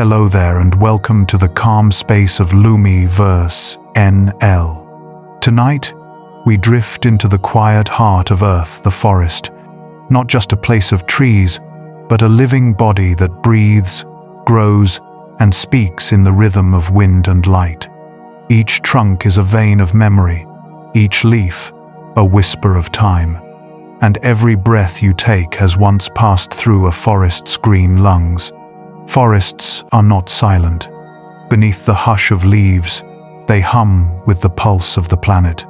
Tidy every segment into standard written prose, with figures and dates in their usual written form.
Hello there and welcome to the calm space of lumiversenl. Tonight, we drift into the quiet heart of Earth, the forest. Not just a place of trees, but a living body that breathes, grows, and speaks in the rhythm of wind and light. Each trunk is a vein of memory, each leaf a whisper of time, and every breath you take has once passed through a forest's green lungs. Forests are not silent. Beneath the hush of leaves, they hum with the pulse of the planet.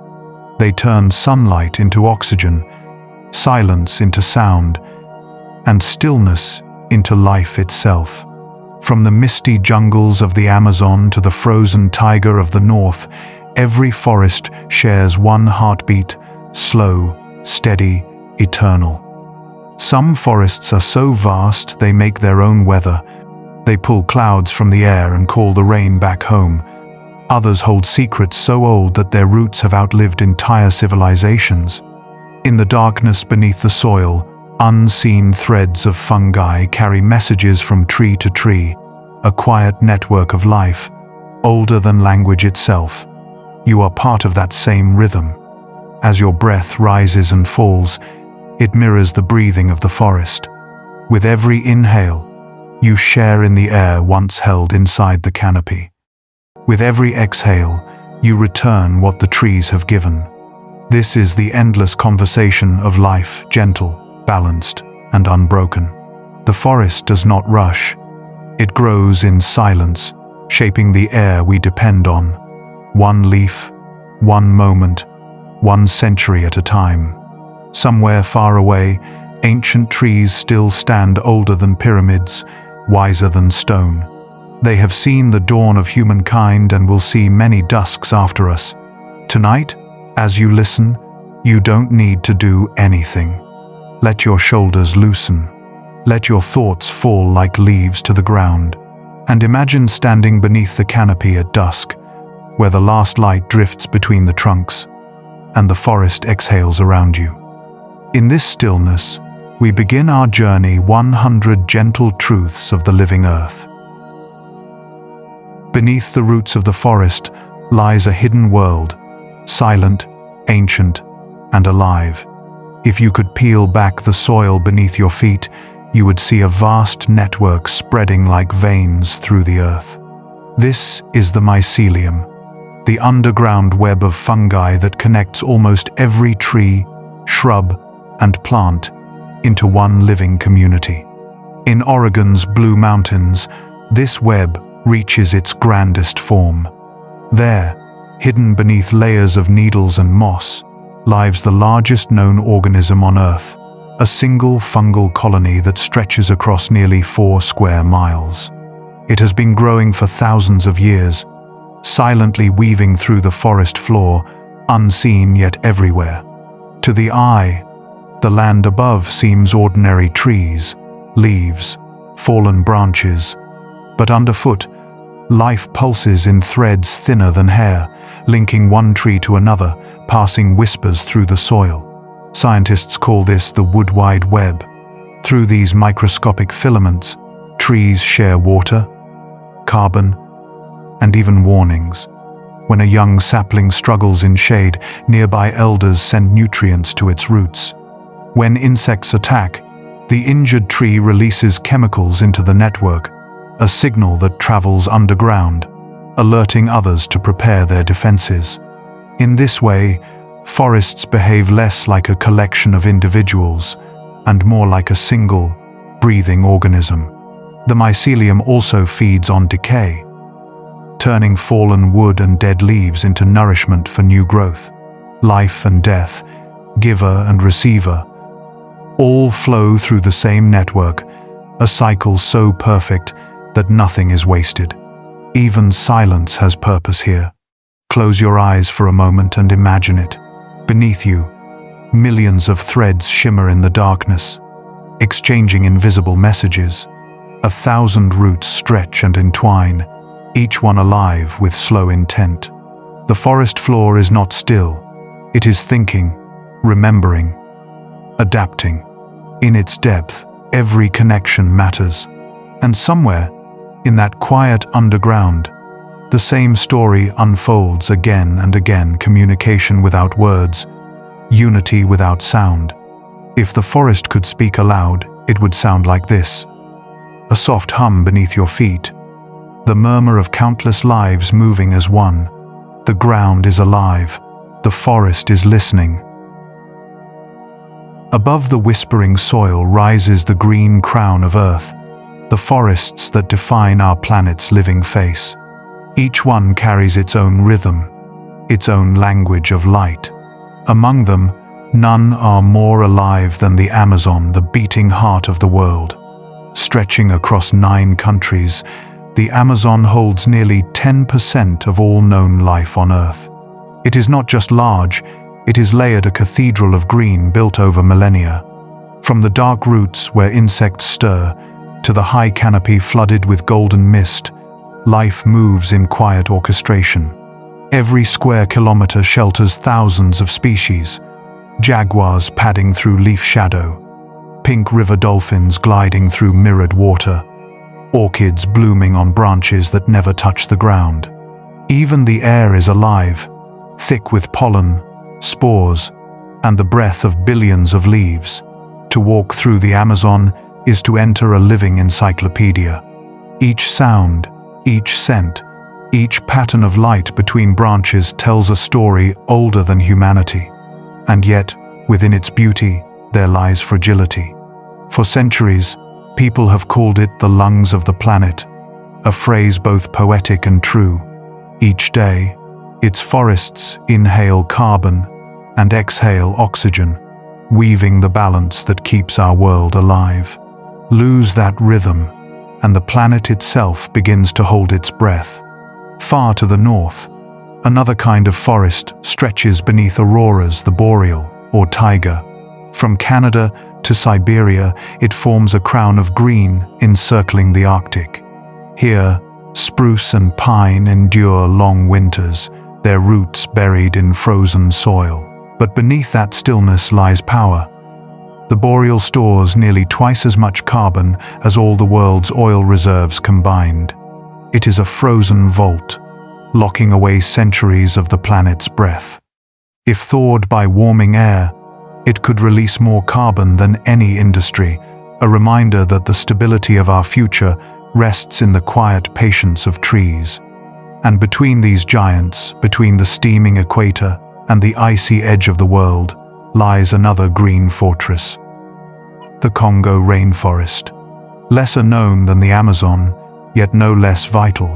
They turn sunlight into oxygen, silence into sound, and stillness into life itself. From the misty jungles of the Amazon to the frozen taiga of the north, every forest shares one heartbeat, slow, steady, eternal. Some forests are so vast they make their own weather. They pull clouds from the air and call the rain back home. Others hold secrets so old that their roots have outlived entire civilizations. In the darkness beneath the soil, unseen threads of fungi carry messages from tree to tree, a quiet network of life, older than language itself. You are part of that same rhythm. As your breath rises and falls, it mirrors the breathing of the forest. With every inhale, you share in the air once held inside the canopy. With every exhale, you return what the trees have given. This is the endless conversation of life, gentle, balanced, and unbroken. The forest does not rush. It grows in silence, shaping the air we depend on. One leaf, one moment, one century at a time. Somewhere far away, ancient trees still stand older than pyramids, wiser than stone. They have seen the dawn of humankind and will see many dusks after us. Tonight, as you listen, you don't need to do anything. Let your shoulders loosen. Let your thoughts fall like leaves to the ground. And imagine standing beneath the canopy at dusk, where the last light drifts between the trunks, and the forest exhales around you. In this stillness, we begin our journey 100 gentle truths of the living earth. Beneath the roots of the forest lies a hidden world, silent, ancient, and alive. If you could peel back the soil beneath your feet, you would see a vast network spreading like veins through the earth. This is the mycelium, the underground web of fungi that connects almost every tree, shrub, and plant into one living community. In Oregon's Blue Mountains, this web reaches its grandest form. There, hidden beneath layers of needles and moss, lives the largest known organism on Earth, a single fungal colony that stretches across nearly 4 square miles. It has been growing for thousands of years, silently weaving through the forest floor, unseen yet everywhere. To the eye, the land above seems ordinary trees, leaves, fallen branches, but underfoot, life pulses in threads thinner than hair, linking one tree to another, passing whispers through the soil. Scientists call this the wood wide web. Through these microscopic filaments, trees share water, carbon, and even warnings. When a young sapling struggles in shade, nearby elders send nutrients to its roots. When insects attack, the injured tree releases chemicals into the network, a signal that travels underground, alerting others to prepare their defenses. In this way, forests behave less like a collection of individuals and more like a single, breathing organism. The mycelium also feeds on decay, turning fallen wood and dead leaves into nourishment for new growth. Life and death, giver and receiver, all flow through the same network, a cycle so perfect that nothing is wasted. Even silence has purpose here. Close your eyes for a moment and imagine it. Beneath you, millions of threads shimmer in the darkness, exchanging invisible messages. 1,000 roots stretch and entwine, each one alive with slow intent. The forest floor is not still. It is thinking, remembering, adapting. In its depth, every connection matters. And somewhere, In that quiet underground, the same story unfolds again and again: communication without words, unity without sound. If the forest could speak aloud, it would sound like this: a soft hum beneath your feet, the murmur of countless lives moving as one. The ground is alive, the forest is listening. Above the whispering soil rises the green crown of earth, the forests that define our planet's living face. Each one carries its own rhythm, its own language of light. Among them, none are more alive than the Amazon, the beating heart of the world. Stretching across 9 countries, the Amazon holds nearly 10% of all known life on Earth. It is not just large, it is layered, a cathedral of green built over millennia. From the dark roots where insects stir, to the high canopy flooded with golden mist, life moves in quiet orchestration. Every square kilometer shelters thousands of species: jaguars padding through leaf shadow, pink river dolphins gliding through mirrored water, orchids blooming on branches that never touch the ground. Even the air is alive, thick with pollen, spores, and the breath of billions of leaves. To walk through the Amazon is to enter a living encyclopedia. Each sound, each scent, each pattern of light between branches tells a story older than humanity. And yet, within its beauty, there lies fragility. For centuries, people have called it the lungs of the planet, a phrase both poetic and true. Each day, its forests inhale carbon and exhale oxygen, weaving the balance that keeps our world alive. Lose that rhythm, and the planet itself begins to hold its breath. Far to the north, another kind of forest stretches beneath auroras, the boreal, or taiga. From Canada to Siberia, it forms a crown of green encircling the Arctic. Here, spruce and pine endure long winters, their roots buried in frozen soil. But beneath that stillness lies power. The boreal stores nearly twice as much carbon as all the world's oil reserves combined. It is a frozen vault, locking away centuries of the planet's breath. If thawed by warming air, it could release more carbon than any industry, a reminder that the stability of our future rests in the quiet patience of trees. And between these giants, between the steaming equator and the icy edge of the world, lies another green fortress: the Congo rainforest. Lesser known than the Amazon, yet no less vital,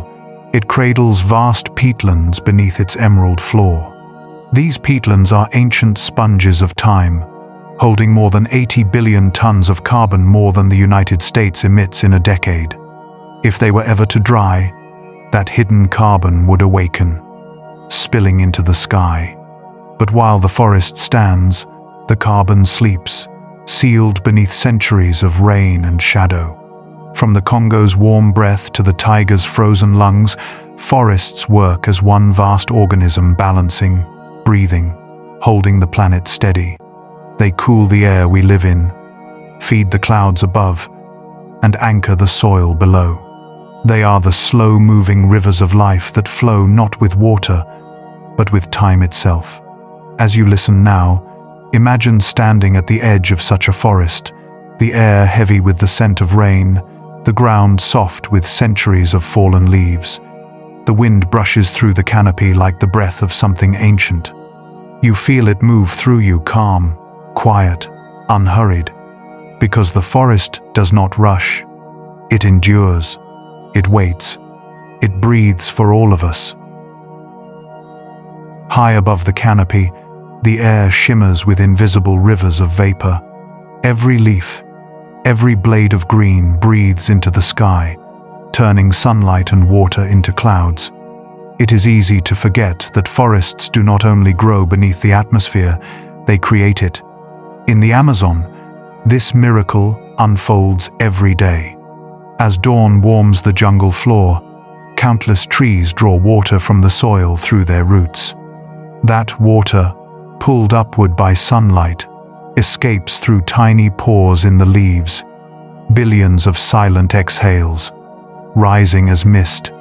it cradles vast peatlands beneath its emerald floor. These peatlands are ancient sponges of time, holding more than 80 billion tons of carbon, more than the United States emits in a decade. If they were ever to dry, that hidden carbon would awaken, spilling into the sky. But while the forest stands, the carbon sleeps, sealed beneath centuries of rain and shadow. From the Congo's warm breath to the taiga's frozen lungs, forests work as one vast organism, balancing, breathing, holding the planet steady. They cool the air we live in, feed the clouds above, and anchor the soil below. They are the slow-moving rivers of life that flow not with water, but with time itself. As you listen now, imagine standing at the edge of such a forest, the air heavy with the scent of rain, the ground soft with centuries of fallen leaves. The wind brushes through the canopy like the breath of something ancient. You feel it move through you, calm, quiet, unhurried, because the forest does not rush. It endures, it waits, it breathes for all of us. High above the canopy, the air shimmers with invisible rivers of vapor. Every leaf, every blade of green breathes into the sky, turning sunlight and water into clouds. It is easy to forget that forests do not only grow beneath the atmosphere, they create it. In the Amazon, this miracle unfolds every day. As dawn warms the jungle floor, countless trees draw water from the soil through their roots. That water, pulled upward by sunlight, escapes through tiny pores in the leaves, billions of silent exhales, rising as mist.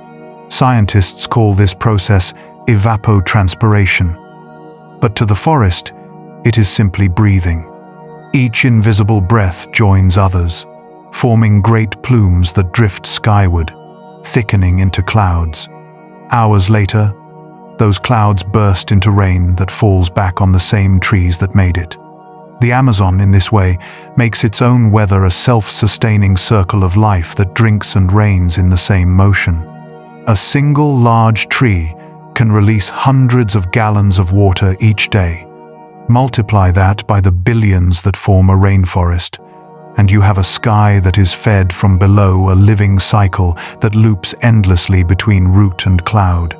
Scientists call this process evapotranspiration. But to the forest, it is simply breathing. Each invisible breath joins others, forming great plumes that drift skyward, thickening into clouds. Hours later, those clouds burst into rain that falls back on the same trees that made it. The Amazon, in this way, makes its own weather a self-sustaining circle of life that drinks and rains in the same motion. A single large tree can release hundreds of gallons of water each day. Multiply that by the billions that form a rainforest, and you have a sky that is fed from below, a living cycle that loops endlessly between root and cloud.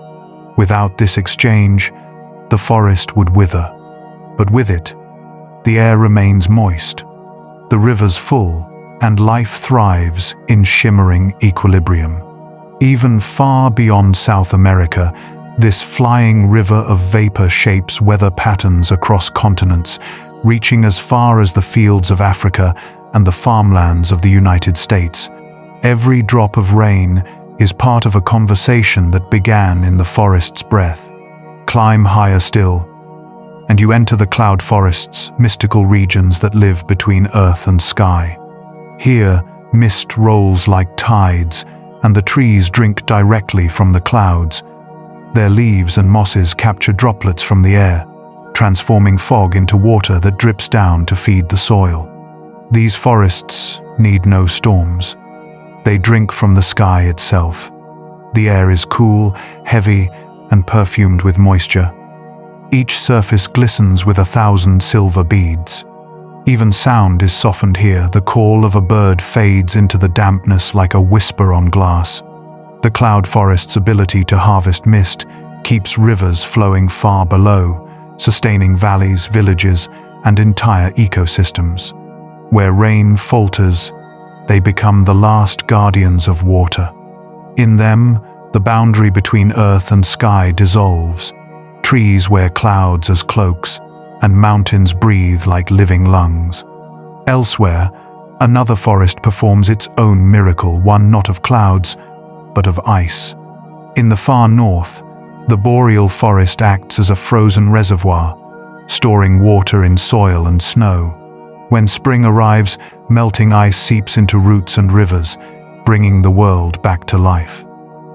Without this exchange, the forest would wither. But with it, the air remains moist, the rivers full, and life thrives in shimmering equilibrium. Even far beyond South America, this flying river of vapor shapes weather patterns across continents, reaching as far as the fields of Africa and the farmlands of the United States. Every drop of rain is part of a conversation that began in the forest's breath. Climb higher still, and you enter the cloud forest's mystical regions that live between earth and sky. Here, mist rolls like tides, and the trees drink directly from the clouds. Their leaves and mosses capture droplets from the air, transforming fog into water that drips down to feed the soil. These forests need no storms. They drink from the sky itself. The air is cool, heavy, and perfumed with moisture. Each surface glistens with 1,000 silver beads. Even sound is softened here. The call of a bird fades into the dampness like a whisper on glass. The cloud forest's ability to harvest mist keeps rivers flowing far below, sustaining valleys, villages, and entire ecosystems. Where rain falters, they become the last guardians of water. In them, the boundary between earth and sky dissolves. Trees wear clouds as cloaks, and mountains breathe like living lungs. Elsewhere, another forest performs its own miracle, one not of clouds, but of ice. In the far north, the boreal forest acts as a frozen reservoir, storing water in soil and snow. When spring arrives, melting ice seeps into roots and rivers, bringing the world back to life.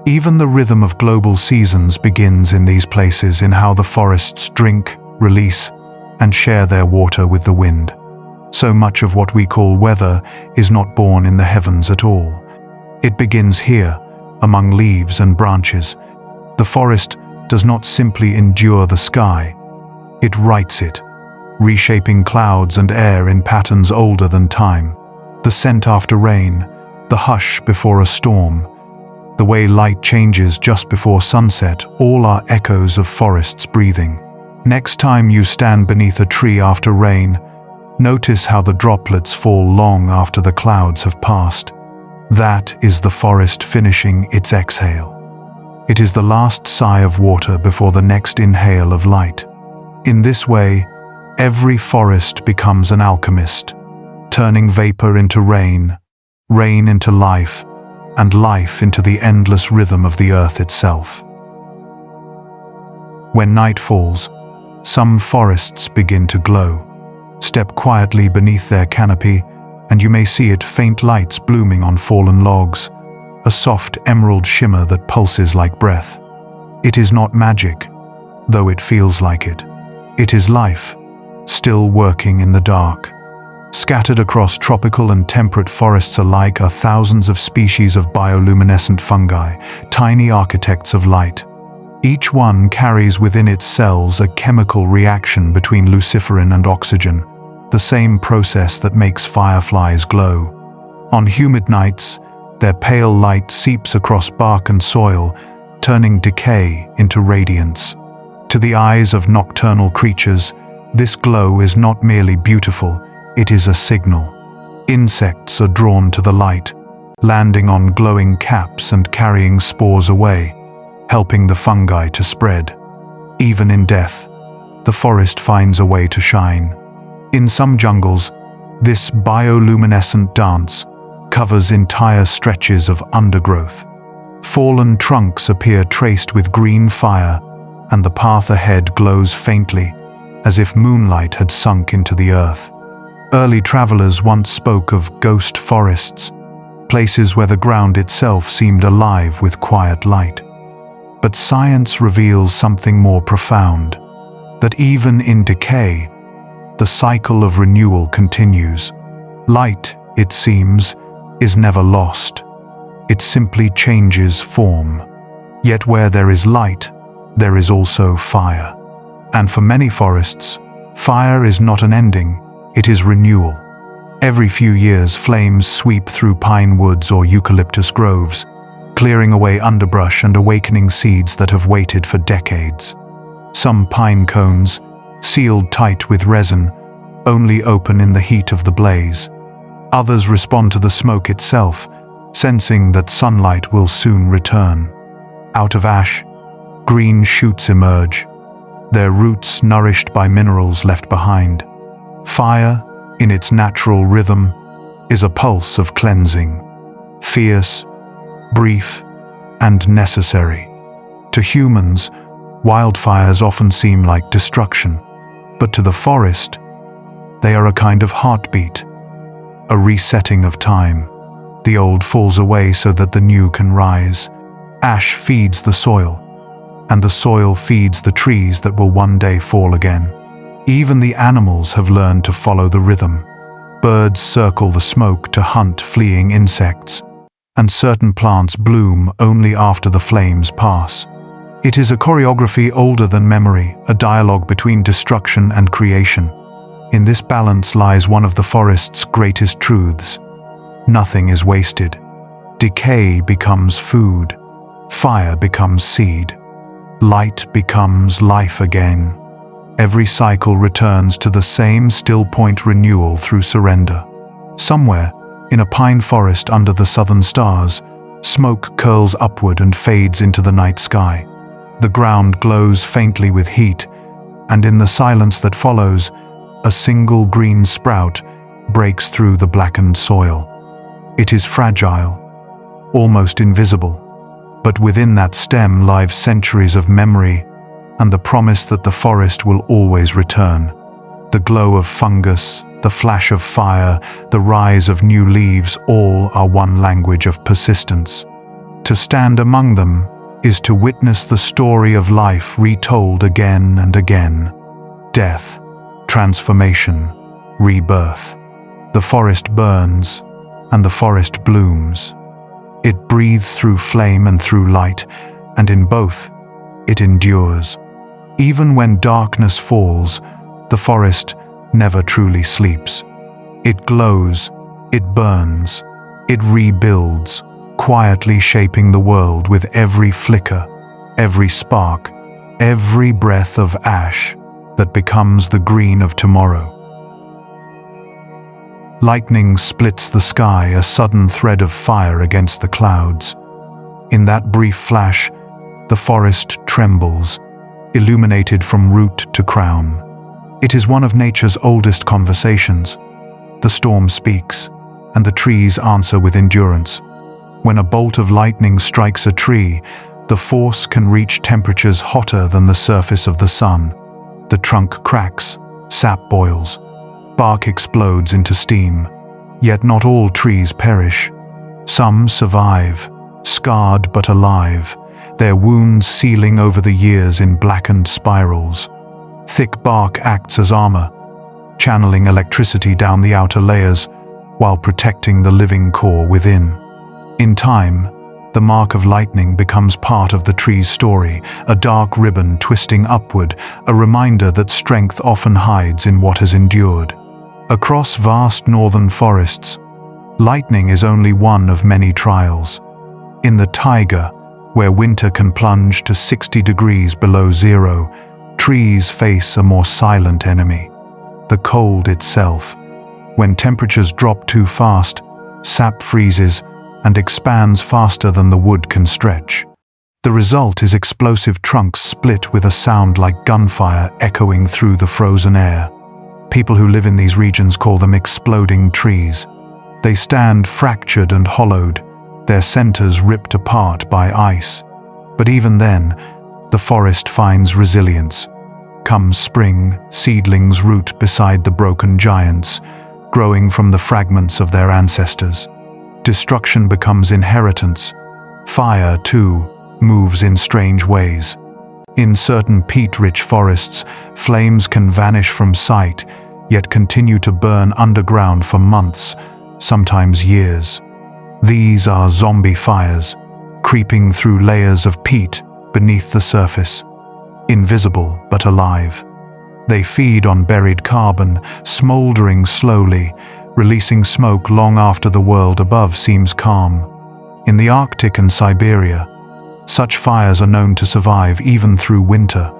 Even the rhythm of global seasons begins in these places, in how the forests drink, release, and share their water with the wind. So much of what we call weather is not born in the heavens at all. It begins here, among leaves and branches. The forest does not simply endure the sky, it writes it, reshaping clouds and air in patterns older than time. The scent after rain, the hush before a storm, the way light changes just before sunset, all are echoes of forests breathing. Next time you stand beneath a tree after rain, notice how the droplets fall long after the clouds have passed. That is the forest finishing its exhale. It is the last sigh of water before the next inhale of light. In this way, every forest becomes an alchemist, turning vapor into rain, rain into life, and life into the endless rhythm of the earth itself. When night falls, some forests begin to glow. Step quietly beneath their canopy, and you may see it, faint lights blooming on fallen logs, a soft emerald shimmer that pulses like breath. It is not magic, though it feels like it. It is life, still working in the dark. Scattered across tropical and temperate forests alike are thousands of species of bioluminescent fungi, tiny architects of light. Each one carries within its cells a chemical reaction between luciferin and oxygen, the same process that makes fireflies glow. On humid nights, their pale light seeps across bark and soil, turning decay into radiance. To the eyes of nocturnal creatures, this glow is not merely beautiful, it is a signal. Insects are drawn to the light, landing on glowing caps and carrying spores away, helping the fungi to spread. Even in death, the forest finds a way to shine. In some jungles, this bioluminescent dance covers entire stretches of undergrowth, Fallen trunks appear traced with green fire, and the path ahead glows faintly, as if moonlight had sunk into the earth. Early travelers once spoke of ghost forests, places where the ground itself seemed alive with quiet light. But science reveals something more profound, that even in decay, the cycle of renewal continues. Light, it seems, is never lost. It simply changes form. Yet where there is light, there is also fire. And for many forests, fire is not an ending, it is renewal. Every few years, flames sweep through pine woods or eucalyptus groves, clearing away underbrush and awakening seeds that have waited for decades. Some pine cones, sealed tight with resin, only open in the heat of the blaze. Others respond to the smoke itself, sensing that sunlight will soon return. Out of ash, green shoots emerge, their roots nourished by minerals left behind. Fire, in its natural rhythm, is a pulse of cleansing, fierce, brief, and necessary. To humans, wildfires often seem like destruction, but to the forest, they are a kind of heartbeat, a resetting of time. The old falls away so that the new can rise. Ash feeds the soil, and the soil feeds the trees that will one day fall again. Even the animals have learned to follow the rhythm. Birds circle the smoke to hunt fleeing insects, and certain plants bloom only after the flames pass. It is a choreography older than memory, a dialogue between destruction and creation. In this balance lies one of the forest's greatest truths. Nothing is wasted. Decay becomes food. Fire becomes seed. Light becomes life again. Every cycle returns to the same still point: renewal through surrender. Somewhere, in a pine forest under the southern stars, smoke curls upward and fades into the night sky. The ground glows faintly with heat, and in the silence that follows, a single green sprout breaks through the blackened soil. It is fragile, almost invisible, but within that stem live centuries of memory and the promise that the forest will always return. The glow of fungus, the flash of fire, the rise of new leaves, all are one language of persistence. To stand among them is to witness the story of life retold again and again. Death, transformation, rebirth. The forest burns, and the forest blooms. It breathes through flame and through light, and in both, it endures. Even when darkness falls, the forest never truly sleeps. It glows, it burns, it rebuilds, quietly shaping the world with every flicker, every spark, every breath of ash that becomes the green of tomorrow. Lightning splits the sky, a sudden thread of fire against the clouds. In that brief flash, the forest trembles, illuminated from root to crown. It is one of nature's oldest conversations. The storm speaks, and the trees answer with endurance. When a bolt of lightning strikes a tree, the force can reach temperatures hotter than the surface of the sun. The trunk cracks, sap boils, bark explodes into steam. Yet not all trees perish. Some survive, scarred but alive, their wounds sealing over the years in blackened spirals. Thick bark acts as armor, channeling electricity down the outer layers while protecting the living core within. In time, the mark of lightning becomes part of the tree's story, a dark ribbon twisting upward, a reminder that strength often hides in what has endured. Across vast northern forests, lightning is only one of many trials. In the taiga, where winter can plunge to 60 degrees below zero, trees face a more silent enemy: the cold itself. When temperatures drop too fast, sap freezes and expands faster than the wood can stretch. The result is explosive trunks split with a sound like gunfire echoing through the frozen air. People who live in these regions call them exploding trees. They stand fractured and hollowed, their centers ripped apart by ice. But even then, the forest finds resilience. Come spring, seedlings root beside the broken giants, growing from the fragments of their ancestors. Destruction becomes inheritance. Fire, too, moves in strange ways. In certain peat-rich forests, flames can vanish from sight, yet continue to burn underground for months, sometimes years. These are zombie fires, creeping through layers of peat beneath the surface. Invisible but alive. They feed on buried carbon, smoldering slowly, releasing smoke long after the world above seems calm. In the Arctic and Siberia, such fires are known to survive even through winter,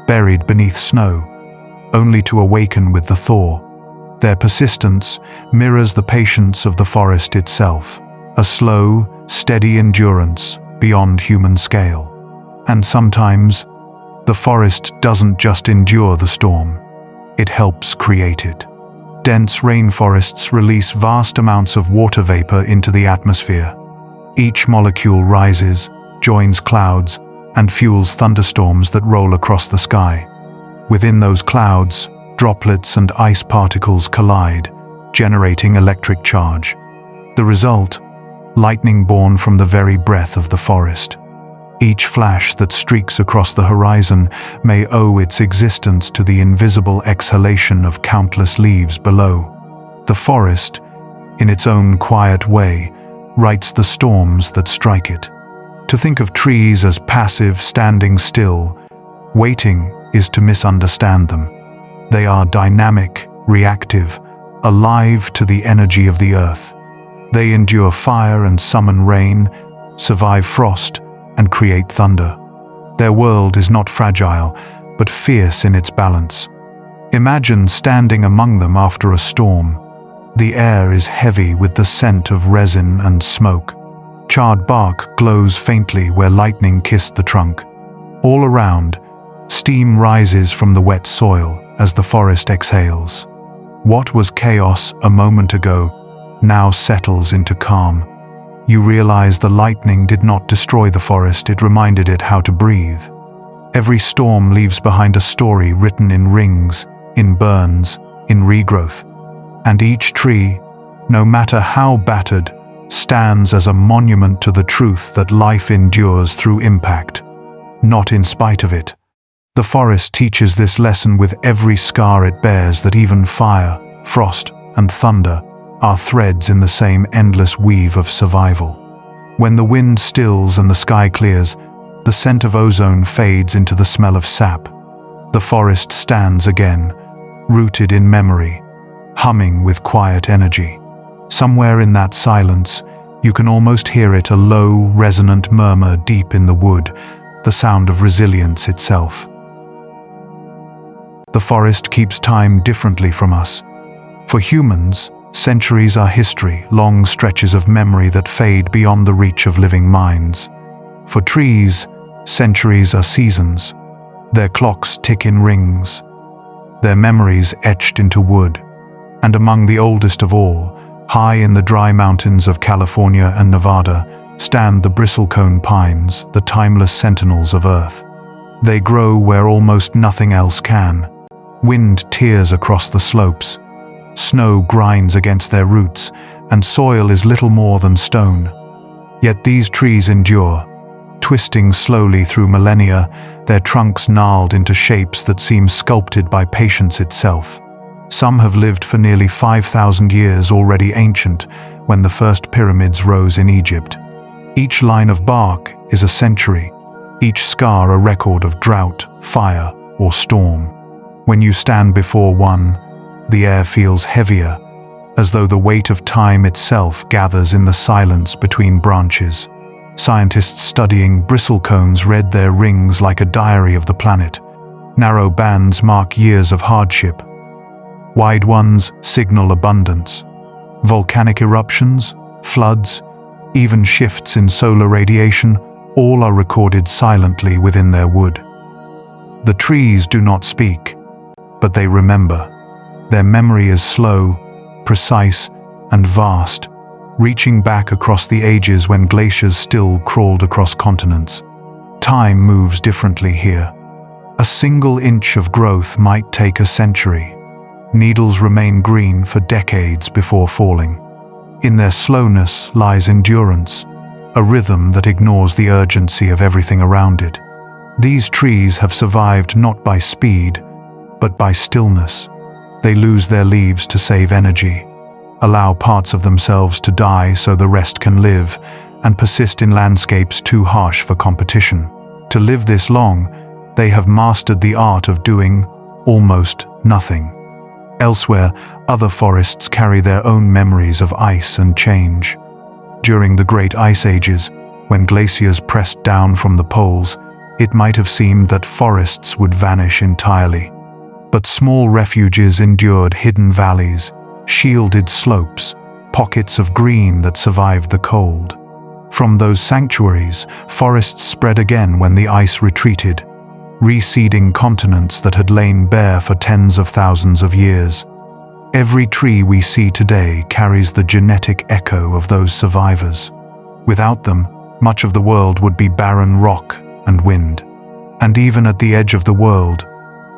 buried beneath snow, only to awaken with the thaw. Their persistence mirrors the patience of the forest itself, a slow, steady endurance beyond human scale. And sometimes, the forest doesn't just endure the storm, it helps create it. Dense rainforests release vast amounts of water vapor into the atmosphere. Each molecule rises, joins clouds, and fuels thunderstorms that roll across the sky. Within those clouds, droplets and ice particles collide, generating electric charge. The result? Lightning born from the very breath of the forest. Each flash that streaks across the horizon may owe its existence to the invisible exhalation of countless leaves below. The forest, in its own quiet way, writes the storms that strike it. To think of trees as passive, standing still, waiting, is to misunderstand them. They are dynamic, reactive, alive to the energy of the earth. They endure fire and summon rain, survive frost, and create thunder. Their world is not fragile, but fierce in its balance. Imagine standing among them after a storm. The air is heavy with the scent of resin and smoke. Charred bark glows faintly where lightning kissed the trunk. All around, steam rises from the wet soil as the forest exhales. What was chaos a moment ago now settles into calm. You realize the lightning did not destroy the forest, it reminded it how to breathe. Every storm leaves behind a story written in rings, in burns, in regrowth. And each tree, no matter how battered, stands as a monument to the truth that life endures through impact, not in spite of it. The forest teaches this lesson with every scar it bears, that even fire, frost, and thunder are threads in the same endless weave of survival. When the wind stills and the sky clears, the scent of ozone fades into the smell of sap. The forest stands again, rooted in memory, humming with quiet energy. Somewhere in that silence, you can almost hear it, a low, resonant murmur deep in the wood, the sound of resilience itself. The forest keeps time differently from us. For humans, centuries are history, long stretches of memory that fade beyond the reach of living minds. For trees, centuries are seasons. Their clocks tick in rings, their memories etched into wood. And among the oldest of all, high in the dry mountains of California and Nevada, stand the bristlecone pines, the timeless sentinels of Earth. They grow where almost nothing else can. Wind tears across the slopes. Snow grinds against their roots, and soil is little more than stone. Yet these trees endure, twisting slowly through millennia, their trunks gnarled into shapes that seem sculpted by patience itself. Some have lived for nearly 5,000 years, already ancient, when the first pyramids rose in Egypt. Each line of bark is a century, each scar a record of drought, fire, or storm. When you stand before one, the air feels heavier, as though the weight of time itself gathers in the silence between branches. Scientists studying bristlecones read their rings like a diary of the planet. Narrow bands mark years of hardship. Wide ones signal abundance. Volcanic eruptions, floods, even shifts in solar radiation, all are recorded silently within their wood. The trees do not speak, but they remember. Their memory is slow, precise, and vast, reaching back across the ages when glaciers still crawled across continents. Time moves differently here. A single inch of growth might take a century. Needles remain green for decades before falling. In their slowness lies endurance, a rhythm that ignores the urgency of everything around it. These trees have survived not by speed, but by stillness. They lose their leaves to save energy, allow parts of themselves to die so the rest can live, and persist in landscapes too harsh for competition. To live this long, they have mastered the art of doing almost nothing. Elsewhere, other forests carry their own memories of ice and change. During the great ice ages, when glaciers pressed down from the poles, it might have seemed that forests would vanish entirely. But small refuges endured hidden valleys, shielded slopes, pockets of green that survived the cold. From those sanctuaries, forests spread again when the ice retreated, reseeding continents that had lain bare for tens of thousands of years. Every tree we see today carries the genetic echo of those survivors. Without them, much of the world would be barren rock and wind. And even at the edge of the world,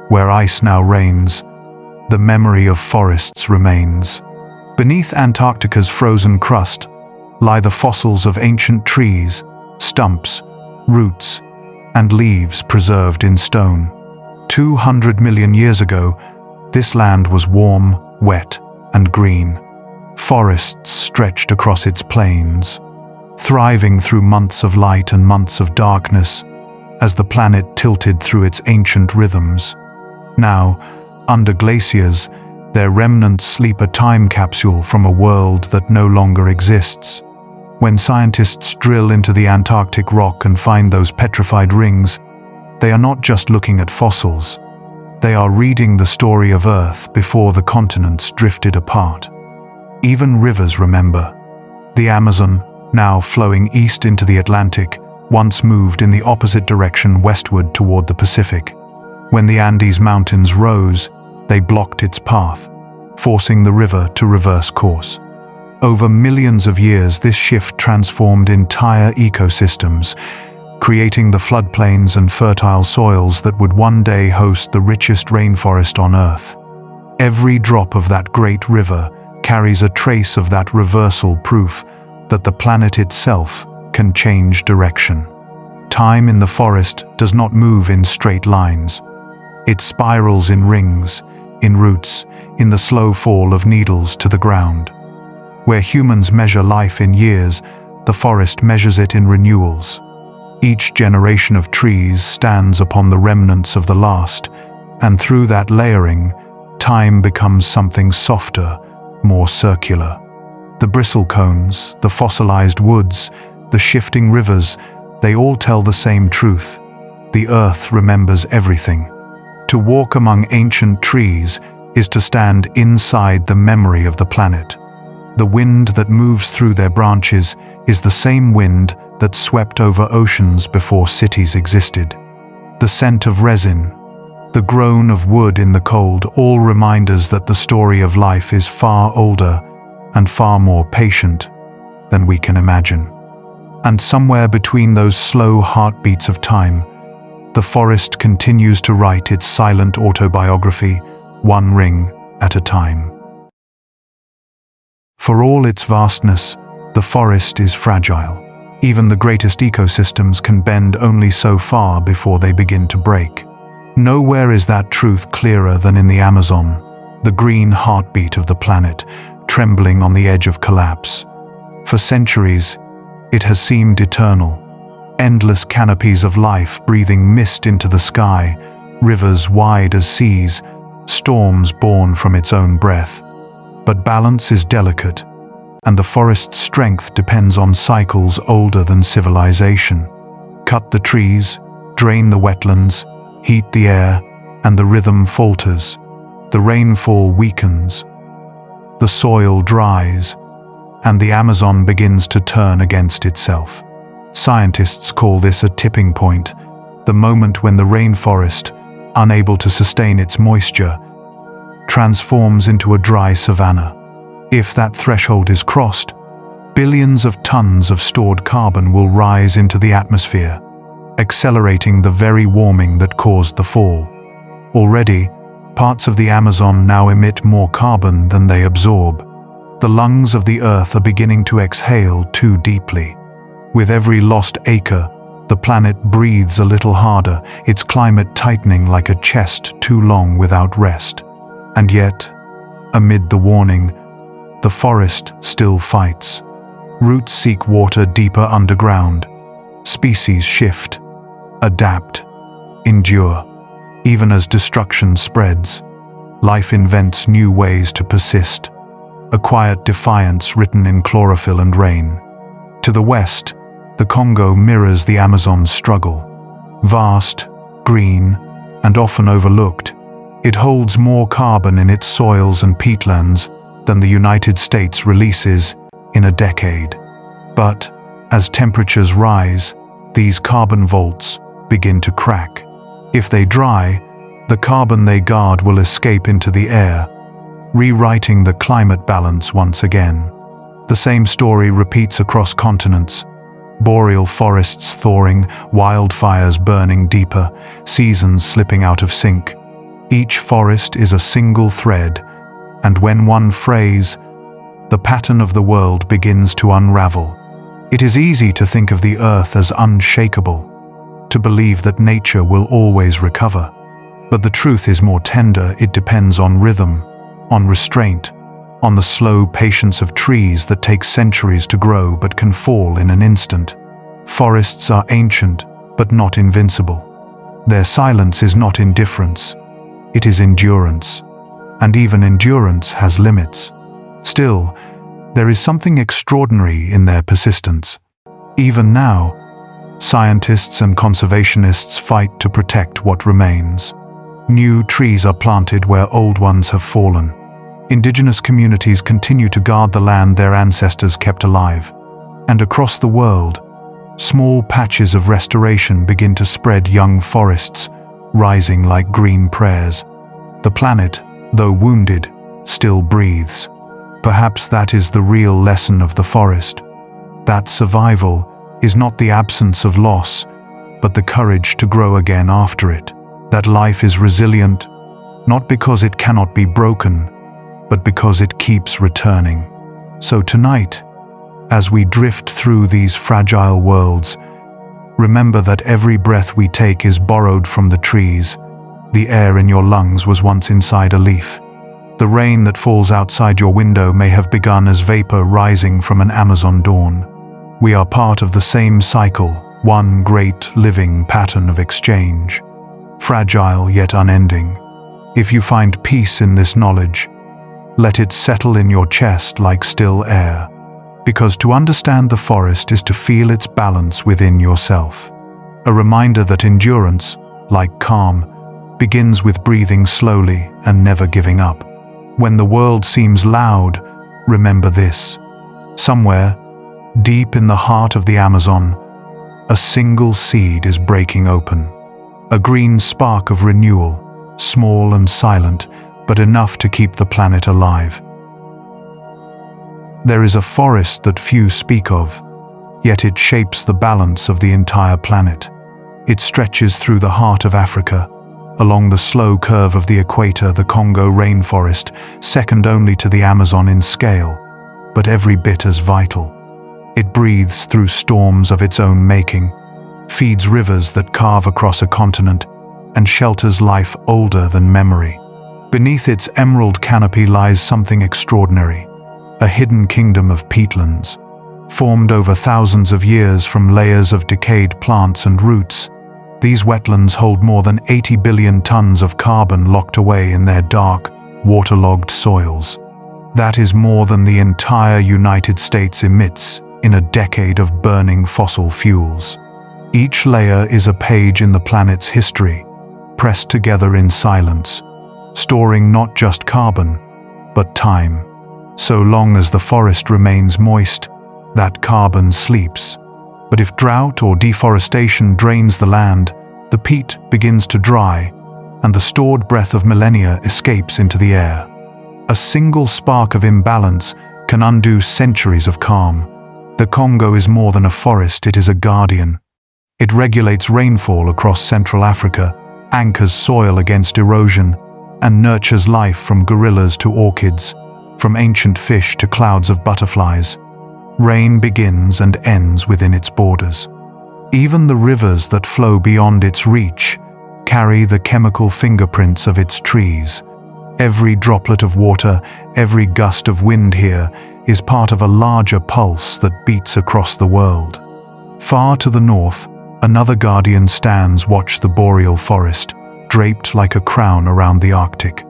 where ice now reigns, the memory of forests remains. Beneath Antarctica's frozen crust lie the fossils of ancient trees, stumps, roots, and leaves preserved in stone. 200 million years ago, this land was warm, wet, and green. Forests stretched across its plains, thriving through months of light and months of darkness, as the planet tilted through its ancient rhythms. Now, under glaciers, their remnants sleep a time capsule from a world that no longer exists. When scientists drill into the Antarctic rock and find those petrified rings, they are not just looking at fossils. They are reading the story of Earth before the continents drifted apart. Even rivers remember. The Amazon, now flowing east into the Atlantic, once moved in the opposite direction westward toward the Pacific. When the Andes Mountains rose, they blocked its path, forcing the river to reverse course. Over millions of years, this shift transformed entire ecosystems, creating the floodplains and fertile soils that would one day host the richest rainforest on Earth. Every drop of that great river carries a trace of that reversal, proof that the planet itself can change direction. Time in the forest does not move in straight lines. It spirals in rings, in roots, in the slow fall of needles to the ground. Where humans measure life in years, the forest measures it in renewals. Each generation of trees stands upon the remnants of the last, and through that layering, time becomes something softer, more circular. The bristlecones, the fossilized woods, the shifting rivers, they all tell the same truth. The earth remembers everything. To walk among ancient trees is to stand inside the memory of the planet. The wind that moves through their branches is the same wind that swept over oceans before cities existed. The scent of resin, the groan of wood in the cold, all remind us that the story of life is far older and far more patient than we can imagine. And somewhere between those slow heartbeats of time, the forest continues to write its silent autobiography, one ring at a time. For all its vastness, the forest is fragile. Even the greatest ecosystems can bend only so far before they begin to break. Nowhere is that truth clearer than in the Amazon, the green heartbeat of the planet, trembling on the edge of collapse. For centuries, it has seemed eternal. Endless canopies of life breathing mist into the sky, rivers wide as seas, storms born from its own breath. But balance is delicate, and the forest's strength depends on cycles older than civilization. Cut the trees, drain the wetlands, heat the air, and the rhythm falters. The rainfall weakens, the soil dries, and the Amazon begins to turn against itself. Scientists call this a tipping point, the moment when the rainforest, unable to sustain its moisture, transforms into a dry savanna. If that threshold is crossed, billions of tons of stored carbon will rise into the atmosphere, accelerating the very warming that caused the fall. Already, parts of the Amazon now emit more carbon than they absorb. The lungs of the Earth are beginning to exhale too deeply. With every lost acre, the planet breathes a little harder, its climate tightening like a chest too long without rest. And yet, amid the warning, the forest still fights. Roots seek water deeper underground. Species shift, adapt, endure. Even as destruction spreads, life invents new ways to persist, a quiet defiance written in chlorophyll and rain. To the west, the Congo mirrors the Amazon's struggle. Vast, green, and often overlooked, it holds more carbon in its soils and peatlands than the United States releases in a decade. But as temperatures rise, these carbon vaults begin to crack. If they dry, the carbon they guard will escape into the air, rewriting the climate balance once again. The same story repeats across continents. Boreal forests thawing, wildfires burning deeper, seasons slipping out of sync. Each forest is a single thread, and when one frays, the pattern of the world begins to unravel. It is easy to think of the earth as unshakable, to believe that nature will always recover. But the truth is more tender. It depends on rhythm, on restraint, on the slow patience of trees that take centuries to grow but can fall in an instant. Forests are ancient, but not invincible. Their silence is not indifference, it is endurance. And even endurance has limits. Still, there is something extraordinary in their persistence. Even now, scientists and conservationists fight to protect what remains. New trees are planted where old ones have fallen. Indigenous communities continue to guard the land their ancestors kept alive. And across the world, small patches of restoration begin to spread young forests, rising like green prayers. The planet, though wounded, still breathes. Perhaps that is the real lesson of the forest. That survival is not the absence of loss, but the courage to grow again after it. That life is resilient, not because it cannot be broken, but because it keeps returning. So tonight, as we drift through these fragile worlds, remember that every breath we take is borrowed from the trees. The air in your lungs was once inside a leaf. The rain that falls outside your window may have begun as vapor rising from an Amazon dawn. We are part of the same cycle, one great living pattern of exchange, fragile yet unending. If you find peace in this knowledge, let it settle in your chest like still air, because to understand the forest is to feel its balance within yourself. A reminder that endurance, like calm, begins with breathing slowly and never giving up. When the world seems loud, remember this. Somewhere, deep in the heart of the Amazon, a single seed is breaking open. A green spark of renewal, small and silent, but enough to keep the planet alive. There is a forest that few speak of, yet it shapes the balance of the entire planet. It stretches through the heart of Africa, along the slow curve of the equator, the Congo rainforest, second only to the Amazon in scale, but every bit as vital. It breathes through storms of its own making, feeds rivers that carve across a continent, and shelters life older than memory. Beneath its emerald canopy lies something extraordinary, a hidden kingdom of peatlands, formed over thousands of years from layers of decayed plants and roots. These wetlands hold more than 80 billion tons of carbon locked away in their dark, waterlogged soils. That is more than the entire United States emits in a decade of burning fossil fuels. Each layer is a page in the planet's history, pressed together in silence, storing not just carbon, but time. So long as the forest remains moist, that carbon sleeps. But if drought or deforestation drains the land, the peat begins to dry, and the stored breath of millennia escapes into the air. A single spark of imbalance can undo centuries of calm. The Congo is more than a forest, it is a guardian. It regulates rainfall across Central Africa, anchors soil against erosion, and nurtures life from gorillas to orchids, from ancient fish to clouds of butterflies. Rain begins and ends within its borders. Even the rivers that flow beyond its reach carry the chemical fingerprints of its trees. Every droplet of water, every gust of wind here is part of a larger pulse that beats across the world. Far to the north, another guardian stands watch the boreal forest, draped like a crown around the Arctic.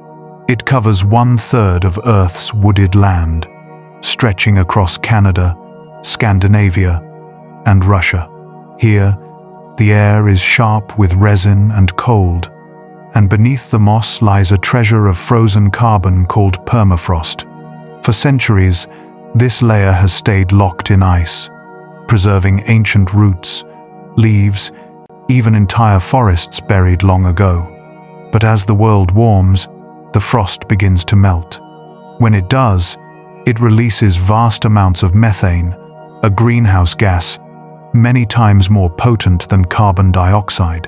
It covers 1/3 of Earth's wooded land, stretching across Canada, Scandinavia, and Russia. Here, the air is sharp with resin and cold, and beneath the moss lies a treasure of frozen carbon called permafrost. For centuries, this layer has stayed locked in ice, preserving ancient roots, leaves, even entire forests buried long ago. But as the world warms, the frost begins to melt. When it does, it releases vast amounts of methane, a greenhouse gas many times more potent than carbon dioxide.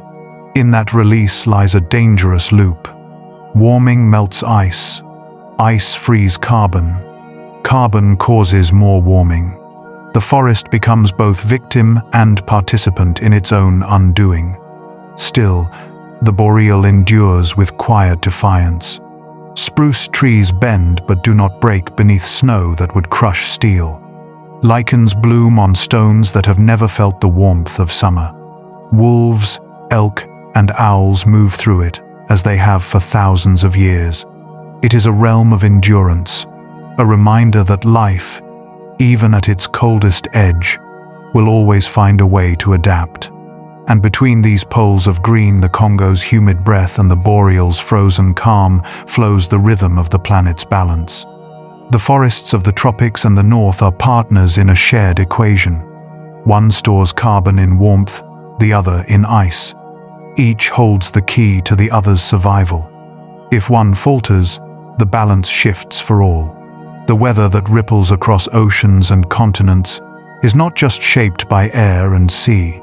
In that release lies a dangerous loop. Warming melts ice. Ice frees carbon. Carbon causes more warming. The forest becomes both victim and participant in its own undoing. Still, the boreal endures with quiet defiance. Spruce trees bend but do not break beneath snow that would crush steel. Lichens bloom on stones that have never felt the warmth of summer. Wolves, elk, and owls move through it, as they have for thousands of years. It is a realm of endurance, a reminder that life, even at its coldest edge, will always find a way to adapt. And between these poles of green, the Congo's humid breath and the boreal's frozen calm, flows the rhythm of the planet's balance. The forests of the tropics and the north are partners in a shared equation. One stores carbon in warmth, the other in ice. Each holds the key to the other's survival. If one falters, the balance shifts for all. The weather that ripples across oceans and continents is not just shaped by air and sea,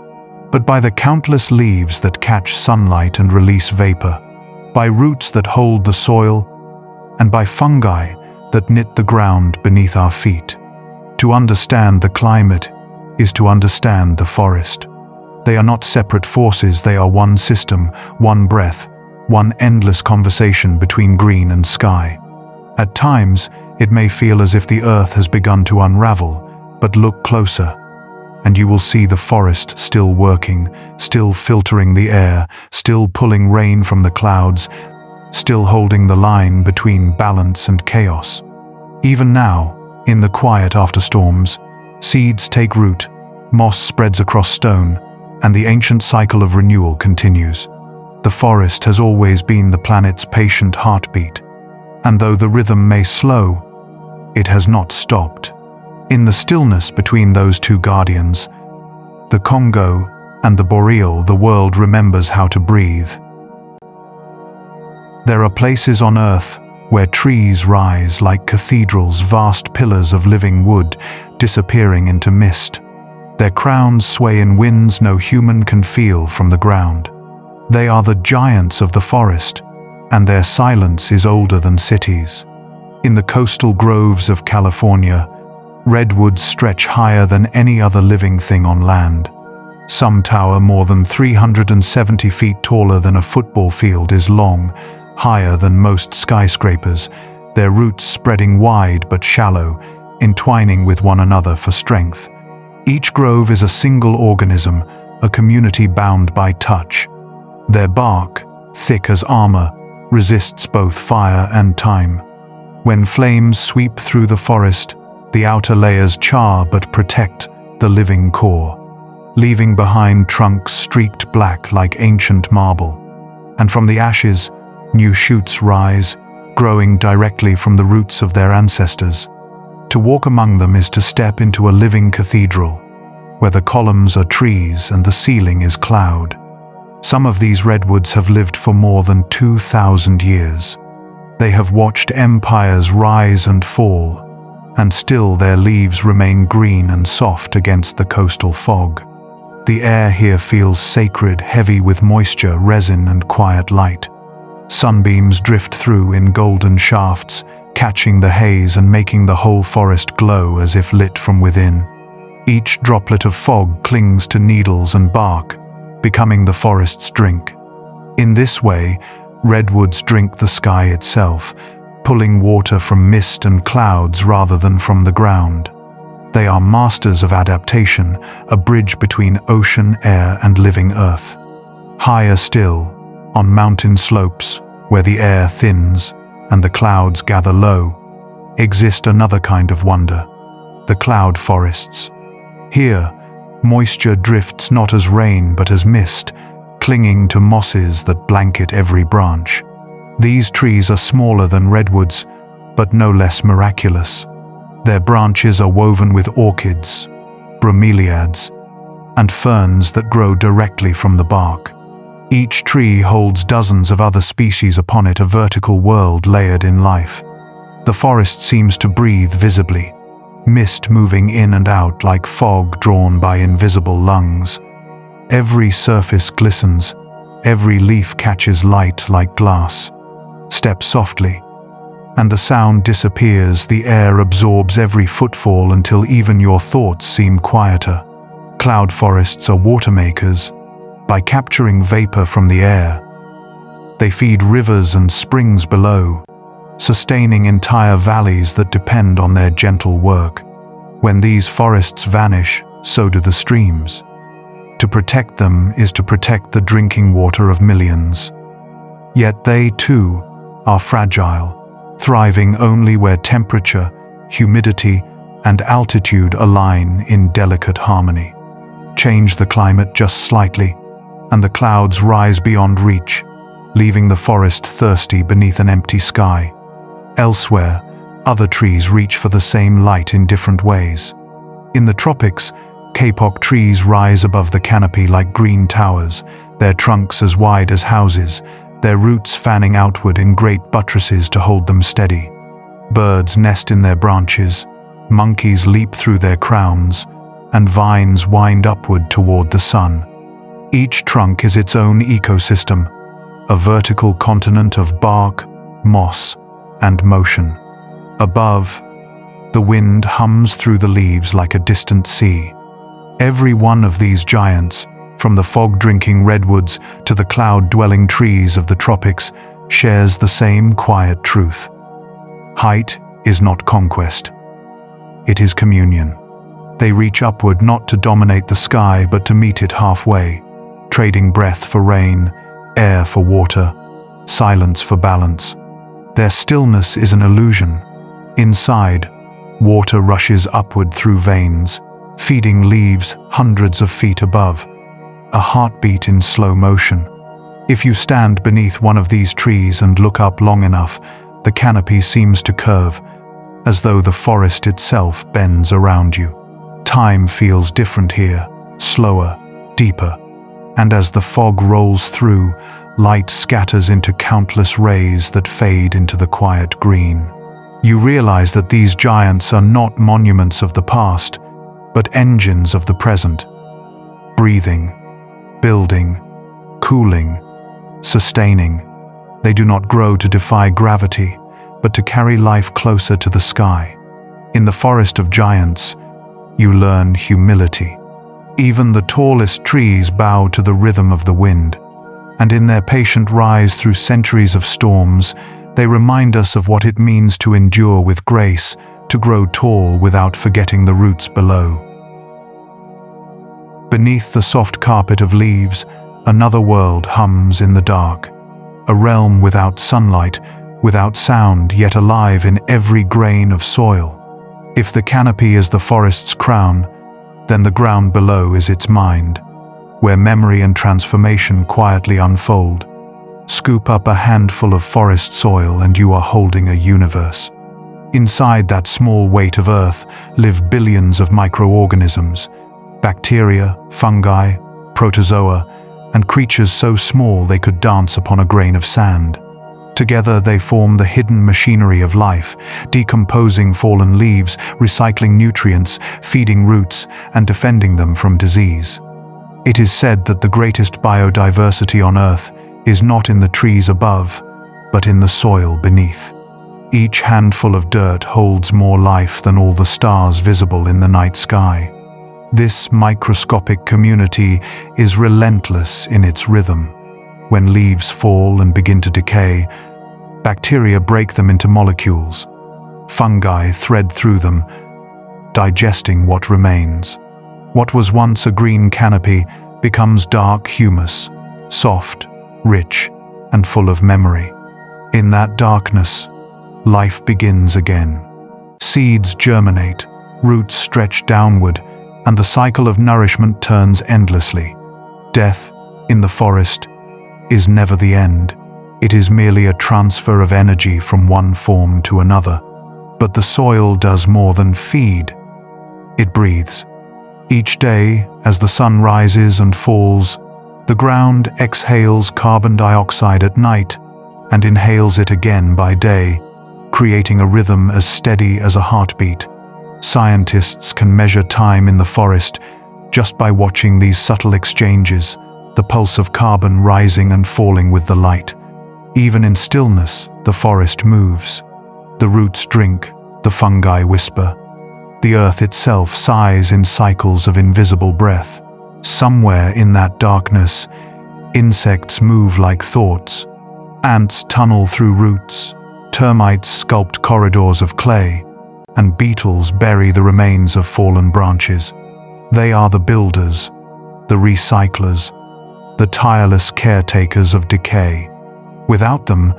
but by the countless leaves that catch sunlight and release vapor, by roots that hold the soil, and by fungi that knit the ground beneath our feet. To understand the climate is to understand the forest. They are not separate forces, they are one system, one breath, one endless conversation between green and sky. At times, it may feel as if the earth has begun to unravel, but look closer, and you will see the forest still working, still filtering the air, still pulling rain from the clouds, still holding the line between balance and chaos. Even now, in the quiet after storms, seeds take root, moss spreads across stone, and the ancient cycle of renewal continues. The forest has always been the planet's patient heartbeat, and though the rhythm may slow, it has not stopped. In the stillness between those two guardians, the Congo and the boreal, the world remembers how to breathe. There are places on Earth where trees rise like cathedrals, vast pillars of living wood disappearing into mist. Their crowns sway in winds no human can feel from the ground. They are the giants of the forest, and their silence is older than cities. In the coastal groves of California, redwoods stretch higher than any other living thing on land. Some tower more than 370 feet taller than a football field is long, higher than most skyscrapers, their roots spreading wide but shallow, entwining with one another for strength. Each grove is a single organism, a community bound by touch. Their bark, thick as armor, resists both fire and time. When flames sweep through the forest, the outer layers char but protect the living core, leaving behind trunks streaked black like ancient marble. And from the ashes, new shoots rise, growing directly from the roots of their ancestors. To walk among them is to step into a living cathedral, where the columns are trees and the ceiling is cloud. Some of these redwoods have lived for more than 2,000 years. They have watched empires rise and fall, and still their leaves remain green and soft against the coastal fog. The air here feels sacred, heavy with moisture, resin, and quiet light. Sunbeams drift through in golden shafts, catching the haze and making the whole forest glow as if lit from within. Each droplet of fog clings to needles and bark, becoming the forest's drink. In this way, redwoods drink the sky itself, pulling water from mist and clouds rather than from the ground. They are masters of adaptation, a bridge between ocean, air, and living earth. Higher still, on mountain slopes, where the air thins and the clouds gather low, exists another kind of wonder, the cloud forests. Here, moisture drifts not as rain but as mist, clinging to mosses that blanket every branch. These trees are smaller than redwoods, but no less miraculous. Their branches are woven with orchids, bromeliads, and ferns that grow directly from the bark. Each tree holds dozens of other species upon it, a vertical world layered in life. The forest seems to breathe visibly, mist moving in and out like fog drawn by invisible lungs. Every surface glistens, every leaf catches light like glass. Step softly, and the sound disappears. The air absorbs every footfall until even your thoughts seem quieter. Cloud forests are water makers. By capturing vapor from the air, they feed rivers and springs below, sustaining entire valleys that depend on their gentle work. When these forests vanish, so do the streams. To protect them is to protect the drinking water of millions. Yet they, too, are fragile, thriving only where temperature, humidity, and altitude align in delicate harmony. Change the climate just slightly, and the clouds rise beyond reach, leaving the forest thirsty beneath an empty sky. Elsewhere, other trees reach for the same light in different ways. In the tropics, kapok trees rise above the canopy like green towers, their trunks as wide as houses, their roots fanning outward in great buttresses to hold them steady. Birds nest in their branches, monkeys leap through their crowns, and vines wind upward toward the sun. Each trunk is its own ecosystem, a vertical continent of bark, moss, and motion. Above, the wind hums through the leaves like a distant sea. Every one of these giants, from the fog-drinking redwoods to the cloud-dwelling trees of the tropics, shares the same quiet truth. Height is not conquest. It is communion. They reach upward not to dominate the sky but to meet it halfway, trading breath for rain, air for water, silence for balance. Their stillness is an illusion. Inside, water rushes upward through veins, feeding leaves hundreds of feet above, a heartbeat in slow motion. If you stand beneath one of these trees and look up long enough, the canopy seems to curve, as though the forest itself bends around you. Time feels different here, slower, deeper, and as the fog rolls through, light scatters into countless rays that fade into the quiet green. You realize that these giants are not monuments of the past, but engines of the present, breathing, building, cooling, sustaining. They do not grow to defy gravity, but to carry life closer to the sky. In the forest of giants, you learn humility. Even the tallest trees bow to the rhythm of the wind, and in their patient rise through centuries of storms, they remind us of what it means to endure with grace, to grow tall without forgetting the roots below. Beneath the soft carpet of leaves, another world hums in the dark, a realm without sunlight, without sound, yet alive in every grain of soil. If the canopy is the forest's crown, then the ground below is its mind, where memory and transformation quietly unfold. Scoop up a handful of forest soil and you are holding a universe. Inside that small weight of earth live billions of microorganisms, bacteria, fungi, protozoa, and creatures so small they could dance upon a grain of sand. Together they form the hidden machinery of life, decomposing fallen leaves, recycling nutrients, feeding roots, and defending them from disease. It is said that the greatest biodiversity on Earth is not in the trees above, but in the soil beneath. Each handful of dirt holds more life than all the stars visible in the night sky. This microscopic community is relentless in its rhythm. When leaves fall and begin to decay, bacteria break them into molecules. Fungi thread through them, digesting what remains. What was once a green canopy becomes dark humus, soft, rich, and full of memory. In that darkness, life begins again. Seeds germinate, roots stretch downward, and the cycle of nourishment turns endlessly. Death, in the forest, is never the end. It is merely a transfer of energy from one form to another. But the soil does more than feed. It breathes. Each day, as the sun rises and falls, the ground exhales carbon dioxide at night and inhales it again by day, creating a rhythm as steady as a heartbeat. Scientists can measure time in the forest just by watching these subtle exchanges, the pulse of carbon rising and falling with the light. Even in stillness, the forest moves. The roots drink, the fungi whisper. The earth itself sighs in cycles of invisible breath. Somewhere in that darkness, insects move like thoughts. Ants tunnel through roots, termites sculpt corridors of clay, and beetles bury the remains of fallen branches. They are the builders, the recyclers, the tireless caretakers of decay. Without them,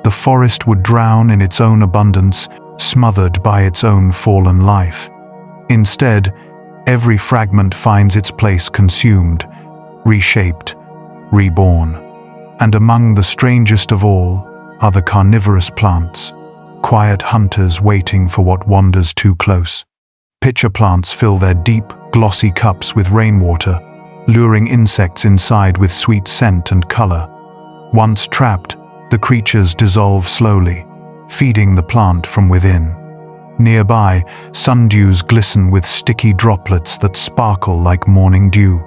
the forest would drown in its own abundance, smothered by its own fallen life. Instead, every fragment finds its place consumed, reshaped, reborn. And among the strangest of all are the carnivorous plants, quiet hunters waiting for what wanders too close. Pitcher plants fill their deep, glossy cups with rainwater, luring insects inside with sweet scent and color. Once trapped, the creatures dissolve slowly, feeding the plant from within. Nearby, sundews glisten with sticky droplets that sparkle like morning dew.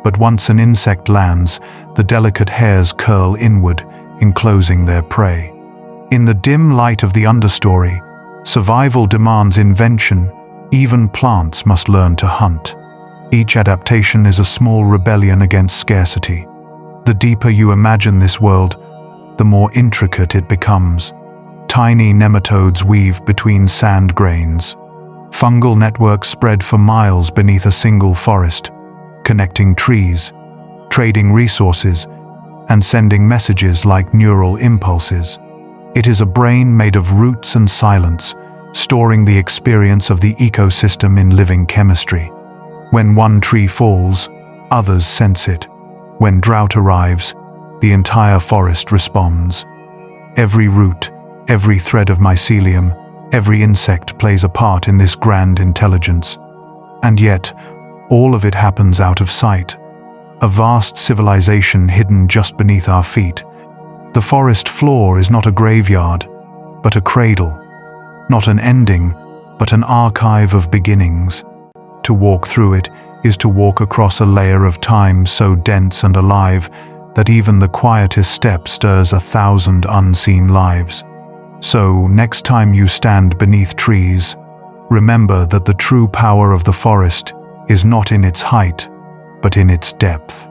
But once an insect lands, the delicate hairs curl inward, enclosing their prey. In the dim light of the understory, survival demands invention. Even plants must learn to hunt. Each adaptation is a small rebellion against scarcity. The deeper you imagine this world, the more intricate it becomes. Tiny nematodes weave between sand grains. Fungal networks spread for miles beneath a single forest, connecting trees, trading resources, and sending messages like neural impulses. It is a brain made of roots and silence, storing the experience of the ecosystem in living chemistry. When one tree falls, others sense it. When drought arrives, the entire forest responds. Every root, every thread of mycelium, every insect plays a part in this grand intelligence. And yet, all of it happens out of sight. A vast civilization hidden just beneath our feet. The forest floor is not a graveyard, but a cradle. Not an ending, but an archive of beginnings. To walk through it is to walk across a layer of time so dense and alive that even the quietest step stirs 1,000 unseen lives. So, next time you stand beneath trees, remember that the true power of the forest is not in its height, but in its depth.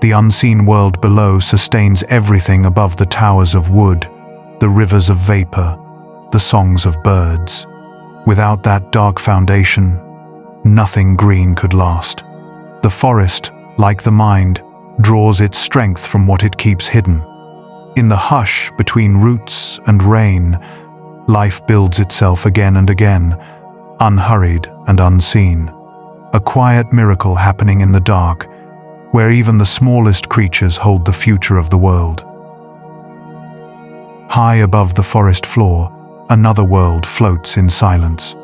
The unseen world below sustains everything above the towers of wood, the rivers of vapor, the songs of birds. Without that dark foundation, nothing green could last. The forest, like the mind, draws its strength from what it keeps hidden. In the hush between roots and rain, life builds itself again and again, unhurried and unseen. A quiet miracle happening in the dark, where even the smallest creatures hold the future of the world. High above the forest floor, another world floats in silence.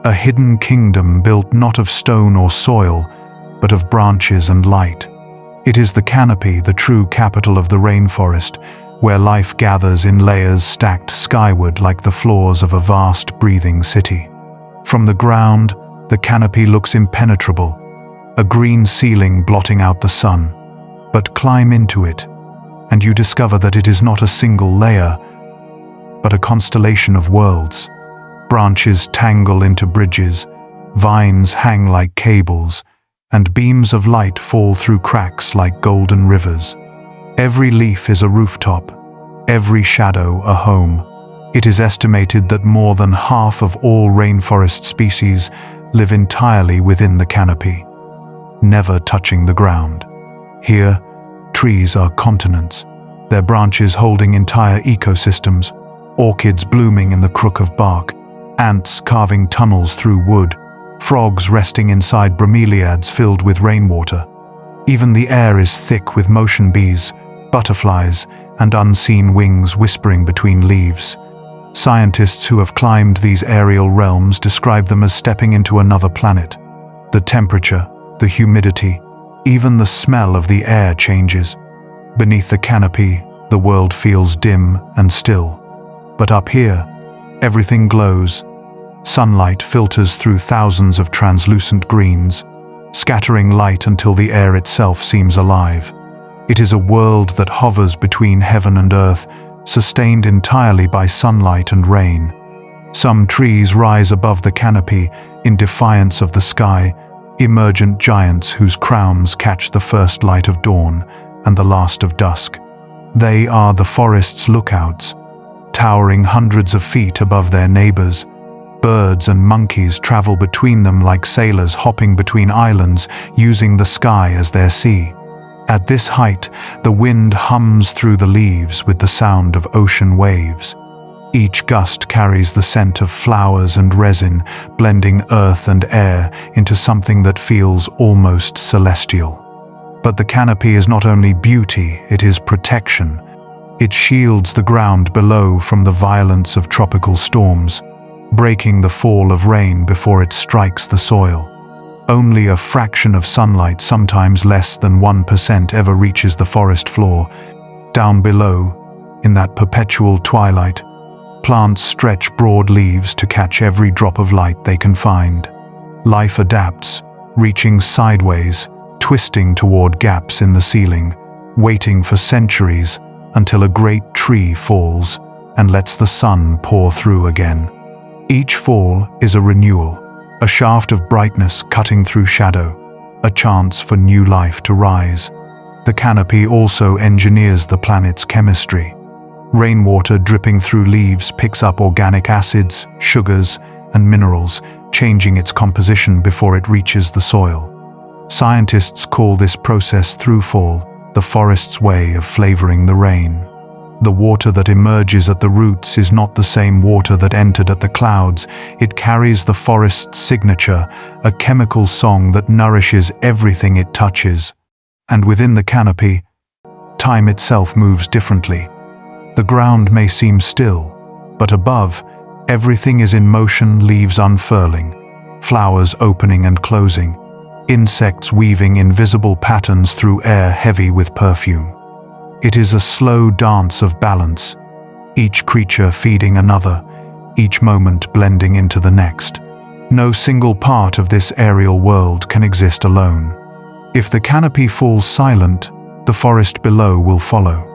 A hidden kingdom built not of stone or soil, but of branches and light. It is the canopy, the true capital of the rainforest, where life gathers in layers stacked skyward like the floors of a vast breathing city. From the ground, the canopy looks impenetrable, a green ceiling blotting out the sun. But climb into it, and you discover that it is not a single layer, but a constellation of worlds. Branches tangle into bridges, vines hang like cables, and beams of light fall through cracks like golden rivers. Every leaf is a rooftop, every shadow a home. It is estimated that more than half of all rainforest species live entirely within the canopy, never touching the ground. Here, trees are continents, their branches holding entire ecosystems, orchids blooming in the crook of bark, ants carving tunnels through wood, frogs resting inside bromeliads filled with rainwater. Even the air is thick with motion bees, butterflies, and unseen wings whispering between leaves. Scientists who have climbed these aerial realms describe them as stepping into another planet. The temperature, the humidity, even the smell of the air changes. Beneath the canopy, the world feels dim and still. But up here, everything glows. Sunlight filters through thousands of translucent greens, scattering light until the air itself seems alive. It is a world that hovers between heaven and earth, sustained entirely by sunlight and rain. Some trees rise above the canopy in defiance of the sky, emergent giants whose crowns catch the first light of dawn and the last of dusk. They are the forest's lookouts, towering hundreds of feet above their neighbors. Birds and monkeys travel between them like sailors hopping between islands, using the sky as their sea. At this height, the wind hums through the leaves with the sound of ocean waves. Each gust carries the scent of flowers and resin, blending earth and air into something that feels almost celestial. But the canopy is not only beauty, it is protection. It shields the ground below from the violence of tropical storms, breaking the fall of rain before it strikes the soil. Only a fraction of sunlight, sometimes less than 1%, ever reaches the forest floor. Down below, in that perpetual twilight, plants stretch broad leaves to catch every drop of light they can find. Life adapts, reaching sideways, twisting toward gaps in the ceiling, waiting for centuries until a great tree falls and lets the sun pour through again. Each fall is a renewal, a shaft of brightness cutting through shadow, a chance for new life to rise. The canopy also engineers the planet's chemistry. Rainwater dripping through leaves picks up organic acids, sugars, and minerals, changing its composition before it reaches the soil. Scientists call this process throughfall, the forest's way of flavoring the rain. The water that emerges at the roots is not the same water that entered at the clouds. It carries the forest's signature, a chemical song that nourishes everything it touches. And within the canopy, time itself moves differently. The ground may seem still, but above, everything is in motion, leaves unfurling, flowers opening and closing, insects weaving invisible patterns through air heavy with perfume. It is a slow dance of balance, each creature feeding another, each moment blending into the next. No single part of this aerial world can exist alone. If the canopy falls silent, the forest below will follow.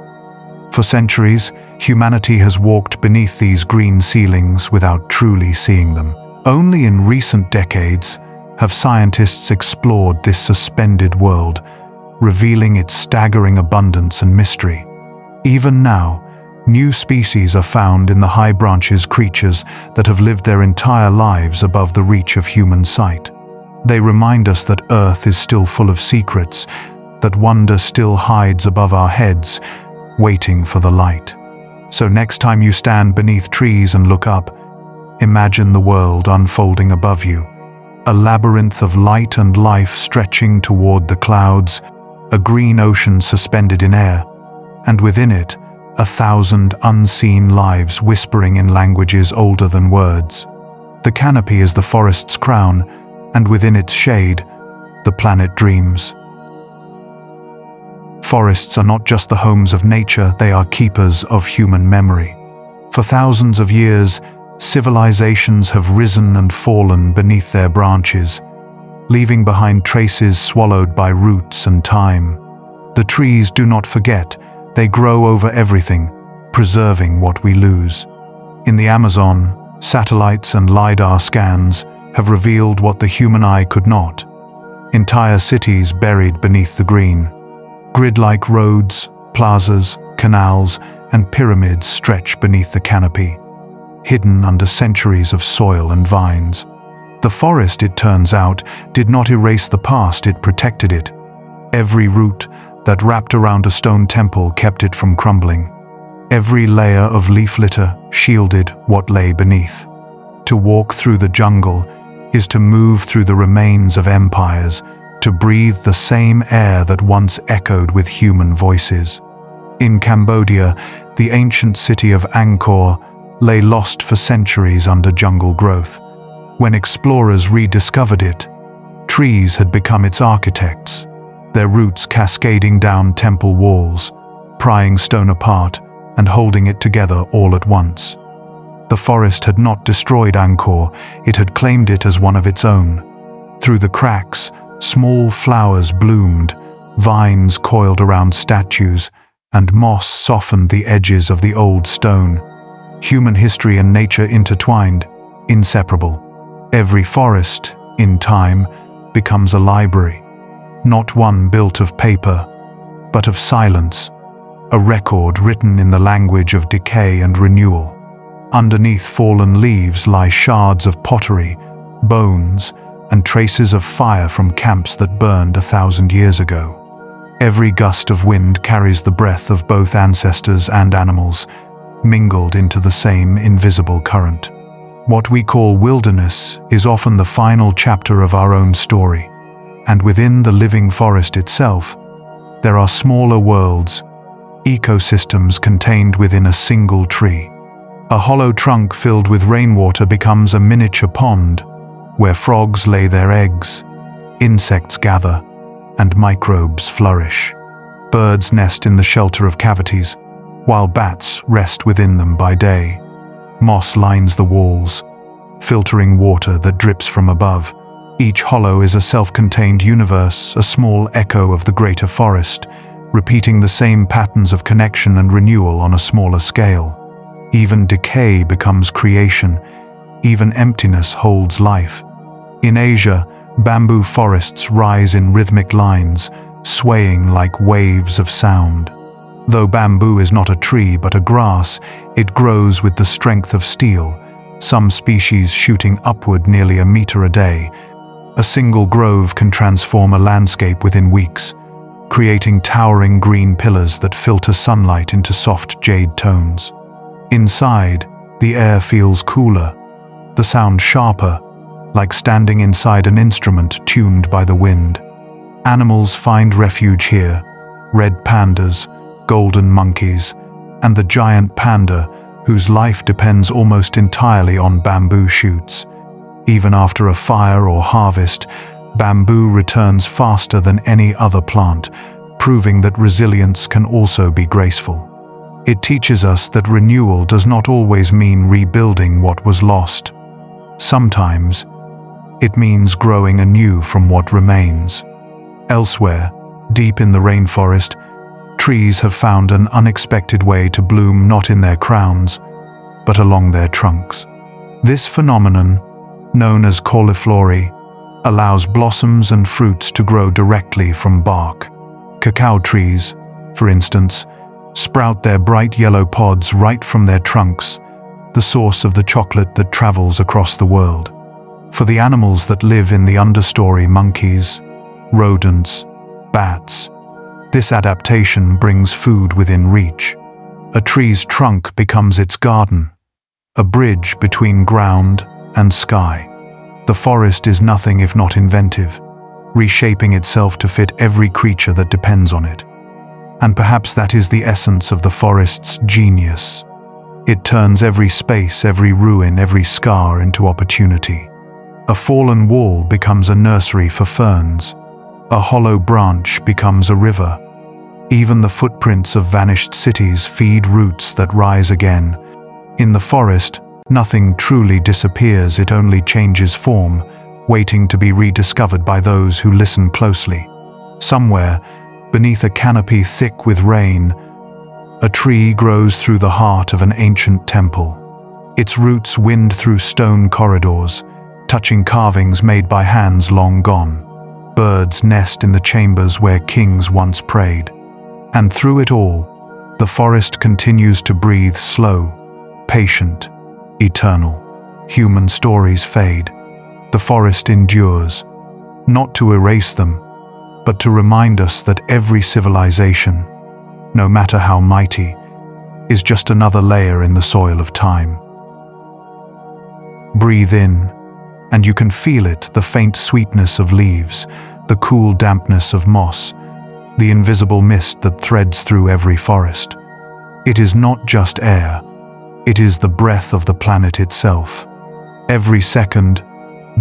For centuries, humanity has walked beneath these green ceilings without truly seeing them. Only in recent decades have scientists explored this suspended world, revealing its staggering abundance and mystery. Even now, new species are found in the high branches, creatures that have lived their entire lives above the reach of human sight. They remind us that Earth is still full of secrets, that wonder still hides above our heads, waiting for the light. So next time you stand beneath trees and look up, imagine the world unfolding above you, a labyrinth of light and life stretching toward the clouds, a green ocean suspended in air, and within it, 1,000 unseen lives whispering in languages older than words. The canopy is the forest's crown, and within its shade, the planet dreams. Forests are not just the homes of nature, they are keepers of human memory. For thousands of years, civilizations have risen and fallen beneath their branches, leaving behind traces swallowed by roots and time. The trees do not forget, they grow over everything, preserving what we lose. In the Amazon, satellites and LiDAR scans have revealed what the human eye could not. Entire cities buried beneath the green. Grid-like roads, plazas, canals, and pyramids stretch beneath the canopy, hidden under centuries of soil and vines. The forest, it turns out, did not erase the past, it protected it. Every root that wrapped around a stone temple kept it from crumbling. Every layer of leaf litter shielded what lay beneath. To walk through the jungle is to move through the remains of empires, to breathe the same air that once echoed with human voices. In Cambodia, the ancient city of Angkor lay lost for centuries under jungle growth. When explorers rediscovered it, trees had become its architects, their roots cascading down temple walls, prying stone apart and holding it together all at once. The forest had not destroyed Angkor, it had claimed it as one of its own. Through the cracks, small flowers bloomed, vines coiled around statues, and moss softened the edges of the old stone. Human history and nature intertwined, inseparable. Every forest, in time, becomes a library. Not one built of paper, but of silence, a record written in the language of decay and renewal. Underneath fallen leaves lie shards of pottery, bones, and traces of fire from camps that burned 1,000 years ago. Every gust of wind carries the breath of both ancestors and animals, mingled into the same invisible current. What we call wilderness is often the final chapter of our own story, and within the living forest itself, there are smaller worlds, ecosystems contained within a single tree. A hollow trunk filled with rainwater becomes a miniature pond, where frogs lay their eggs, insects gather, and microbes flourish. Birds nest in the shelter of cavities, while bats rest within them by day. Moss lines the walls, filtering water that drips from above. Each hollow is a self-contained universe, a small echo of the greater forest, repeating the same patterns of connection and renewal on a smaller scale. Even decay becomes creation, even emptiness holds life. In Asia, bamboo forests rise in rhythmic lines, swaying like waves of sound. Though bamboo is not a tree but a grass, it grows with the strength of steel, some species shooting upward nearly a meter a day. A single grove can transform a landscape within weeks, creating towering green pillars that filter sunlight into soft jade tones. Inside, the air feels cooler, the sound sharper, like standing inside an instrument tuned by the wind. Animals find refuge here: red pandas, golden monkeys, and the giant panda, whose life depends almost entirely on bamboo shoots. Even after a fire or harvest, bamboo returns faster than any other plant, proving that resilience can also be graceful. It teaches us that renewal does not always mean rebuilding what was lost. Sometimes, it means growing anew from what remains. Elsewhere, deep in the rainforest, trees have found an unexpected way to bloom not in their crowns, but along their trunks. This phenomenon, known as cauliflory, allows blossoms and fruits to grow directly from bark. Cacao trees, for instance, sprout their bright yellow pods right from their trunks, the source of the chocolate that travels across the world. For the animals that live in the understory, monkeys, rodents, bats, this adaptation brings food within reach. A tree's trunk becomes its garden, a bridge between ground and sky. The forest is nothing if not inventive, reshaping itself to fit every creature that depends on it. And perhaps that is the essence of the forest's genius. It turns every space, every ruin, every scar into opportunity. A fallen wall becomes a nursery for ferns. A hollow branch becomes a river. Even the footprints of vanished cities feed roots that rise again. In the forest, nothing truly disappears, it only changes form, waiting to be rediscovered by those who listen closely. Somewhere, beneath a canopy thick with rain, a tree grows through the heart of an ancient temple. Its roots wind through stone corridors, touching carvings made by hands long gone. Birds nest in the chambers where kings once prayed. And through it all, the forest continues to breathe slow, patient, eternal. Human stories fade. The forest endures, not to erase them, but to remind us that every civilization, no matter how mighty, is just another layer in the soil of time. Breathe in, and you can feel it, the faint sweetness of leaves, the cool dampness of moss, the invisible mist that threads through every forest. It is not just air, it is the breath of the planet itself. Every second,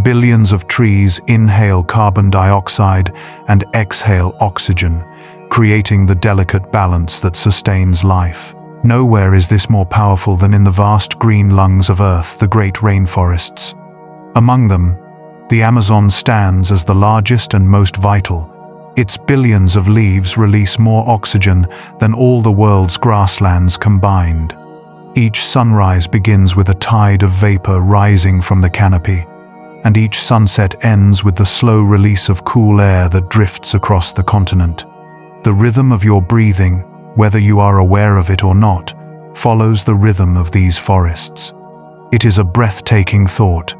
billions of trees inhale carbon dioxide and exhale oxygen, creating the delicate balance that sustains life. Nowhere is this more powerful than in the vast green lungs of Earth, the great rainforests. Among them, the Amazon stands as the largest and most vital. Its billions of leaves release more oxygen than all the world's grasslands combined. Each sunrise begins with a tide of vapor rising from the canopy, and each sunset ends with the slow release of cool air that drifts across the continent. The rhythm of your breathing, whether you are aware of it or not, follows the rhythm of these forests. It is a breathtaking thought.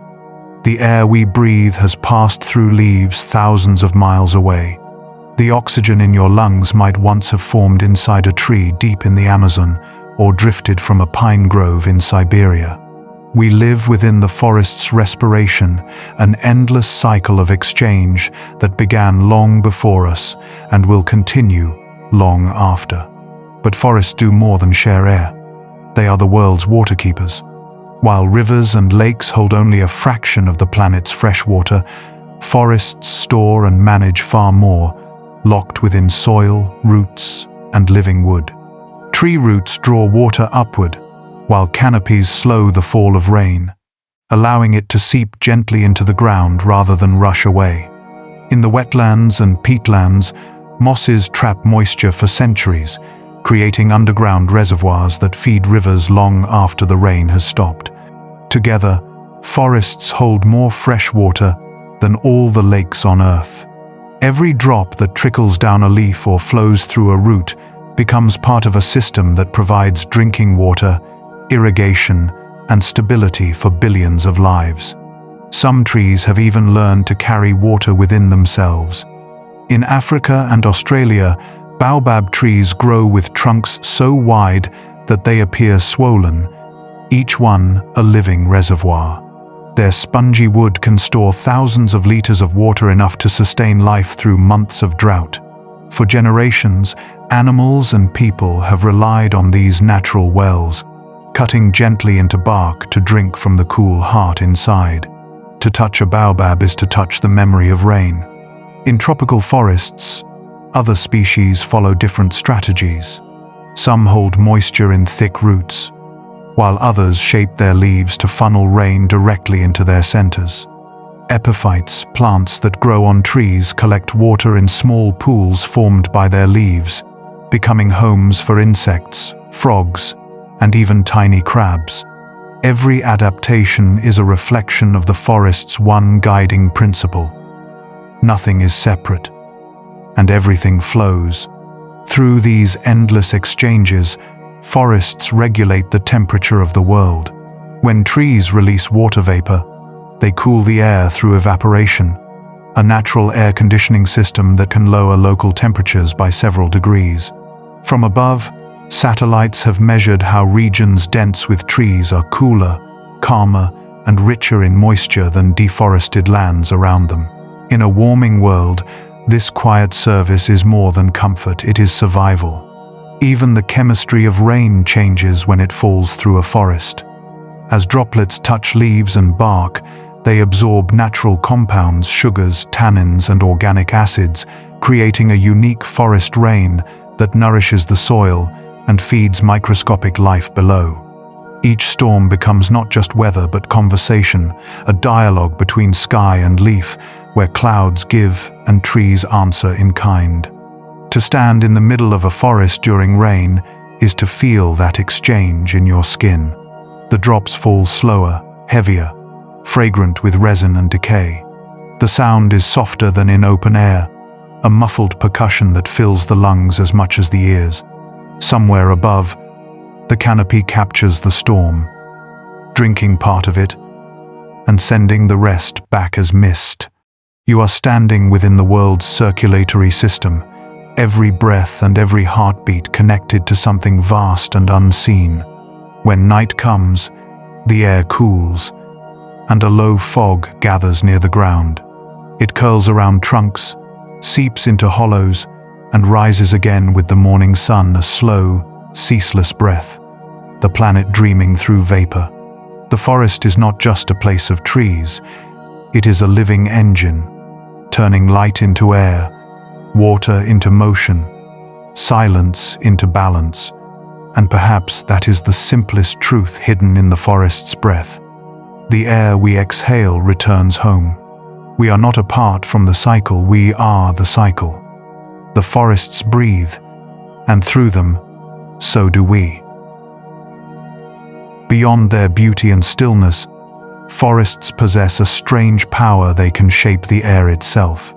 The air we breathe has passed through leaves thousands of miles away. The oxygen in your lungs might once have formed inside a tree deep in the Amazon or drifted from a pine grove in Siberia. We live within the forest's respiration, an endless cycle of exchange that began long before us and will continue long after. But forests do more than share air. They are the world's water keepers. While rivers and lakes hold only a fraction of the planet's fresh water, forests store and manage far more, locked within soil, roots, and living wood. Tree roots draw water upward, while canopies slow the fall of rain, allowing it to seep gently into the ground rather than rush away. In the wetlands and peatlands, mosses trap moisture for centuries, creating underground reservoirs that feed rivers long after the rain has stopped. Together, forests hold more fresh water than all the lakes on Earth. Every drop that trickles down a leaf or flows through a root becomes part of a system that provides drinking water, irrigation, and stability for billions of lives. Some trees have even learned to carry water within themselves. In Africa and Australia, baobab trees grow with trunks so wide that they appear swollen, each one a living reservoir. Their spongy wood can store thousands of liters of water, enough to sustain life through months of drought. For generations, animals and people have relied on these natural wells, cutting gently into bark to drink from the cool heart inside. To touch a baobab is to touch the memory of rain. In tropical forests, other species follow different strategies. Some hold moisture in thick roots, while others shape their leaves to funnel rain directly into their centers. Epiphytes, plants that grow on trees, collect water in small pools formed by their leaves, becoming homes for insects, frogs, and even tiny crabs. Every adaptation is a reflection of the forest's one guiding principle. Nothing is separate, and everything flows. Through these endless exchanges, forests regulate the temperature of the world. When trees release water vapor, they cool the air through evaporation, a natural air conditioning system that can lower local temperatures by several degrees. From above, satellites have measured how regions dense with trees are cooler, calmer, and richer in moisture than deforested lands around them. In a warming world, this quiet service is more than comfort, it is survival. Even the chemistry of rain changes when it falls through a forest. As droplets touch leaves and bark, they absorb natural compounds, sugars, tannins, and organic acids, creating a unique forest rain that nourishes the soil and feeds microscopic life below. Each storm becomes not just weather but conversation, a dialogue between sky and leaf, where clouds give and trees answer in kind. To stand in the middle of a forest during rain is to feel that exchange in your skin. The drops fall slower, heavier, fragrant with resin and decay. The sound is softer than in open air, a muffled percussion that fills the lungs as much as the ears. Somewhere above, the canopy captures the storm, drinking part of it and sending the rest back as mist. You are standing within the world's circulatory system, every breath and every heartbeat connected to something vast and unseen. When night comes, the air cools, and a low fog gathers near the ground. It curls around trunks, seeps into hollows, and rises again with the morning sun, a slow, ceaseless breath, the planet dreaming through vapor. The forest is not just a place of trees, it is a living engine, turning light into air, water into motion, silence into balance, and perhaps that is the simplest truth hidden in the forest's breath. The air we exhale returns home. We are not apart from the cycle, we are the cycle. The forests breathe, and through them, so do we. Beyond their beauty and stillness, forests possess a strange power. They can shape the air itself.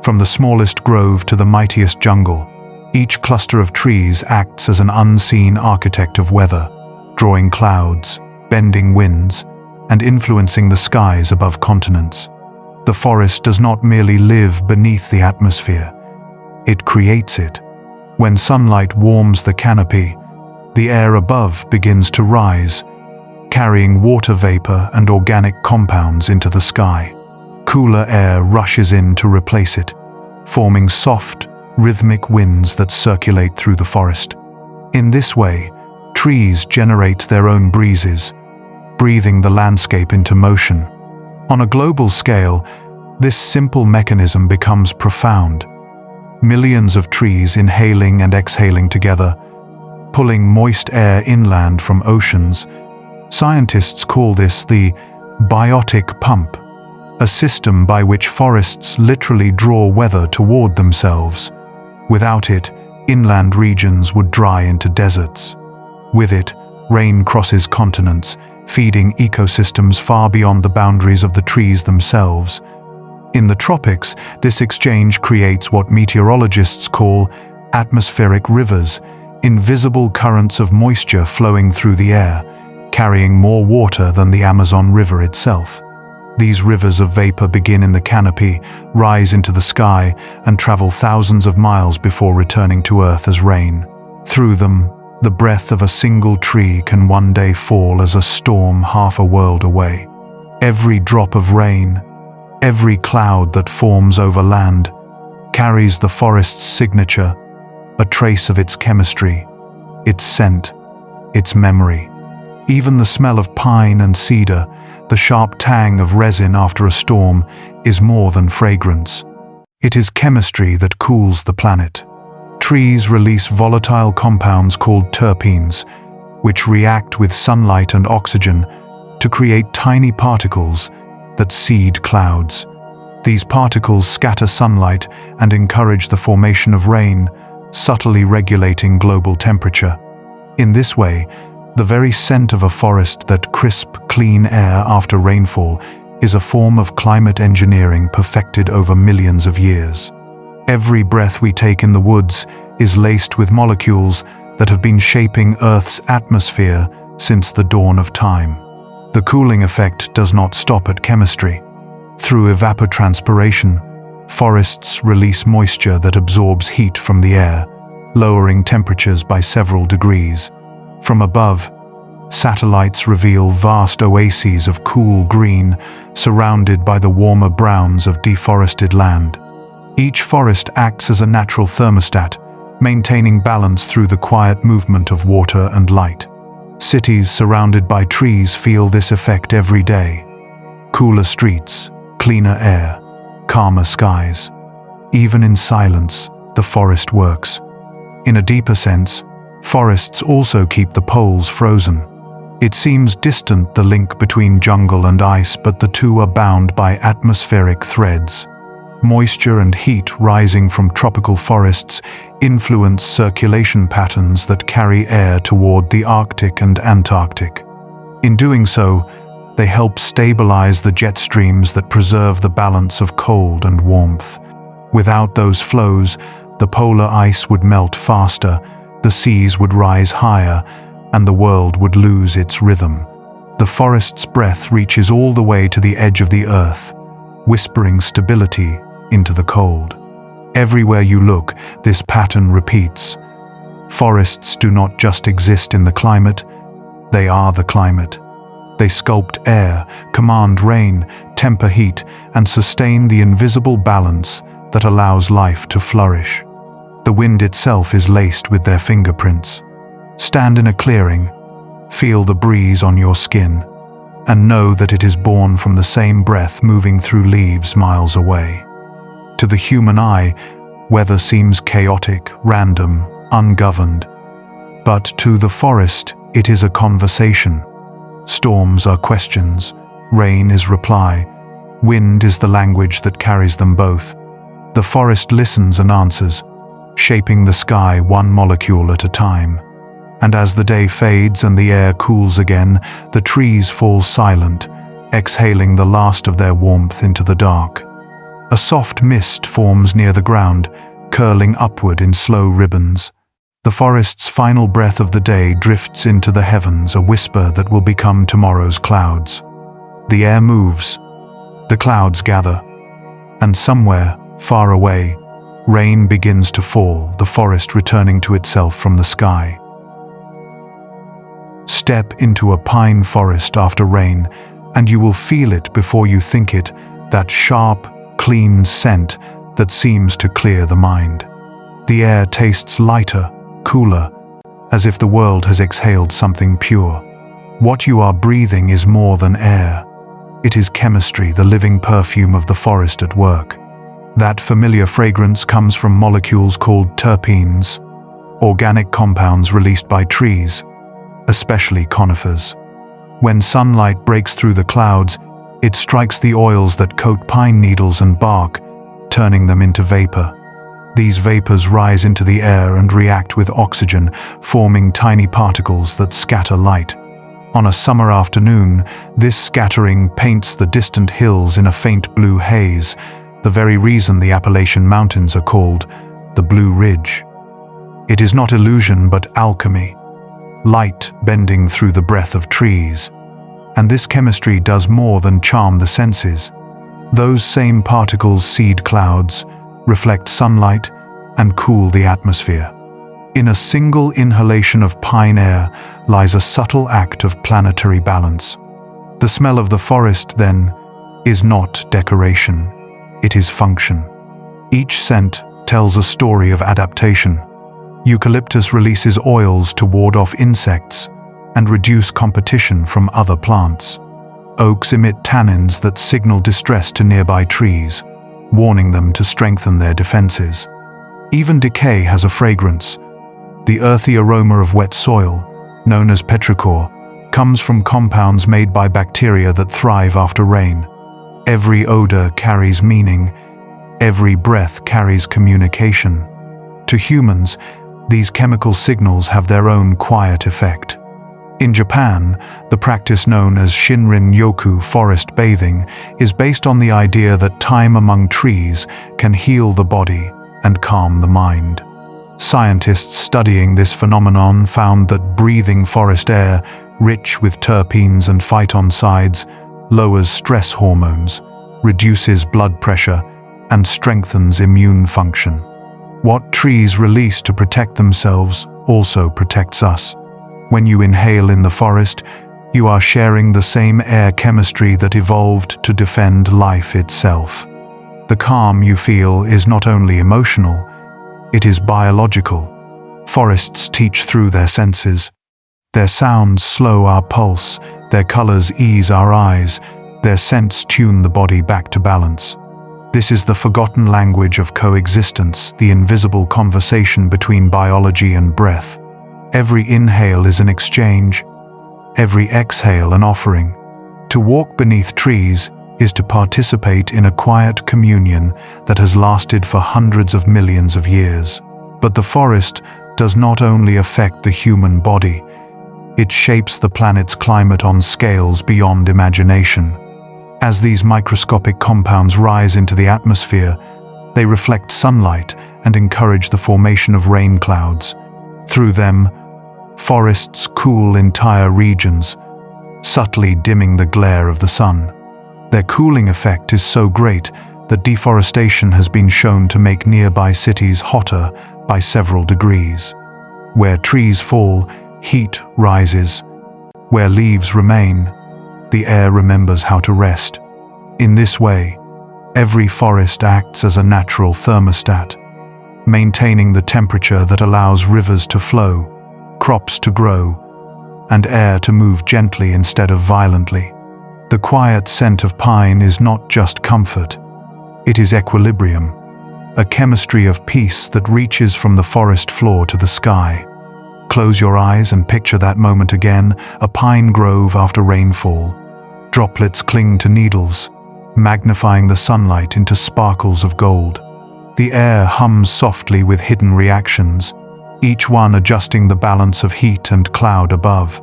From the smallest grove to the mightiest jungle, each cluster of trees acts as an unseen architect of weather, drawing clouds, bending winds, and influencing the skies above continents. The forest does not merely live beneath the atmosphere, it creates it. When sunlight warms the canopy, the air above begins to rise, carrying water vapor and organic compounds into the sky. Cooler air rushes in to replace it, forming soft, rhythmic winds that circulate through the forest. In this way, trees generate their own breezes, breathing the landscape into motion. On a global scale, this simple mechanism becomes profound. Millions of trees inhaling and exhaling together, pulling moist air inland from oceans. Scientists call this the biotic pump, a system by which forests literally draw weather toward themselves. Without it, inland regions would dry into deserts. With it, rain crosses continents, feeding ecosystems far beyond the boundaries of the trees themselves. In the tropics, this exchange creates what meteorologists call atmospheric rivers, invisible currents of moisture flowing through the air, carrying more water than the Amazon River itself. These rivers of vapor begin in the canopy, rise into the sky, and travel thousands of miles before returning to Earth as rain. Through them, the breath of a single tree can one day fall as a storm half a world away. Every drop of rain, every cloud that forms over land, carries the forest's signature, a trace of its chemistry, its scent, its memory. Even the smell of pine and cedar, the sharp tang of resin after a storm, is more than fragrance. It is chemistry that cools the planet. Trees release volatile compounds called terpenes, which react with sunlight and oxygen to create tiny particles that seed clouds. These particles scatter sunlight and encourage the formation of rain, subtly regulating global temperature. In this way, the very scent of a forest, that crisp, clean air after rainfall, is a form of climate engineering perfected over millions of years. Every breath we take in the woods is laced with molecules that have been shaping Earth's atmosphere since the dawn of time. The cooling effect does not stop at chemistry. Through evapotranspiration, forests release moisture that absorbs heat from the air, lowering temperatures by several degrees. From above, satellites reveal vast oases of cool green, surrounded by the warmer browns of deforested land. Each forest acts as a natural thermostat, maintaining balance through the quiet movement of water and light. Cities surrounded by trees feel this effect every day. Cooler streets, cleaner air, calmer skies. Even in silence, the forest works. In a deeper sense, forests also keep the poles frozen. It seems distant, the link between jungle and ice, but the two are bound by atmospheric threads. Moisture and heat rising from tropical forests influence circulation patterns that carry air toward the Arctic and Antarctic. In doing so, they help stabilize the jet streams that preserve the balance of cold and warmth. Without those flows, the polar ice would melt faster, the seas would rise higher, and the world would lose its rhythm. The forest's breath reaches all the way to the edge of the earth, whispering stability into the cold. Everywhere you look, this pattern repeats. Forests do not just exist in the climate, they are the climate. They sculpt air, command rain, temper heat, and sustain the invisible balance that allows life to flourish. The wind itself is laced with their fingerprints. Stand in a clearing, feel the breeze on your skin, and know that it is born from the same breath moving through leaves miles away. To the human eye, weather seems chaotic, random, ungoverned. But to the forest, it is a conversation. Storms are questions, rain is reply, wind is the language that carries them both. The forest listens and answers, shaping the sky one molecule at a time. And as the day fades and the air cools again, the trees fall silent, exhaling the last of their warmth into the dark. A soft mist forms near the ground, curling upward in slow ribbons. The forest's final breath of the day drifts into the heavens, a whisper that will become tomorrow's clouds. The air moves, the clouds gather, and somewhere, far away, rain begins to fall, the forest returning to itself from the sky. Step into a pine forest after rain, and you will feel it before you think it, that sharp, clean scent that seems to clear the mind. The air tastes lighter, cooler, as if the world has exhaled something pure. What you are breathing is more than air. It is chemistry, the living perfume of the forest at work. That familiar fragrance comes from molecules called terpenes, organic compounds released by trees, especially conifers. When sunlight breaks through the clouds, it strikes the oils that coat pine needles and bark, turning them into vapor. These vapors rise into the air and react with oxygen, forming tiny particles that scatter light. On a summer afternoon, this scattering paints the distant hills in a faint blue haze, the very reason the Appalachian Mountains are called the Blue Ridge. It is not illusion but alchemy, light bending through the breath of trees. And this chemistry does more than charm the senses. Those same particles seed clouds, reflect sunlight, and cool the atmosphere. In a single inhalation of pine air lies a subtle act of planetary balance. The smell of the forest, then, is not decoration. It is function. Each scent tells a story of adaptation. Eucalyptus releases oils to ward off insects and reduce competition from other plants. Oaks emit tannins that signal distress to nearby trees, warning them to strengthen their defenses. Even decay has a fragrance. The earthy aroma of wet soil, known as petrichor, comes from compounds made by bacteria that thrive after rain. Every odor carries meaning. Every breath carries communication. To humans, these chemical signals have their own quiet effect. In Japan, the practice known as Shinrin-yoku forest bathing is based on the idea that time among trees can heal the body and calm the mind. Scientists studying this phenomenon found that breathing forest air, rich with terpenes and phytoncides, lowers stress hormones, reduces blood pressure, and strengthens immune function. What trees release to protect themselves also protects us. When you inhale in the forest, you are sharing the same air chemistry that evolved to defend life itself. The calm you feel is not only emotional, it is biological. Forests teach through their senses. Their sounds slow our pulse, their colors ease our eyes, their scents tune the body back to balance. This is the forgotten language of coexistence, the invisible conversation between biology and breath. Every inhale is an exchange, every exhale an offering. To walk beneath trees is to participate in a quiet communion that has lasted for hundreds of millions of years. But the forest does not only affect the human body, it shapes the planet's climate on scales beyond imagination. As these microscopic compounds rise into the atmosphere, they reflect sunlight and encourage the formation of rain clouds. Through them, forests cool entire regions, subtly dimming the glare of the sun. Their cooling effect is so great that deforestation has been shown to make nearby cities hotter by several degrees. Where trees fall, heat rises. Where leaves remain, the air remembers how to rest. In this way, every forest acts as a natural thermostat, maintaining the temperature that allows rivers to flow, crops to grow, and air to move gently instead of violently. The quiet scent of pine is not just comfort, it is equilibrium, a chemistry of peace that reaches from the forest floor to the sky. Close your eyes and picture that moment again, a pine grove after rainfall. Droplets cling to needles, magnifying the sunlight into sparkles of gold. The air hums softly with hidden reactions, each one adjusting the balance of heat and cloud above.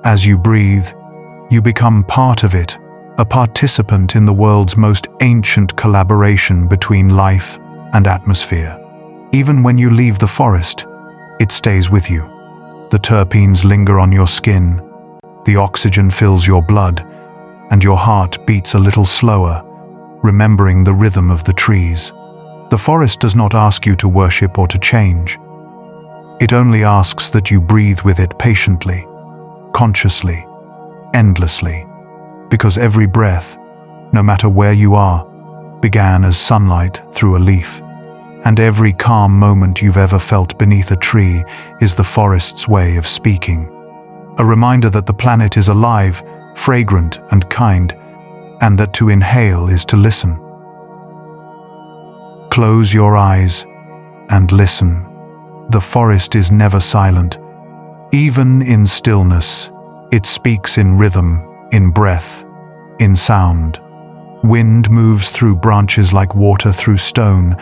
As you breathe, you become part of it, a participant in the world's most ancient collaboration between life and atmosphere. Even when you leave the forest, it stays with you. The terpenes linger on your skin, the oxygen fills your blood, and your heart beats a little slower, remembering the rhythm of the trees. The forest does not ask you to worship or to change. It only asks that you breathe with it patiently, consciously, endlessly, because every breath, no matter where you are, began as sunlight through a leaf. And every calm moment you've ever felt beneath a tree is the forest's way of speaking. A reminder that the planet is alive, fragrant and kind, and that to inhale is to listen. Close your eyes and listen. The forest is never silent. Even in stillness, it speaks in rhythm, in breath, in sound. Wind moves through branches like water through stone.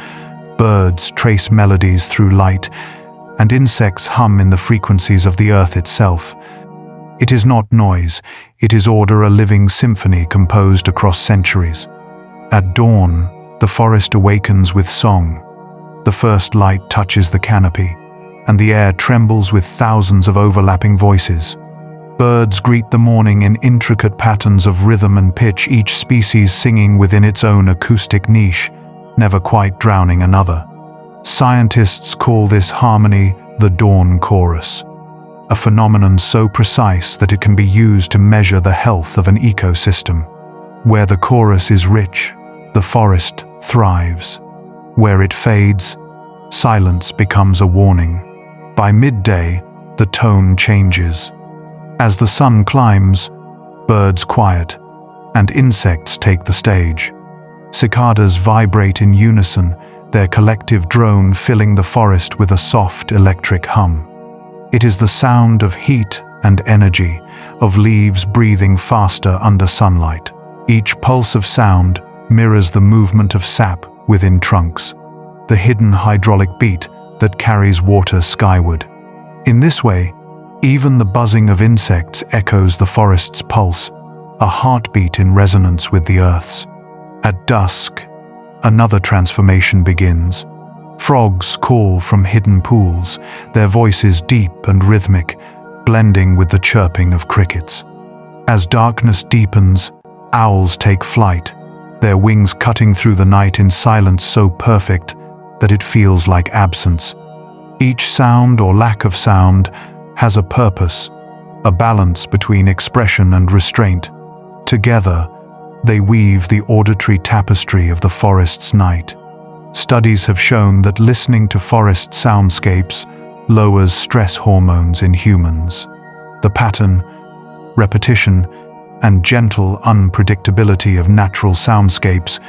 Birds trace melodies through light, and insects hum in the frequencies of the earth itself. It is not noise, it is order, a living symphony composed across centuries. At dawn, the forest awakens with song. The first light touches the canopy, and the air trembles with thousands of overlapping voices. Birds greet the morning in intricate patterns of rhythm and pitch, each species singing within its own acoustic niche, never quite drowning another. Scientists call this harmony the dawn chorus, a phenomenon so precise that it can be used to measure the health of an ecosystem. Where the chorus is rich, the forest thrives. Where it fades, silence becomes a warning. By midday, the tone changes. As the sun climbs, birds quiet, and insects take the stage. Cicadas vibrate in unison, their collective drone filling the forest with a soft electric hum. It is the sound of heat and energy, of leaves breathing faster under sunlight. Each pulse of sound mirrors the movement of sap within trunks, the hidden hydraulic beat that carries water skyward. In this way, even the buzzing of insects echoes the forest's pulse, a heartbeat in resonance with the earth's. At dusk, another transformation begins. Frogs call from hidden pools, their voices deep and rhythmic, blending with the chirping of crickets. As darkness deepens, owls take flight, their wings cutting through the night in silence so perfect that it feels like absence. Each sound or lack of sound has a purpose, a balance between expression and restraint. Together, they weave the auditory tapestry of the forest's night. Studies have shown that listening to forest soundscapes lowers stress hormones in humans. The pattern, repetition, and gentle unpredictability of natural soundscapes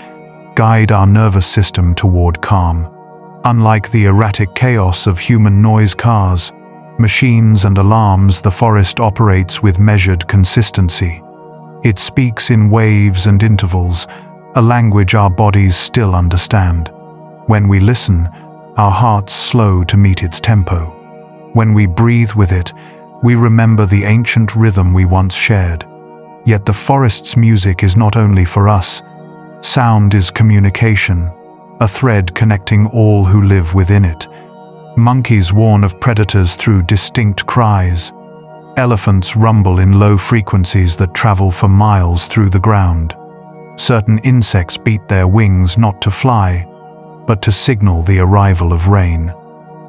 guide our nervous system toward calm. Unlike the erratic chaos of human noise cars, machines and alarms, the forest operates with measured consistency. It speaks in waves and intervals, a language our bodies still understand. When we listen, our hearts slow to meet its tempo. When we breathe with it, we remember the ancient rhythm we once shared. Yet the forest's music is not only for us. Sound is communication, a thread connecting all who live within it. Monkeys warn of predators through distinct cries. Elephants rumble in low frequencies that travel for miles through the ground. Certain insects beat their wings not to fly, but to signal the arrival of rain.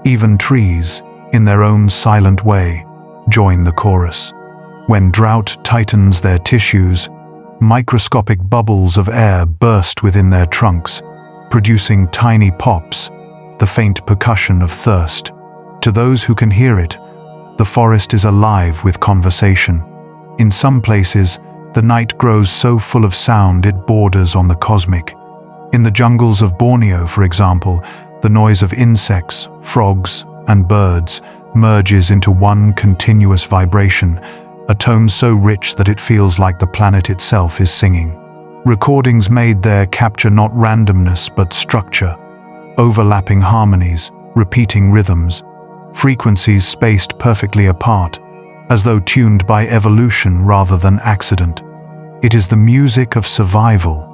Even trees, in their own silent way, join the chorus. When drought tightens their tissues, microscopic bubbles of air burst within their trunks, producing tiny pops, the faint percussion of thirst. To those who can hear it, the forest is alive with conversation. In some places, the night grows so full of sound it borders on the cosmic. In the jungles of Borneo, for example, the noise of insects, frogs, and birds merges into one continuous vibration, a tone so rich that it feels like the planet itself is singing. Recordings made there capture not randomness but structure, overlapping harmonies, repeating rhythms, frequencies spaced perfectly apart, as though tuned by evolution rather than accident. It is the music of survival,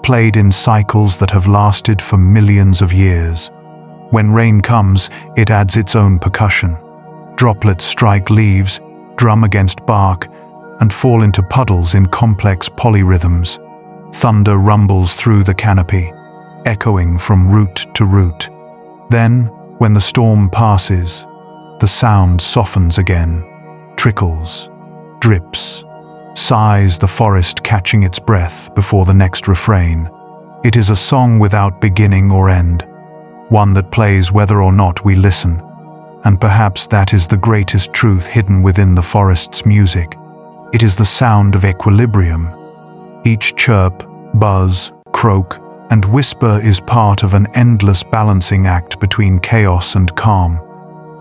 played in cycles that have lasted for millions of years. When rain comes, it adds its own percussion. Droplets strike leaves, drum against bark, and fall into puddles in complex polyrhythms. Thunder rumbles through the canopy, echoing from root to root. Then, when the storm passes, the sound softens again, trickles, drips, sighs, the forest catching its breath before the next refrain. It is a song without beginning or end, one that plays whether or not we listen. And perhaps that is the greatest truth hidden within the forest's music. It is the sound of equilibrium. Each chirp, buzz, croak, and whisper is part of an endless balancing act between chaos and calm.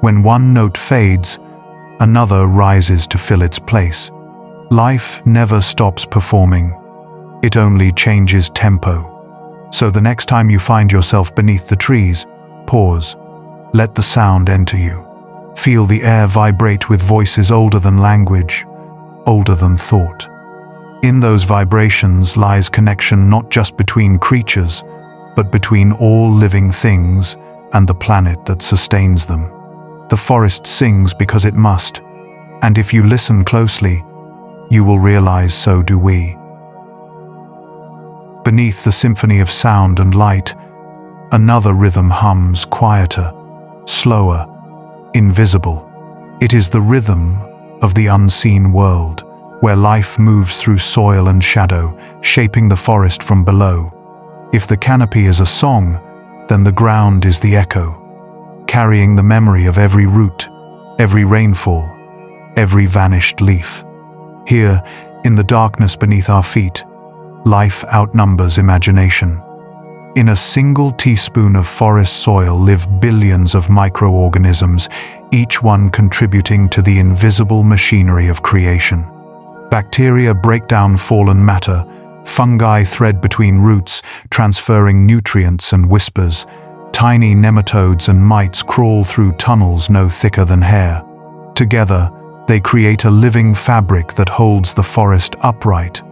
When one note fades, another rises to fill its place. Life never stops performing. It only changes tempo. So the next time you find yourself beneath the trees, pause. Let the sound enter you. Feel the air vibrate with voices older than language, older than thought. In those vibrations lies connection not just between creatures, but between all living things and the planet that sustains them. The forest sings because it must, and if you listen closely, you will realize so do we. Beneath the symphony of sound and light, another rhythm hums, quieter, slower, invisible. It is the rhythm of the unseen world, where life moves through soil and shadow, shaping the forest from below. If the canopy is a song, then the ground is the echo, carrying the memory of every root, every rainfall, every vanished leaf. Here, in the darkness beneath our feet, life outnumbers imagination. In a single teaspoon of forest soil live billions of microorganisms, each one contributing to the invisible machinery of creation. Bacteria break down fallen matter, fungi thread between roots, transferring nutrients and whispers. Tiny nematodes and mites crawl through tunnels no thicker than hair. Together, they create a living fabric that holds the forest upright,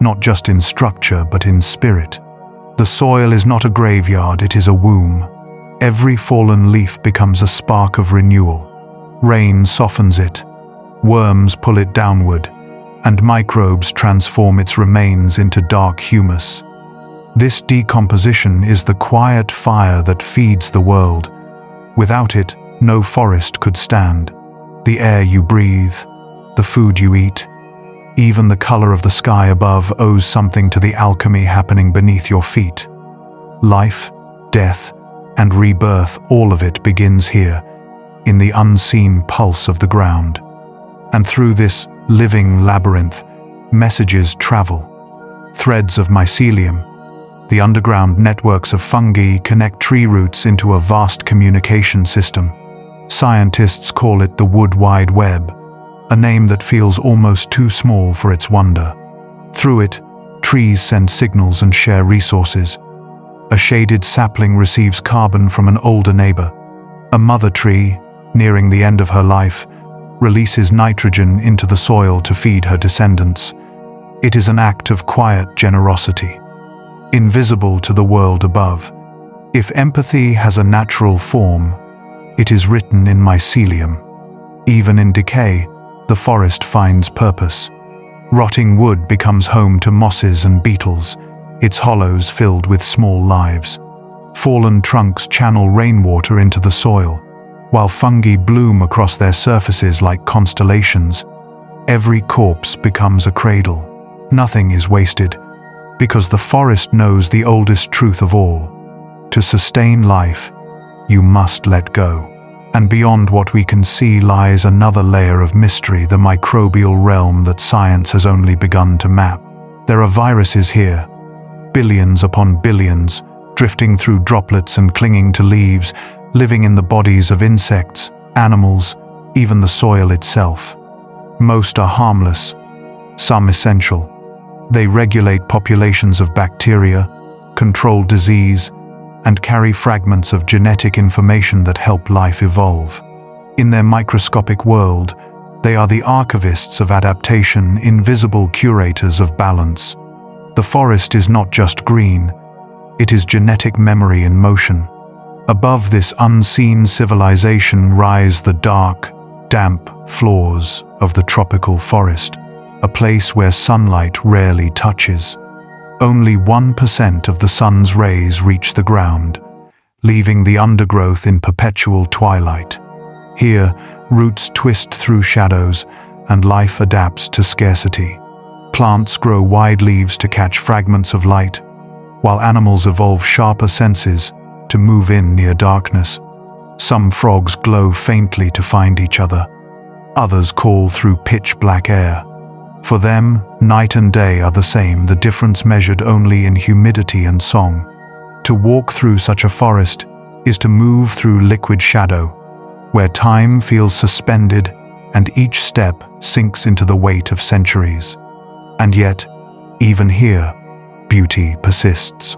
not just in structure but in spirit. The soil is not a graveyard, it is a womb. Every fallen leaf becomes a spark of renewal. Rain softens it, worms pull it downward, and microbes transform its remains into dark humus. This decomposition is the quiet fire that feeds the world. Without it, no forest could stand. The air you breathe, the food you eat, even the color of the sky above owes something to the alchemy happening beneath your feet. Life, death, and rebirth, all of it begins here, in the unseen pulse of the ground. And through this living labyrinth, messages travel. Threads of mycelium, The underground networks of fungi connect tree roots into a vast communication system. Scientists call it the Wood Wide Web, a name that feels almost too small for its wonder. Through it, trees send signals and share resources. A shaded sapling receives carbon from an older neighbor. A mother tree, nearing the end of her life, releases nitrogen into the soil to feed her descendants. It is an act of quiet generosity, invisible to the world above. If empathy has a natural form, it is written in mycelium. Even in decay, the forest finds purpose. Rotting wood becomes home to mosses and beetles, its hollows filled with small lives. Fallen trunks channel rainwater into the soil, while fungi bloom across their surfaces like constellations. Every corpse becomes a cradle. Nothing is wasted, because the forest knows the oldest truth of all. To sustain life, you must let go. And beyond what we can see lies another layer of mystery, the microbial realm that science has only begun to map. There are viruses here, billions upon billions, drifting through droplets and clinging to leaves, living in the bodies of insects, animals, even the soil itself. Most are harmless, some essential. They regulate populations of bacteria, control disease, and carry fragments of genetic information that help life evolve. In their microscopic world, they are the archivists of adaptation, invisible curators of balance. The forest is not just green, it is genetic memory in motion. Above this unseen civilization rise the dark, damp floors of the tropical forest, a place where sunlight rarely touches. Only 1% of the sun's rays reach the ground, leaving the undergrowth in perpetual twilight. Here, roots twist through shadows, and life adapts to scarcity. Plants grow wide leaves to catch fragments of light, while animals evolve sharper senses to move in near darkness. Some frogs glow faintly to find each other. Others call through pitch-black air. For them, night and day are the same, the difference measured only in humidity and song. To walk through such a forest is to move through liquid shadow, where time feels suspended and each step sinks into the weight of centuries. And yet, even here, beauty persists.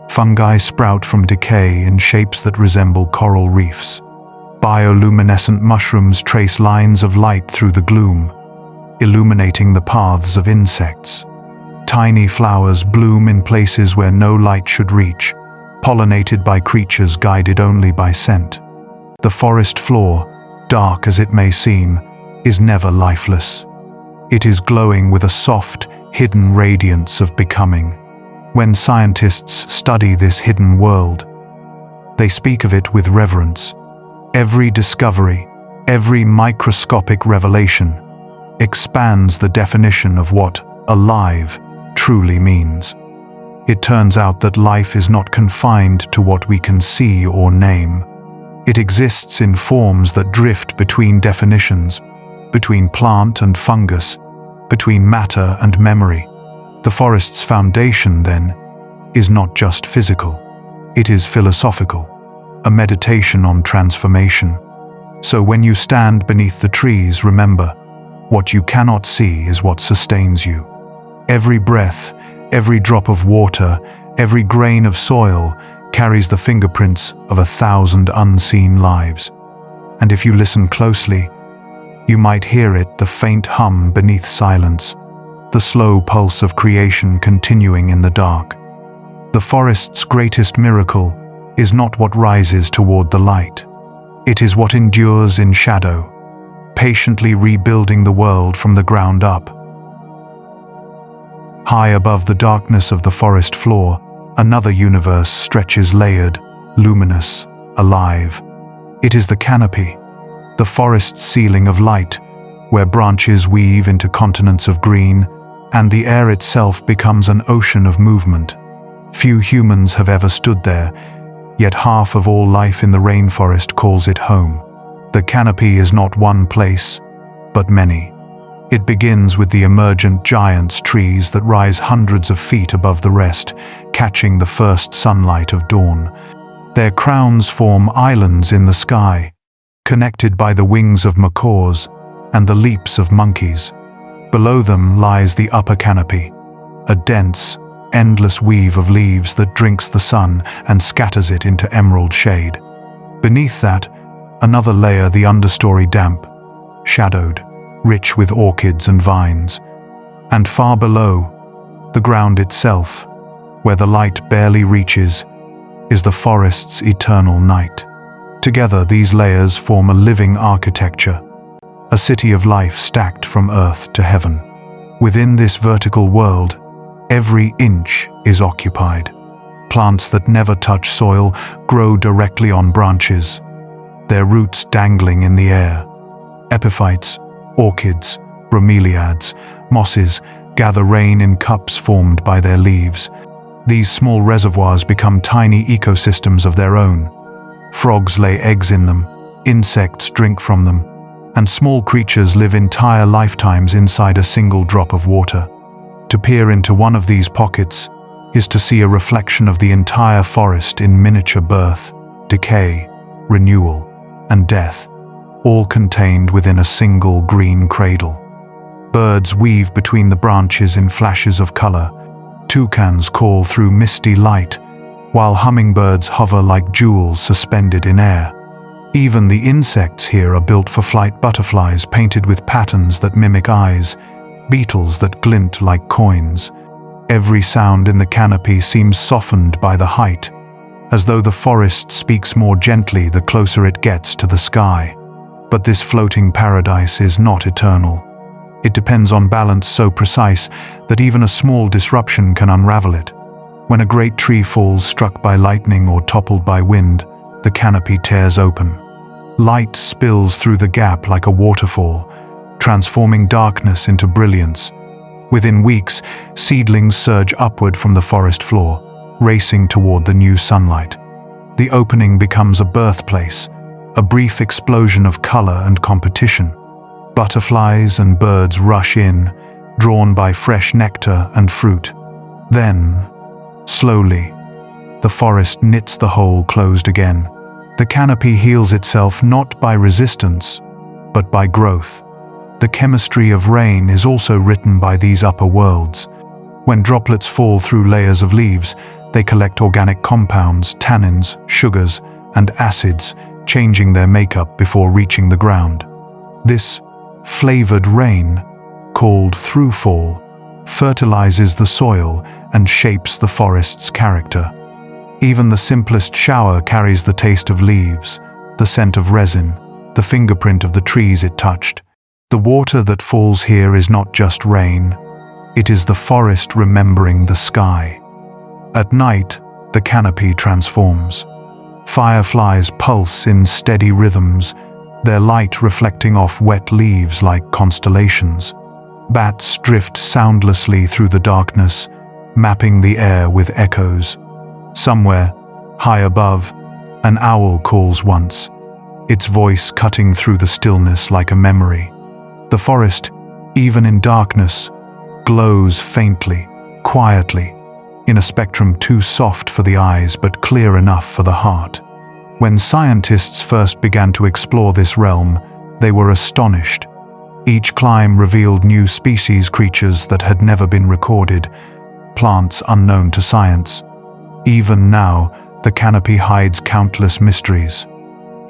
Fungi sprout from decay in shapes that resemble coral reefs. Bioluminescent mushrooms trace lines of light through the gloom, illuminating the paths of insects. Tiny flowers bloom in places where no light should reach, pollinated by creatures guided only by scent. The forest floor, dark as it may seem, is never lifeless. It is glowing with a soft, hidden radiance of becoming. When scientists study this hidden world, they speak of it with reverence. Every discovery, every microscopic revelation, expands the definition of what alive truly means. It turns out that life is not confined to what we can see or name. It exists in forms that drift between definitions, between plant and fungus, between matter and memory. The forest's foundation, then, is not just physical. It is philosophical, a meditation on transformation. So when you stand beneath the trees, remember, what you cannot see is what sustains you. Every breath, every drop of water, every grain of soil carries the fingerprints of 1,000 unseen lives. And if you listen closely, you might hear it, the faint hum beneath silence, the slow pulse of creation continuing in the dark. The forest's greatest miracle is not what rises toward the light. It is what endures in shadow, patiently rebuilding the world from the ground up. High above the darkness of the forest floor, another universe stretches layered, luminous, alive. It is the canopy, the forest's ceiling of light, where branches weave into continents of green, and the air itself becomes an ocean of movement. Few humans have ever stood there, yet half of all life in the rainforest calls it home. The canopy is not one place, but many. It begins with the emergent giants trees that rise hundreds of feet above the rest, catching the first sunlight of dawn. Their crowns form islands in the sky, connected by the wings of macaws and the leaps of monkeys. Below them lies the upper canopy, a dense, endless weave of leaves that drinks the sun and scatters it into emerald shade. Beneath that, another layer, the understory, damp, shadowed, rich with orchids and vines. And far below, the ground itself, where the light barely reaches, is the forest's eternal night. Together, these layers form a living architecture, a city of life stacked from earth to heaven. Within this vertical world, every inch is occupied. Plants that never touch soil grow directly on branches, their roots dangling in the air. Epiphytes, orchids, bromeliads, mosses gather rain in cups formed by their leaves. These small reservoirs become tiny ecosystems of their own. Frogs lay eggs in them, insects drink from them, and small creatures live entire lifetimes inside a single drop of water. To peer into one of these pockets is to see a reflection of the entire forest in miniature: birth, decay, renewal, and death, all contained within a single green cradle. Birds weave between the branches in flashes of color. Toucans call through misty light, while hummingbirds hover like jewels suspended in air. Even the insects here are built for flight: butterflies painted with patterns that mimic eyes, beetles that glint like coins. Every sound in the canopy seems softened by the height, as though the forest speaks more gently the closer it gets to the sky. But this floating paradise is not eternal. It depends on balance so precise that even a small disruption can unravel it. When a great tree falls, struck by lightning or toppled by wind, the canopy tears open. Light spills through the gap like a waterfall, transforming darkness into brilliance. Within weeks, seedlings surge upward from the forest floor, racing toward the new sunlight. The opening becomes a birthplace, a brief explosion of color and competition. Butterflies and birds rush in, drawn by fresh nectar and fruit. Then, slowly, the forest knits the hole closed again. The canopy heals itself not by resistance, but by growth. The chemistry of rain is also written by these upper worlds. When droplets fall through layers of leaves, they collect organic compounds, tannins, sugars, and acids, changing their makeup before reaching the ground. This flavored rain, called throughfall, fertilizes the soil and shapes the forest's character. Even the simplest shower carries the taste of leaves, the scent of resin, the fingerprint of the trees it touched. The water that falls here is not just rain, it is the forest remembering the sky. At night, the canopy transforms. Fireflies pulse in steady rhythms, their light reflecting off wet leaves like constellations. Bats drift soundlessly through the darkness, mapping the air with echoes. Somewhere, high above, an owl calls once, its voice cutting through the stillness like a memory. The forest, even in darkness, glows faintly, quietly, in a spectrum too soft for the eyes but clear enough for the heart. When scientists first began to explore this realm, they were astonished. Each climb revealed new species, creatures that had never been recorded, plants unknown to science. Even now, the canopy hides countless mysteries.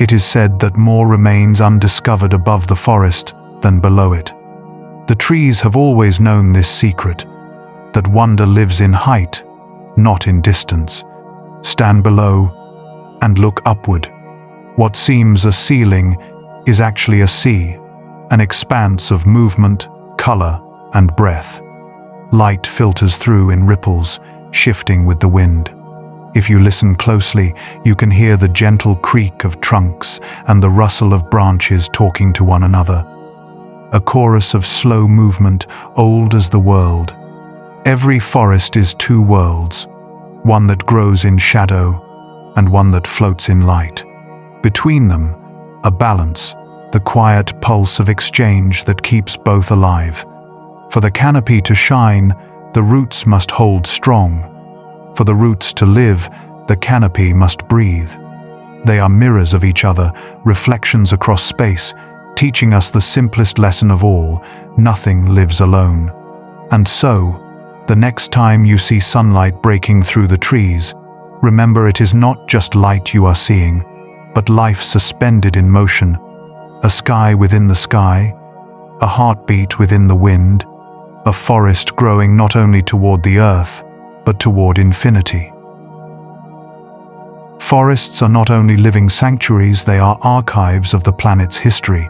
It is said that more remains undiscovered above the forest than below it. The trees have always known this secret, that wonder lives in height, not in distance. Stand below and look upward. What seems a ceiling is actually a sea, an expanse of movement, color, and breath. Light filters through in ripples, shifting with the wind. If you listen closely, you can hear the gentle creak of trunks and the rustle of branches talking to one another. A chorus of slow movement, old as the world. Every forest is two worlds, one that grows in shadow and one that floats in light. Between them, a balance, the quiet pulse of exchange that keeps both alive. For the canopy to shine, the roots must hold strong. For the roots to live, the canopy must breathe. They are mirrors of each other, reflections across space, teaching us the simplest lesson of all: nothing lives alone. And so, the next time you see sunlight breaking through the trees, remember it is not just light you are seeing, but life suspended in motion, a sky within the sky, a heartbeat within the wind, a forest growing not only toward the earth, but toward infinity. Forests are not only living sanctuaries, they are archives of the planet's history.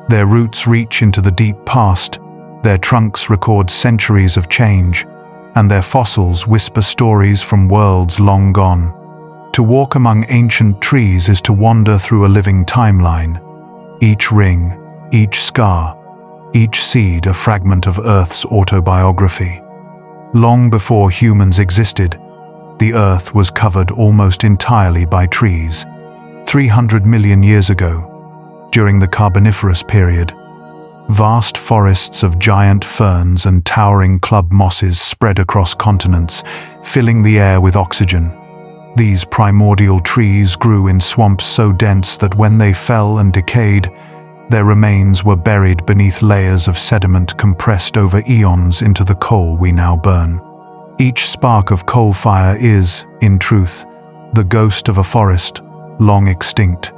Their roots reach into the deep past, their trunks record centuries of change, and their fossils whisper stories from worlds long gone. To walk among ancient trees is to wander through a living timeline. Each ring, each scar, each seed a fragment of Earth's autobiography. Long before humans existed, the Earth was covered almost entirely by trees. 300 million years ago, during the Carboniferous period, vast forests of giant ferns and towering club mosses spread across continents, filling the air with oxygen. These primordial trees grew in swamps so dense that when they fell and decayed, their remains were buried beneath layers of sediment compressed over eons into the coal we now burn. Each spark of coal fire is, in truth, the ghost of a forest, long extinct,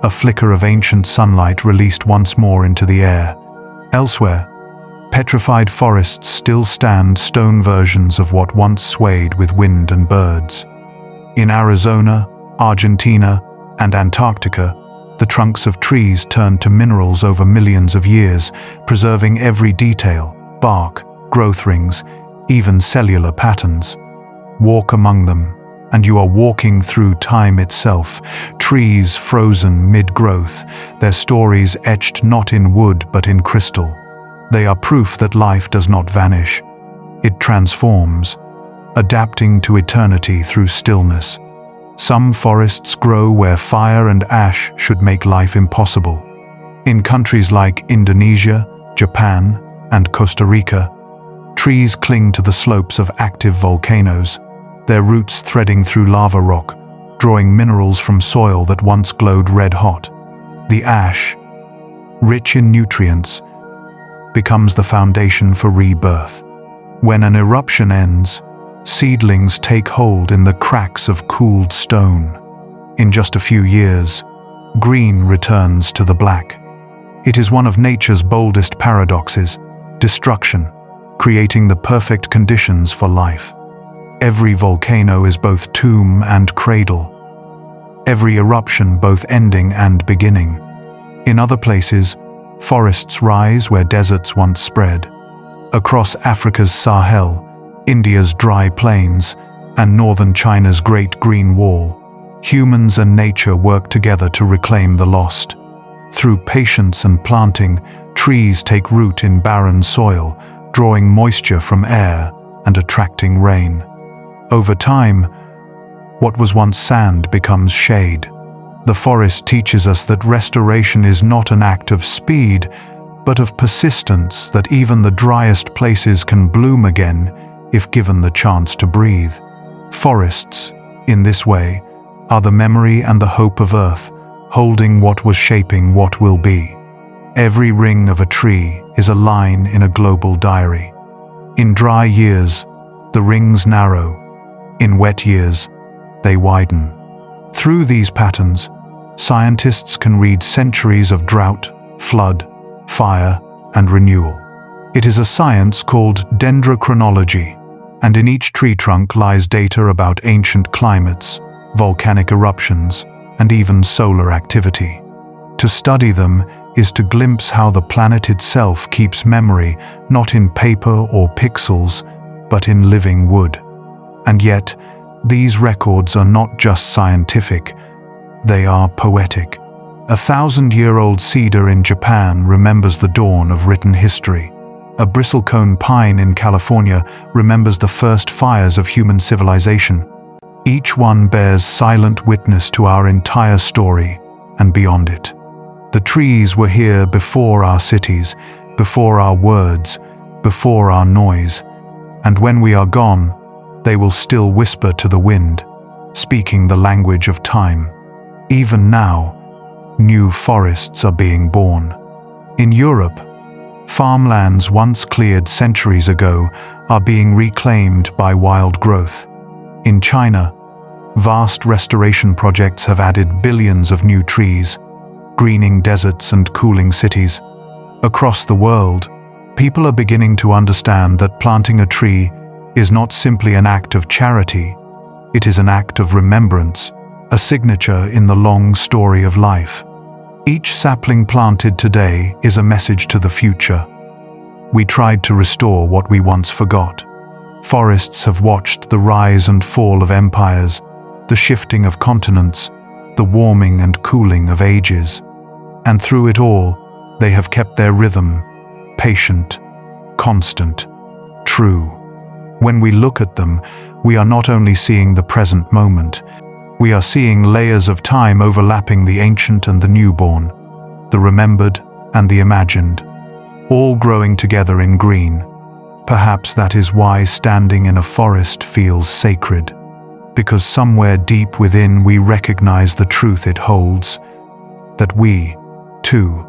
a flicker of ancient sunlight released once more into the air. Elsewhere, petrified forests still stand, stone versions of what once swayed with wind and birds. In Arizona, Argentina, and Antarctica, the trunks of trees turned to minerals over millions of years, preserving every detail: bark, growth rings, even cellular patterns. Walk among them, and you are walking through time itself, trees frozen mid-growth, their stories etched not in wood but in crystal. They are proof that life does not vanish. It transforms, adapting to eternity through stillness. Some forests grow where fire and ash should make life impossible. In countries like Indonesia, Japan, and Costa Rica, trees cling to the slopes of active volcanoes, their roots threading through lava rock, drawing minerals from soil that once glowed red-hot. The ash, rich in nutrients, becomes the foundation for rebirth. When an eruption ends, seedlings take hold in the cracks of cooled stone. In just a few years, green returns to the black. It is one of nature's boldest paradoxes: destruction, creating the perfect conditions for life. Every volcano is both tomb and cradle. Every eruption both ending and beginning. In other places, forests rise where deserts once spread. Across Africa's Sahel, India's dry plains, and northern China's Great Green Wall, humans and nature work together to reclaim the lost. Through patience and planting, trees take root in barren soil, drawing moisture from air and attracting rain. Over time, what was once sand becomes shade. The forest teaches us that restoration is not an act of speed, but of persistence, that even the driest places can bloom again if given the chance to breathe. Forests, in this way, are the memory and the hope of Earth, holding what was shaping what will be. Every ring of a tree is a line in a global diary. In dry years, the rings narrow. In wet years, they widen. Through these patterns, scientists can read centuries of drought, flood, fire, and renewal. It is a science called dendrochronology, and in each tree trunk lies data about ancient climates, volcanic eruptions, and even solar activity. To study them is to glimpse how the planet itself keeps memory, not in paper or pixels, but in living wood. And yet, these records are not just scientific, they are poetic. A 1,000-year-old cedar in Japan remembers the dawn of written history. A bristlecone pine in California remembers the first fires of human civilization. Each one bears silent witness to our entire story and beyond it. The trees were here before our cities, before our words, before our noise. And when we are gone, they will still whisper to the wind, speaking the language of time. Even now, new forests are being born. In Europe, farmlands once cleared centuries ago are being reclaimed by wild growth. In China, vast restoration projects have added billions of new trees, greening deserts and cooling cities. Across the world, people are beginning to understand that planting a tree is not simply an act of charity, it is an act of remembrance, a signature in the long story of life. Each sapling planted today is a message to the future. We tried to restore what we once forgot. Forests have watched the rise and fall of empires, the shifting of continents, the warming and cooling of ages. And through it all, they have kept their rhythm, patient, constant, true. When we look at them, we are not only seeing the present moment, we are seeing layers of time overlapping the ancient and the newborn, the remembered and the imagined, all growing together in green. Perhaps that is why standing in a forest feels sacred, because somewhere deep within we recognize the truth it holds, that we, too,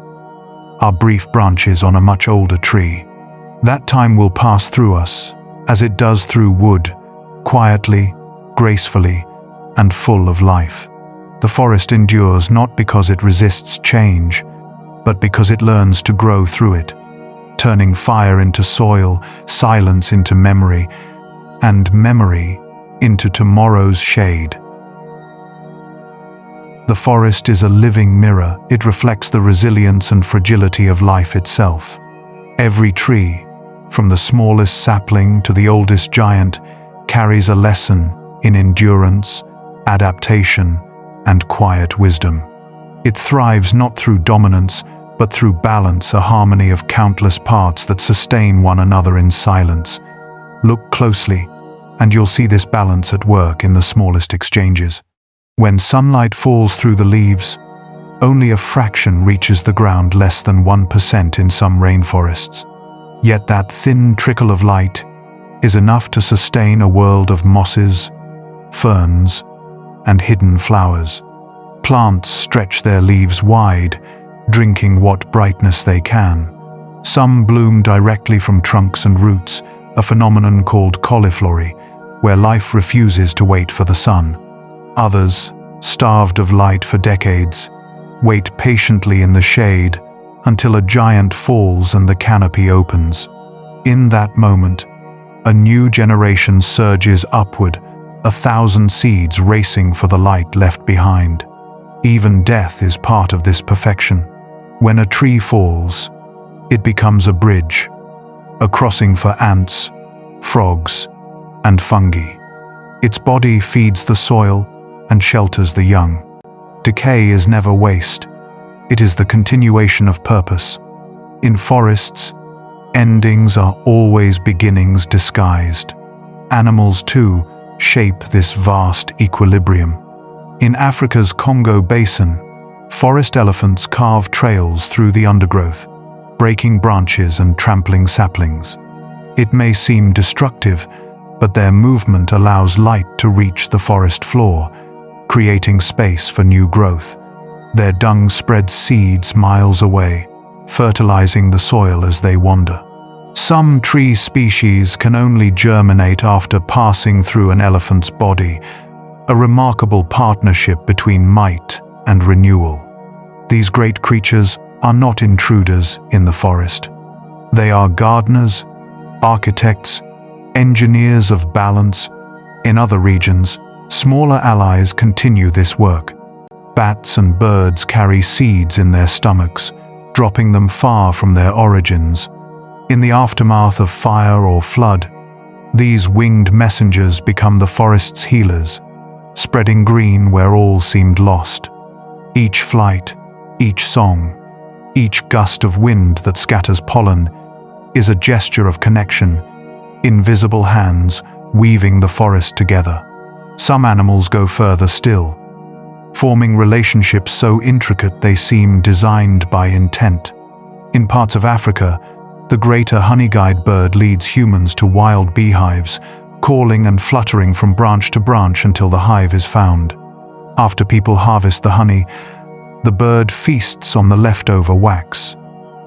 are brief branches on a much older tree. That time will pass through us, as it does through wood, quietly, gracefully, and full of life. The forest endures not because it resists change, but because it learns to grow through it, turning fire into soil, silence into memory, and memory into tomorrow's shade. The forest is a living mirror. It reflects the resilience and fragility of life itself. Every tree, from the smallest sapling to the oldest giant, carries a lesson in endurance, adaptation, and quiet wisdom. It thrives not through dominance, but through balance, a harmony of countless parts that sustain one another in silence. Look closely, and you'll see this balance at work in the smallest exchanges. When sunlight falls through the leaves, only a fraction reaches the ground, less than 1% in some rainforests. Yet that thin trickle of light is enough to sustain a world of mosses, ferns, and hidden flowers. Plants stretch their leaves wide, drinking what brightness they can. Some bloom directly from trunks and roots, a phenomenon called cauliflory, where life refuses to wait for the sun. Others, starved of light for decades, wait patiently in the shade until a giant falls and the canopy opens. In that moment, a new generation surges upward, 1,000 seeds racing for the light left behind. Even death is part of this perfection. When a tree falls, it becomes a bridge, a crossing for ants, frogs, and fungi. Its body feeds the soil and shelters the young. Decay is never waste. It is the continuation of purpose. In forests, endings are always beginnings disguised. Animals, too, shape this vast equilibrium. In Africa's Congo Basin, forest elephants carve trails through the undergrowth, breaking branches and trampling saplings. It may seem destructive, but their movement allows light to reach the forest floor, creating space for new growth. Their dung spreads seeds miles away, fertilizing the soil as they wander. Some tree species can only germinate after passing through an elephant's body, a remarkable partnership between might and renewal. These great creatures are not intruders in the forest. They are gardeners, architects, engineers of balance. In other regions, smaller allies continue this work. Bats and birds carry seeds in their stomachs, dropping them far from their origins. In the aftermath of fire or flood, these winged messengers become the forest's healers, spreading green where all seemed lost. Each flight, each song, each gust of wind that scatters pollen is a gesture of connection, invisible hands weaving the forest together. Some animals go further still. forming relationships so intricate they seem designed by intent. In parts of Africa, the greater honey-guide bird leads humans to wild beehives, calling and fluttering from branch to branch until the hive is found. After people harvest the honey, the bird feasts on the leftover wax.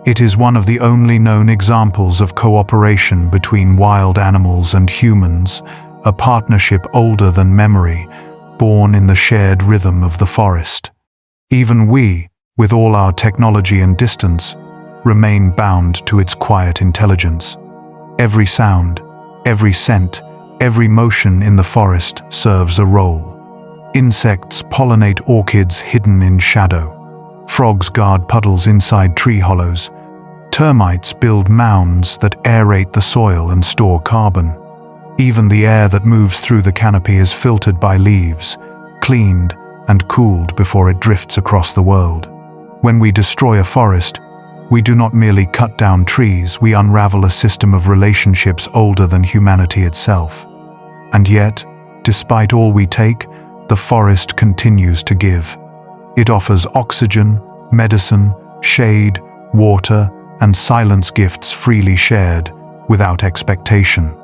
It is one of the only known examples of cooperation between wild animals and humans, a partnership older than memory, born in the shared rhythm of the forest. Even we, with all our technology and distance, remain bound to its quiet intelligence. Every sound, every scent, every motion in the forest serves a role. Insects pollinate orchids hidden in shadow. Frogs guard puddles inside tree hollows. Termites build mounds that aerate the soil and store carbon. Even the air that moves through the canopy is filtered by leaves, cleaned and cooled before it drifts across the world. When we destroy a forest, we do not merely cut down trees, we unravel a system of relationships older than humanity itself. And yet, despite all we take, the forest continues to give. It offers oxygen, medicine, shade, water, and silence, gifts freely shared, without expectation.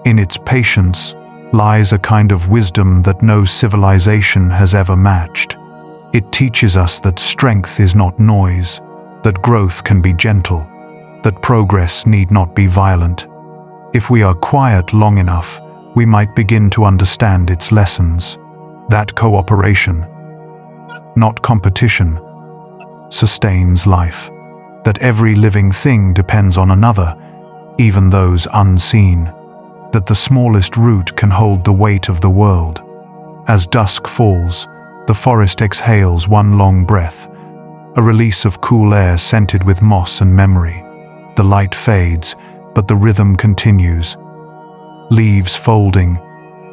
In its patience lies a kind of wisdom that no civilization has ever matched. It teaches us that strength is not noise, that growth can be gentle, that progress need not be violent. If we are quiet long enough, we might begin to understand its lessons. That cooperation, not competition, sustains life. That every living thing depends on another, even those unseen. That the smallest root can hold the weight of the world. As dusk falls, the forest exhales one long breath, a release of cool air scented with moss and memory. The light fades, but the rhythm continues. Leaves folding,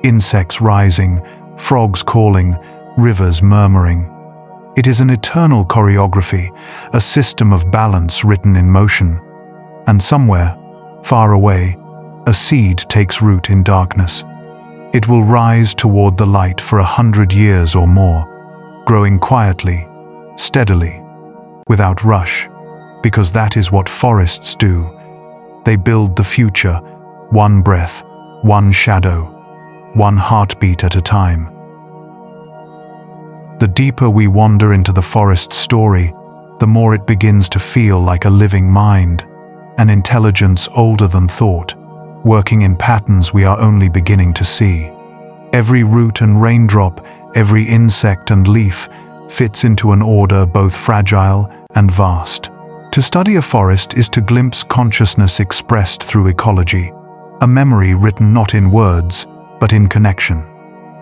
insects rising, frogs calling, rivers murmuring. It is an eternal choreography, a system of balance written in motion. And somewhere, far away, a seed takes root in darkness. It will rise toward the light for 100 years or more, growing quietly, steadily, without rush, because that is what forests do. They build the future, one breath, one shadow, one heartbeat at a time. The deeper we wander into the forest story, the more it begins to feel like a living mind, an intelligence older than thought, working in patterns we are only beginning to see. Every root and raindrop, every insect and leaf fits into an order both fragile and vast. To study a forest is to glimpse consciousness expressed through ecology, a memory written not in words, but in connection.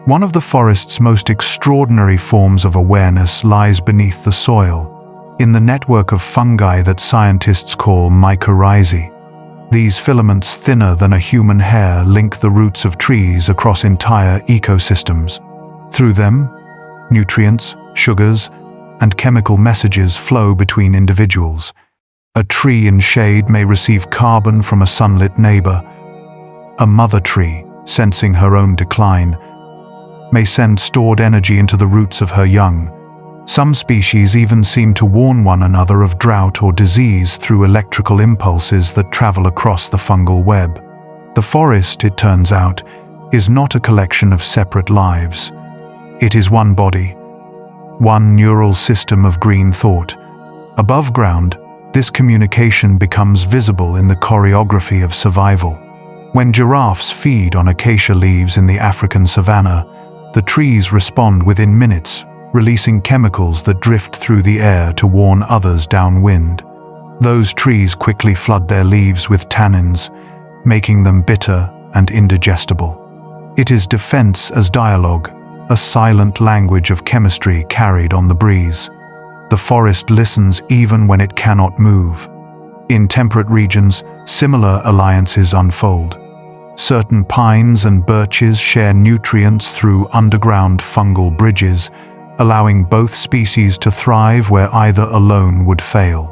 One of the forest's most extraordinary forms of awareness lies beneath the soil, in the network of fungi that scientists call mycorrhizae. These filaments, thinner than a human hair, link the roots of trees across entire ecosystems. Through them, nutrients, sugars, and chemical messages flow between individuals. A tree in shade may receive carbon from a sunlit neighbor. A mother tree, sensing her own decline, may send stored energy into the roots of her young. Some species even seem to warn one another of drought or disease through electrical impulses that travel across the fungal web. The forest, it turns out, is not a collection of separate lives. It is one body, one neural system of green thought. Above ground, this communication becomes visible in the choreography of survival. When giraffes feed on acacia leaves in the African savanna, the trees respond within minutes, releasing chemicals that drift through the air to warn others downwind. Those trees quickly flood their leaves with tannins, making them bitter and indigestible. It is defense as dialogue, a silent language of chemistry carried on the breeze. The forest listens even when it cannot move. In temperate regions, similar alliances unfold. Certain pines and birches share nutrients through underground fungal bridges, allowing both species to thrive where either alone would fail.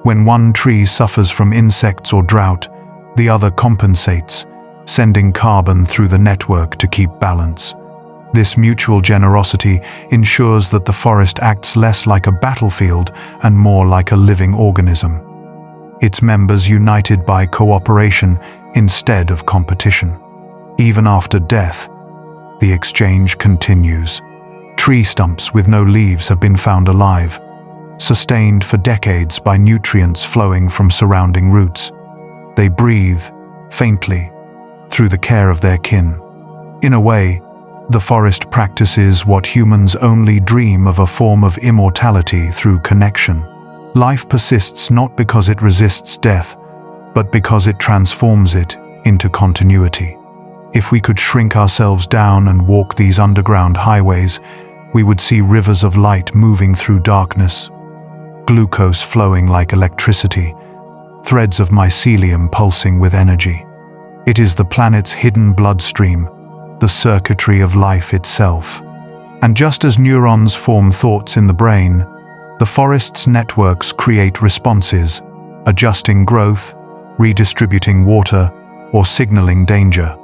When one tree suffers from insects or drought, the other compensates, sending carbon through the network to keep balance. This mutual generosity ensures that the forest acts less like a battlefield and more like a living organism. Its members united by cooperation instead of competition. Even after death, the exchange continues. Tree stumps with no leaves have been found alive, sustained for decades by nutrients flowing from surrounding roots. They breathe, faintly, through the care of their kin. In a way, the forest practices what humans only dream of: a form of immortality through connection. Life persists not because it resists death, but because it transforms it into continuity. If we could shrink ourselves down and walk these underground highways, we would see rivers of light moving through darkness, glucose flowing like electricity, threads of mycelium pulsing with energy. It is the planet's hidden bloodstream, the circuitry of life itself. And just as neurons form thoughts in the brain, the forest's networks create responses, adjusting growth, redistributing water, or signaling danger.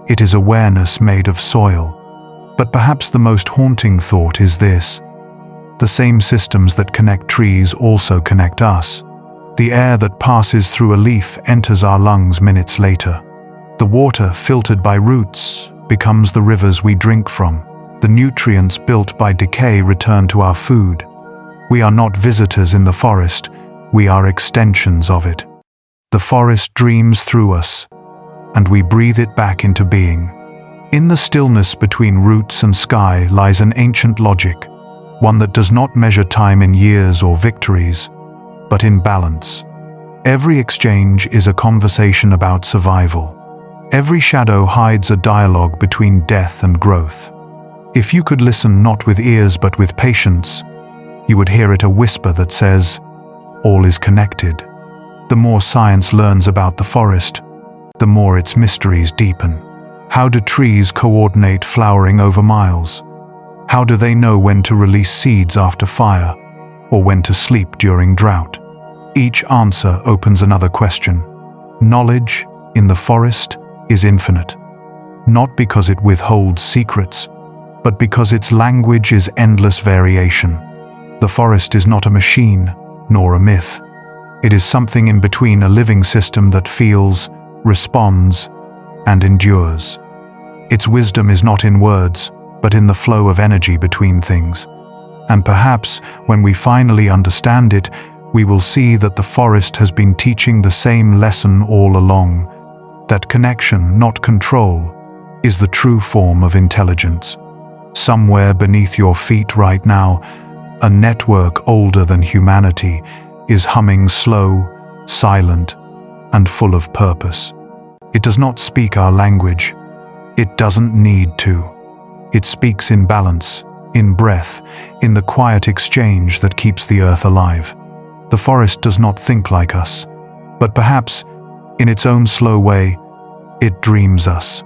It is awareness made of soil. But perhaps the most haunting thought is this: the same systems that connect trees also connect us. The air that passes through a leaf enters our lungs minutes later. The water filtered by roots becomes the rivers we drink from. The nutrients built by decay return to our food. We are not visitors in the forest, we are extensions of it. The forest dreams through us, and we breathe it back into being. In the stillness between roots and sky lies an ancient logic, one that does not measure time in years or victories, but in balance. Every exchange is a conversation about survival. Every shadow hides a dialogue between death and growth. If you could listen not with ears but with patience, you would hear it a whisper that says, all is connected. The more science learns about the forest, the more its mysteries deepen. How do trees coordinate flowering over miles? How do they know when to release seeds after fire, or when to sleep during drought? Each answer opens another question. Knowledge in the forest is infinite, not because it withholds secrets, but because its language is endless variation. The forest is not a machine, nor a myth. It is something in between, a living system that feels, responds, and endures. Its wisdom is not in words, but in the flow of energy between things. And perhaps, when we finally understand it, we will see that the forest has been teaching the same lesson all along, that connection, not control, is the true form of intelligence. Somewhere beneath your feet right now, a network older than humanity is humming slow, silent, and full of purpose. It does not speak our language. It doesn't need to. It speaks in balance, in breath, in the quiet exchange that keeps the earth alive. The forest does not think like us, but perhaps, in its own slow way, it dreams us.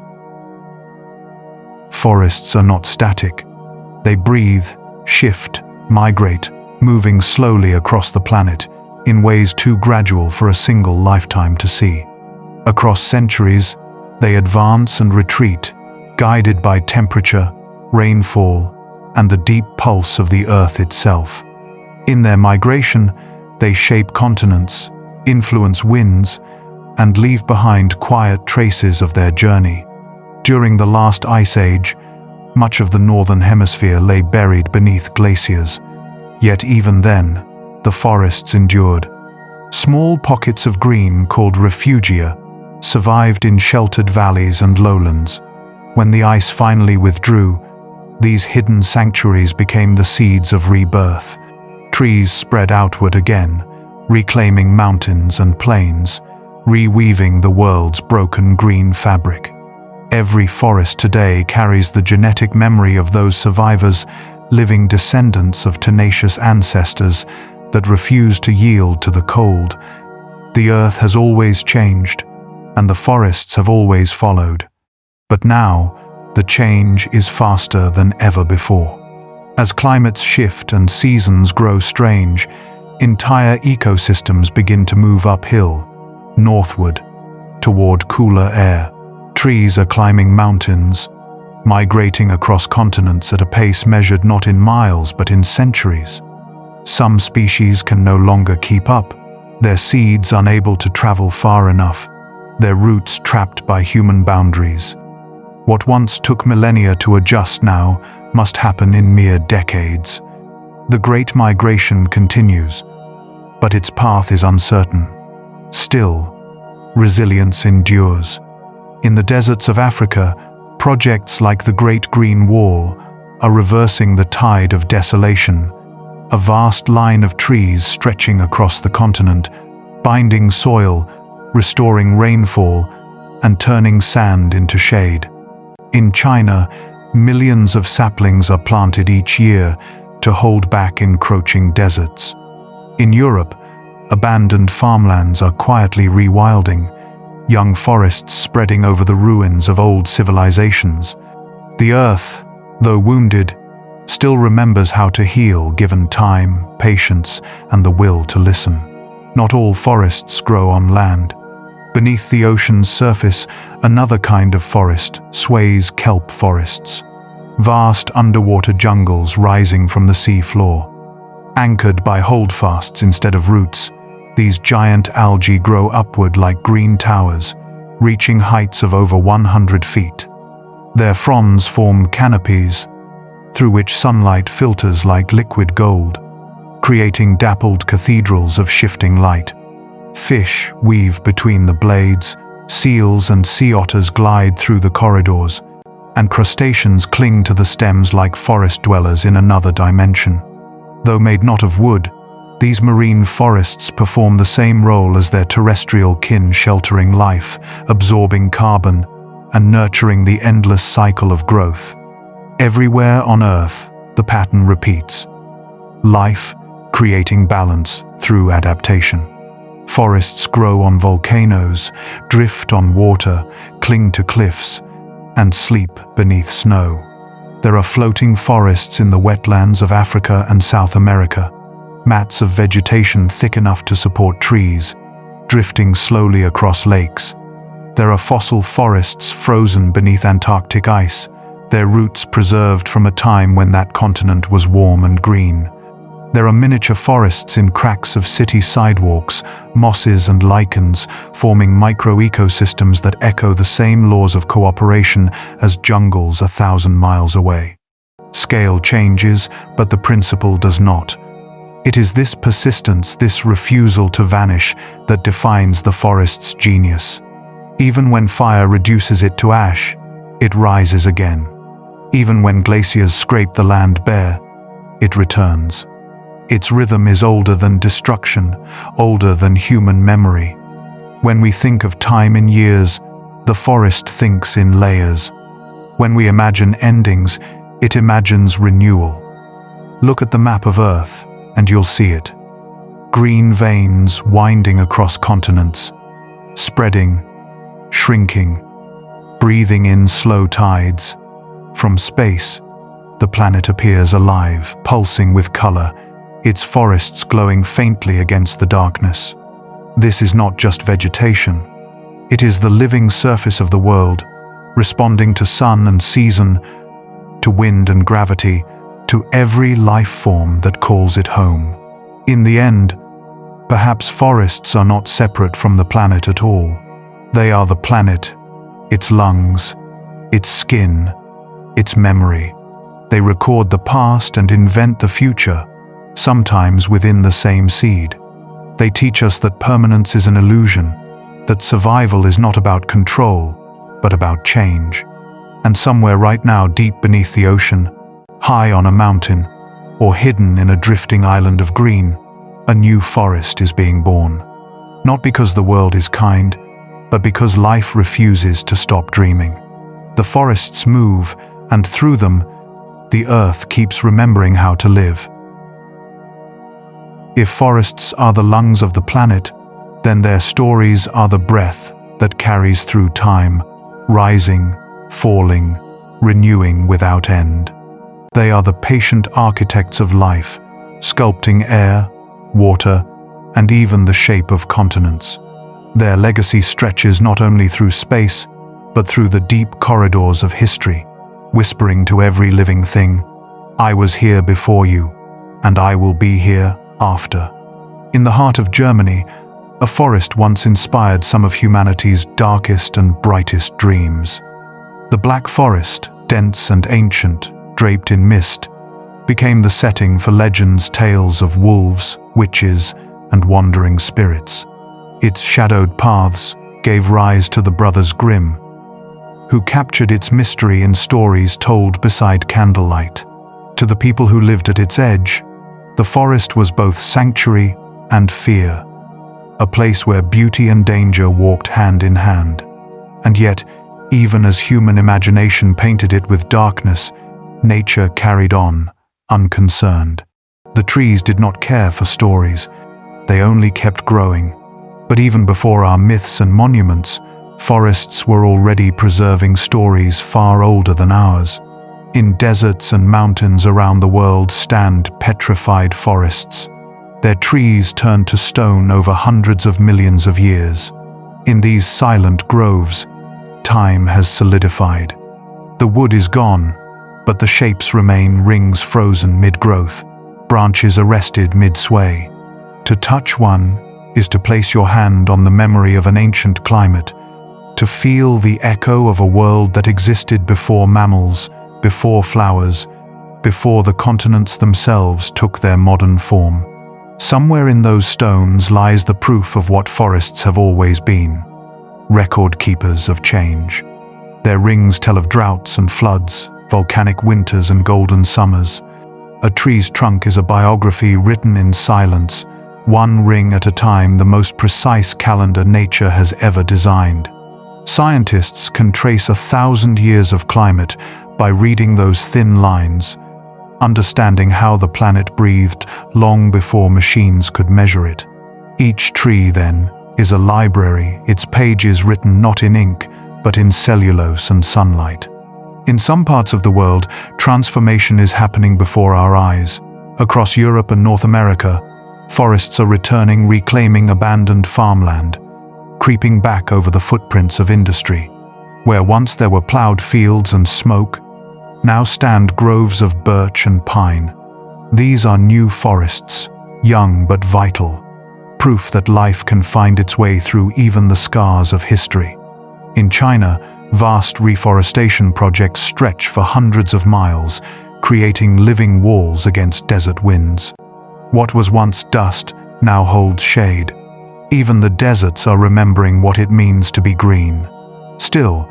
Forests are not static. They breathe, shift, migrate, moving slowly across the planet in ways too gradual for a single lifetime to see. Across centuries, they advance and retreat, guided by temperature, rainfall, and the deep pulse of the earth itself. In their migration, they shape continents, influence winds, and leave behind quiet traces of their journey. During the last ice age, much of the northern hemisphere lay buried beneath glaciers. Yet even then, the forests endured. Small pockets of green called refugia survived in sheltered valleys and lowlands. When the ice finally withdrew, these hidden sanctuaries became the seeds of rebirth. Trees spread outward again, reclaiming mountains and plains, reweaving the world's broken green fabric. Every forest today carries the genetic memory of those survivors, living descendants of tenacious ancestors that refuse to yield to the cold. The earth has always changed, and the forests have always followed. But now, the change is faster than ever before. As climates shift and seasons grow strange, entire ecosystems begin to move uphill, northward, toward cooler air. Trees are climbing mountains, migrating across continents at a pace measured not in miles but in centuries. Some species can no longer keep up, their seeds unable to travel far enough, their roots trapped by human boundaries. What once took millennia to adjust now must happen in mere decades. The Great Migration continues, but its path is uncertain. Still, resilience endures. In the deserts of Africa, projects like the Great Green Wall are reversing the tide of desolation. A vast line of trees stretching across the continent, binding soil, restoring rainfall, and turning sand into shade. In China, millions of saplings are planted each year to hold back encroaching deserts. In Europe, abandoned farmlands are quietly rewilding, young forests spreading over the ruins of old civilizations. The earth, though wounded, still remembers how to heal given time, patience, and the will to listen. Not all forests grow on land. Beneath the ocean's surface, another kind of forest sways kelp forests. Vast underwater jungles rising from the sea floor. Anchored by holdfasts instead of roots, these giant algae grow upward like green towers, reaching heights of over 100 feet. Their fronds form canopies, through which sunlight filters like liquid gold, creating dappled cathedrals of shifting light. Fish weave between the blades, seals and sea otters glide through the corridors, and crustaceans cling to the stems like forest dwellers in another dimension. Though made not of wood, these marine forests perform the same role as their terrestrial kin, sheltering life, absorbing carbon, and nurturing the endless cycle of growth. Everywhere on Earth, the pattern repeats. Life creating balance through adaptation. Forests grow on volcanoes, drift on water, cling to cliffs, and sleep beneath snow. There are floating forests in the wetlands of Africa and South America, mats of vegetation thick enough to support trees, drifting slowly across lakes. There are fossil forests frozen beneath Antarctic ice, their roots preserved from a time when that continent was warm and green. There are miniature forests in cracks of city sidewalks, mosses and lichens, forming micro-ecosystems that echo the same laws of cooperation as jungles 1,000 miles away. Scale changes, but the principle does not. It is this persistence, this refusal to vanish, that defines the forest's genius. Even when fire reduces it to ash, it rises again. Even when glaciers scrape the land bare, it returns. Its rhythm is older than destruction, older than human memory. When we think of time in years, the forest thinks in layers. When we imagine endings, it imagines renewal. Look at the map of Earth, and you'll see it. Green veins winding across continents, spreading, shrinking, breathing in slow tides. From space, the planet appears alive, pulsing with color, its forests glowing faintly against the darkness. This is not just vegetation. It is the living surface of the world, responding to sun and season, to wind and gravity, to every life form that calls it home. In the end, perhaps forests are not separate from the planet at all. They are the planet, its lungs, its skin, its memory. They record the past and invent the future, sometimes within the same seed. They teach us that permanence is an illusion, that survival is not about control, but about change. And somewhere right now, deep beneath the ocean, high on a mountain, or hidden in a drifting island of green, a new forest is being born. Not because the world is kind, but because life refuses to stop dreaming. The forests move, and through them, the earth keeps remembering how to live. If forests are the lungs of the planet, then their stories are the breath that carries through time, rising, falling, renewing without end. They are the patient architects of life, sculpting air, water, and even the shape of continents. Their legacy stretches not only through space, but through the deep corridors of history, whispering to every living thing, "I was here before you, and I will be here after." In the heart of Germany, a forest once inspired some of humanity's darkest and brightest dreams. The Black Forest, dense and ancient, draped in mist, became the setting for legends, tales of wolves, witches, and wandering spirits. Its shadowed paths gave rise to the Brothers Grimm, who captured its mystery in stories told beside candlelight. To the people who lived at its edge, the forest was both sanctuary and fear, a place where beauty and danger walked hand in hand. And yet, even as human imagination painted it with darkness, nature carried on, unconcerned. The trees did not care for stories, they only kept growing. But even before our myths and monuments, forests were already preserving stories far older than ours. In deserts and mountains around the world stand petrified forests. Their trees turned to stone over hundreds of millions of years. In these silent groves, time has solidified. The wood is gone, but the shapes remain: rings frozen mid-growth, branches arrested mid-sway. To touch one is to place your hand on the memory of an ancient climate, to feel the echo of a world that existed before mammals, before flowers, before the continents themselves took their modern form. Somewhere in those stones lies the proof of what forests have always been: record keepers of change. Their rings tell of droughts and floods, volcanic winters and golden summers. A tree's trunk is a biography written in silence, one ring at a time, the most precise calendar nature has ever designed. Scientists can trace 1,000 years of climate by reading those thin lines, understanding how the planet breathed long before machines could measure it. Each tree, then, is a library, its pages written not in ink, but in cellulose and sunlight. In some parts of the world, transformation is happening before our eyes. Across Europe and North America, forests are returning, reclaiming abandoned farmland, creeping back over the footprints of industry. Where once there were plowed fields and smoke, now stand groves of birch and pine. These are new forests, young but vital, proof that life can find its way through even the scars of history. In China, vast reforestation projects stretch for hundreds of miles, creating living walls against desert winds. What was once dust now holds shade. Even the deserts are remembering what it means to be green. Still,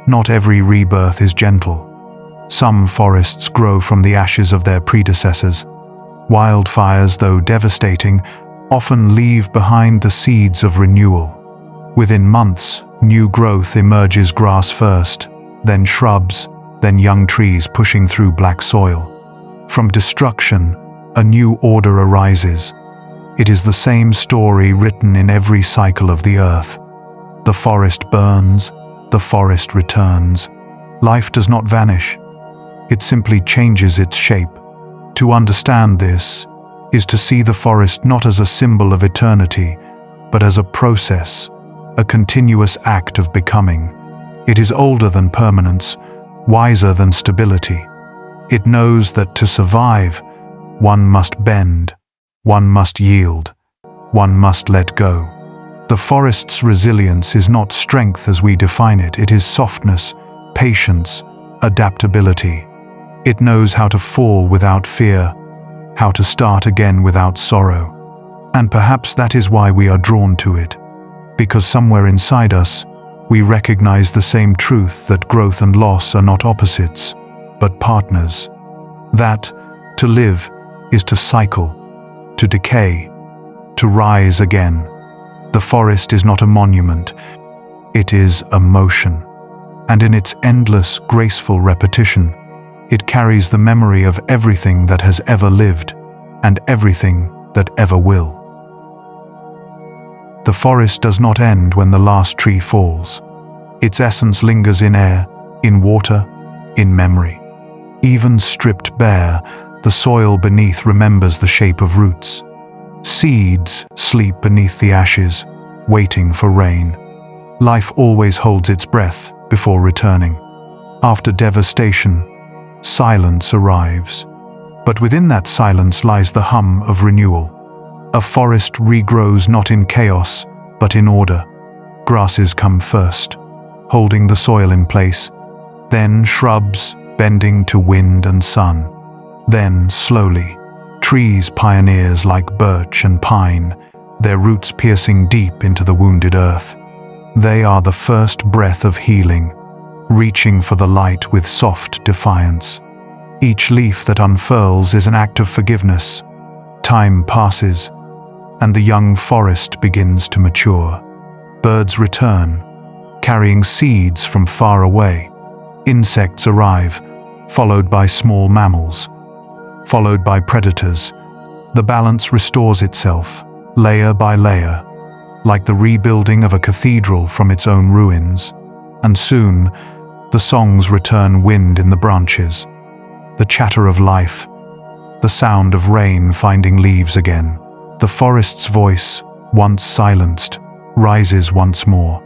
not every rebirth is gentle. Some forests grow from the ashes of their predecessors. Wildfires, though devastating, often leave behind the seeds of renewal. Within months, new growth emerges, grass first, then shrubs, then young trees pushing through black soil. From destruction, a new order arises. It is the same story written in every cycle of the earth. The forest burns, the forest returns. Life does not vanish. It simply changes its shape. To understand this is to see the forest not as a symbol of eternity, but as a process, a continuous act of becoming. It is older than permanence, wiser than stability. It knows that to survive, one must bend, one must yield, one must let go. The forest's resilience is not strength as we define it, it is softness, patience, adaptability. It knows how to fall without fear, how to start again without sorrow. And perhaps that is why we are drawn to it, because somewhere inside us, we recognize the same truth that growth and loss are not opposites, but partners. That to live is to cycle, to decay, to rise again. The forest is not a monument, it is a motion. And in its endless, graceful repetition, it carries the memory of everything that has ever lived and everything that ever will. The forest does not end when the last tree falls. Its essence lingers in air, in water, in memory. Even stripped bare, the soil beneath remembers the shape of roots. Seeds sleep beneath the ashes, waiting for rain. Life always holds its breath before returning. After devastation, silence arrives. But within that silence lies the hum of renewal. A forest regrows not in chaos, but in order. Grasses come first, holding the soil in place. Then shrubs, bending to wind and sun. Then, slowly, trees pioneers like birch and pine, their roots piercing deep into the wounded earth. They are the first breath of healing, reaching for the light with soft defiance. Each leaf that unfurls is an act of forgiveness. Time passes, and the young forest begins to mature. Birds return, carrying seeds from far away. Insects arrive, followed by small mammals, followed by predators. The balance restores itself, layer by layer, like the rebuilding of a cathedral from its own ruins. And soon, the songs return, wind in the branches, the chatter of life, the sound of rain finding leaves again. The forest's voice, once silenced, rises once more.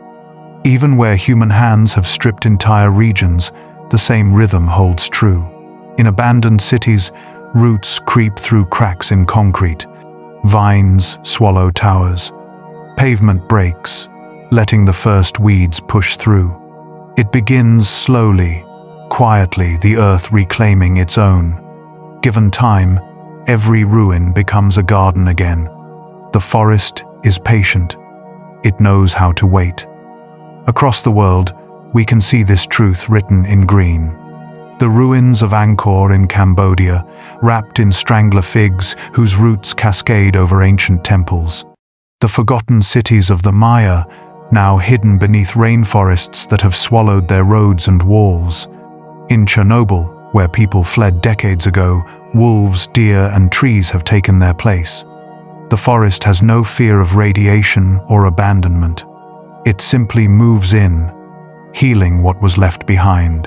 Even where human hands have stripped entire regions, the same rhythm holds true. In abandoned cities, roots creep through cracks in concrete. Vines swallow towers. Pavement breaks, letting the first weeds push through. It begins slowly, quietly, the earth reclaiming its own. Given time, every ruin becomes a garden again. The forest is patient. It knows how to wait. Across the world, we can see this truth written in green. The ruins of Angkor in Cambodia, wrapped in strangler figs whose roots cascade over ancient temples. The forgotten cities of the Maya, now hidden beneath rainforests that have swallowed their roads and walls. In Chernobyl, where people fled decades ago, wolves, deer, and trees have taken their place. The forest has no fear of radiation or abandonment. It simply moves in, healing what was left behind.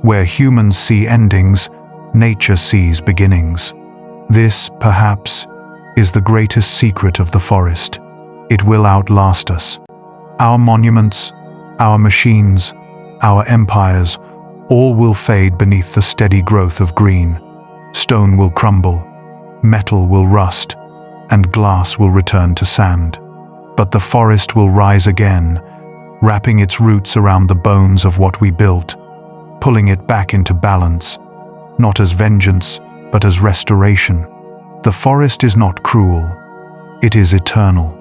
Where humans see endings, nature sees beginnings. This, perhaps, is the greatest secret of the forest. It will outlast us. Our monuments, our machines, our empires, all will fade beneath the steady growth of green. Stone will crumble, metal will rust, and glass will return to sand. But the forest will rise again, wrapping its roots around the bones of what we built, pulling it back into balance, not as vengeance, but as restoration. The forest is not cruel, it is eternal.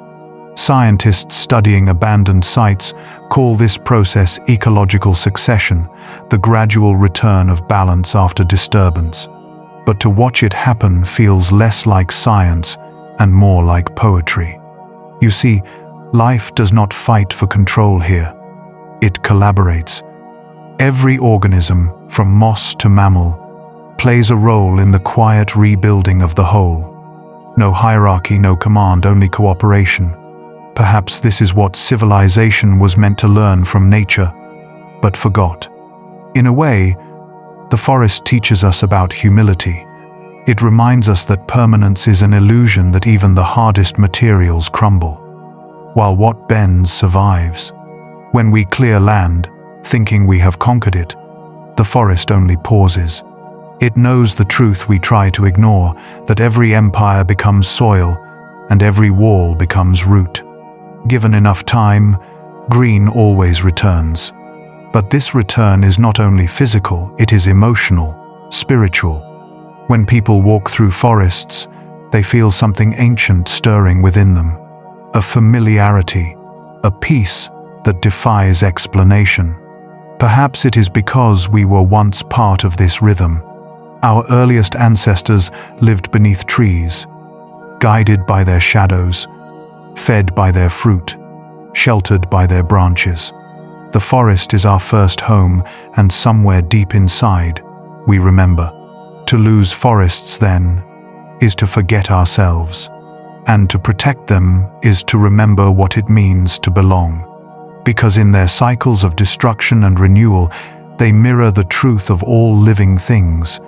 Scientists studying abandoned sites call this process ecological succession, the gradual return of balance after disturbance. But to watch it happen feels less like science and more like poetry. You see, life does not fight for control here. It collaborates. Every organism, from moss to mammal, plays a role in the quiet rebuilding of the whole. No hierarchy, no command, only cooperation. Perhaps this is what civilization was meant to learn from nature, but forgot. In a way, the forest teaches us about humility. It reminds us that permanence is an illusion, that even the hardest materials crumble, while what bends survives. When we clear land, thinking we have conquered it, the forest only pauses. It knows the truth we try to ignore, that every empire becomes soil and every wall becomes root. Given enough time, green always returns. But this return is not only physical, it is emotional, spiritual. When people walk through forests, they feel something ancient stirring within them. A familiarity, a peace that defies explanation. Perhaps it is because we were once part of this rhythm. Our earliest ancestors lived beneath trees, guided by their shadows, fed by their fruit, sheltered by their branches. The forest is our first home, and somewhere deep inside, we remember. To lose forests, then, is to forget ourselves, and to protect them is to remember what it means to belong. Because in their cycles of destruction and renewal, they mirror the truth of all living things,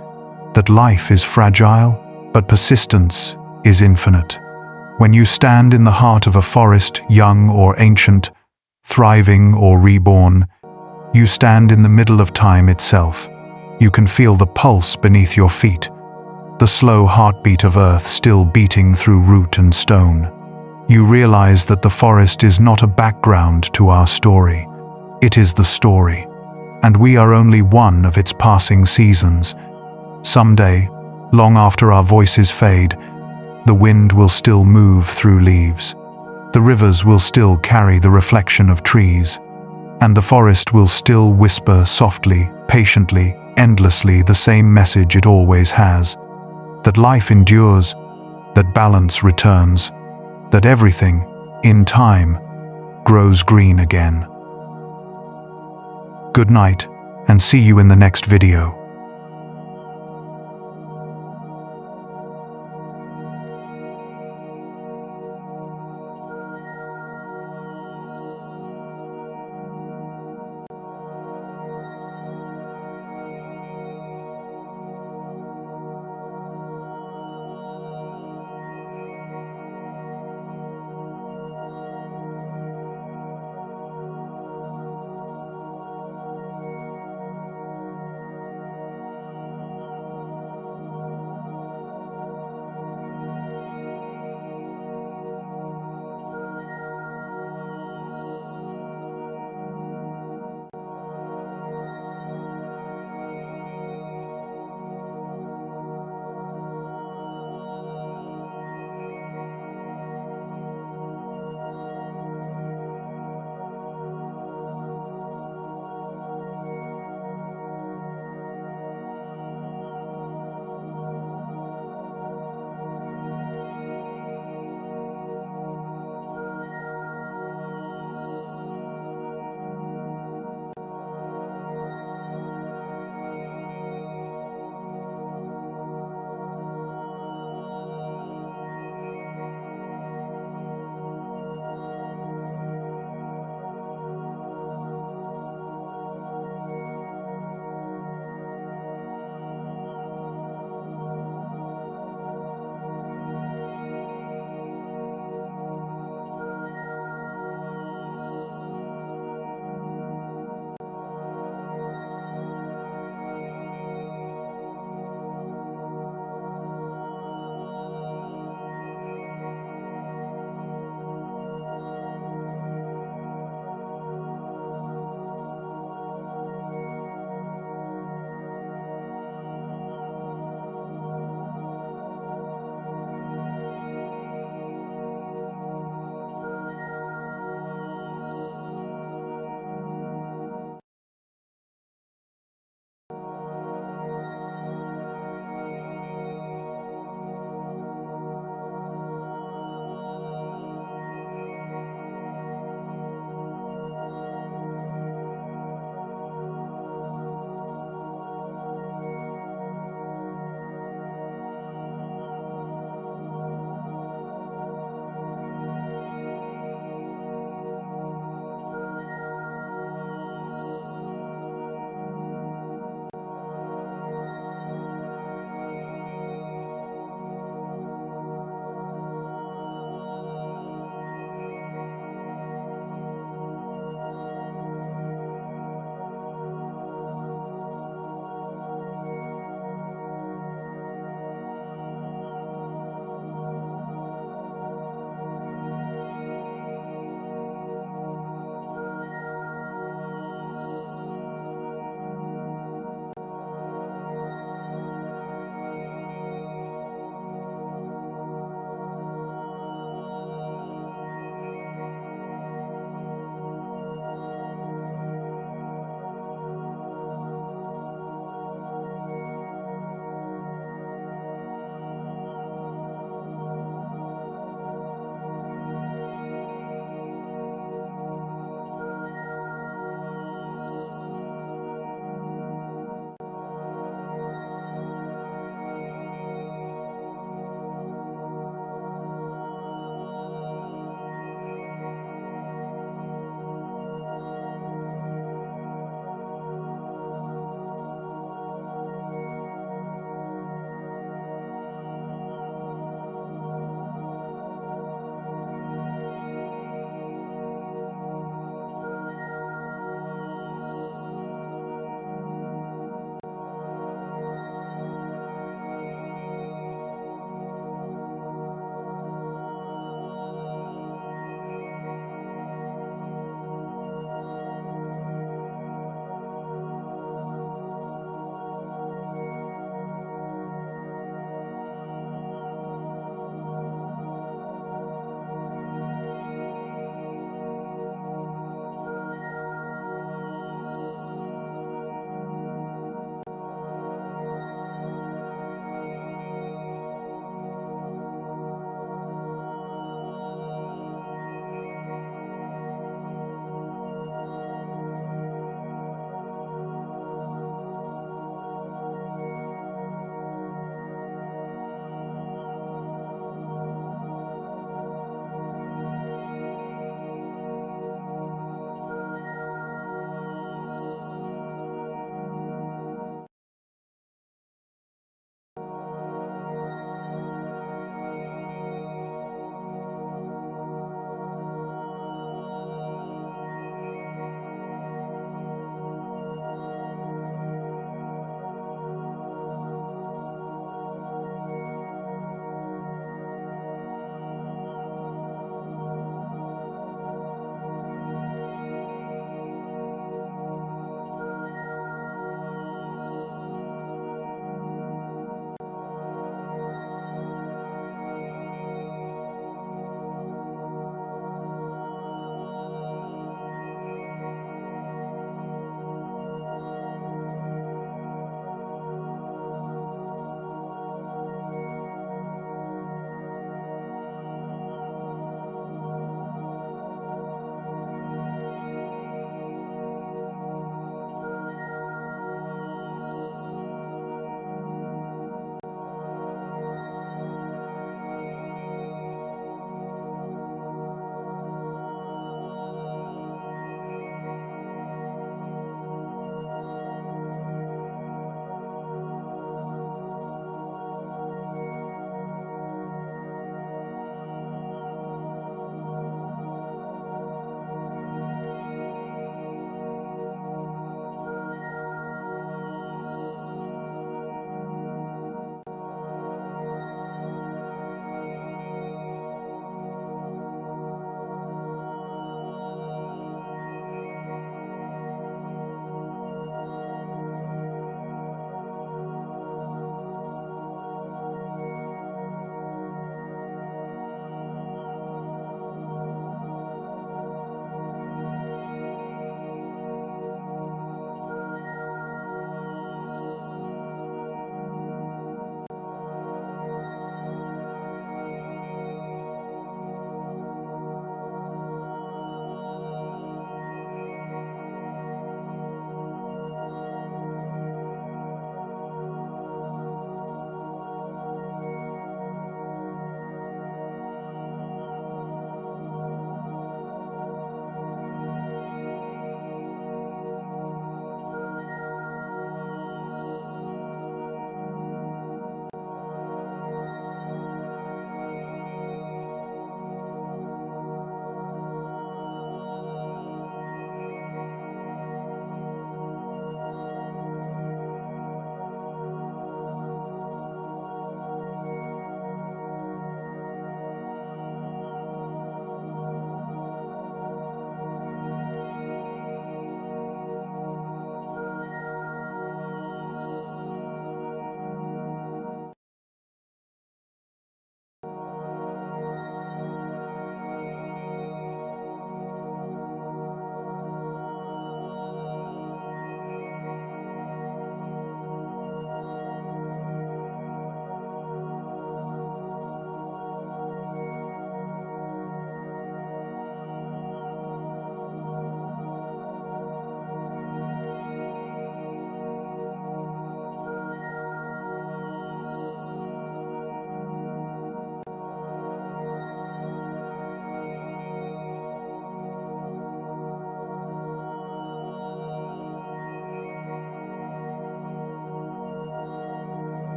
that life is fragile, but persistence is infinite. When you stand in the heart of a forest, young or ancient, thriving or reborn, You stand in the middle of time itself. You can feel the pulse beneath your feet, the slow heartbeat of earth still beating through root and stone. You realize that the forest is not a background to our story. It is the story, and we are only one of its passing seasons. Someday, long after our voices fade, the wind will still move through leaves. The rivers will still carry the reflection of trees, and the forest will still whisper softly, patiently, endlessly the same message it always has: that life endures, that balance returns, that everything, in time, grows green again. Good night, and see you in the next video.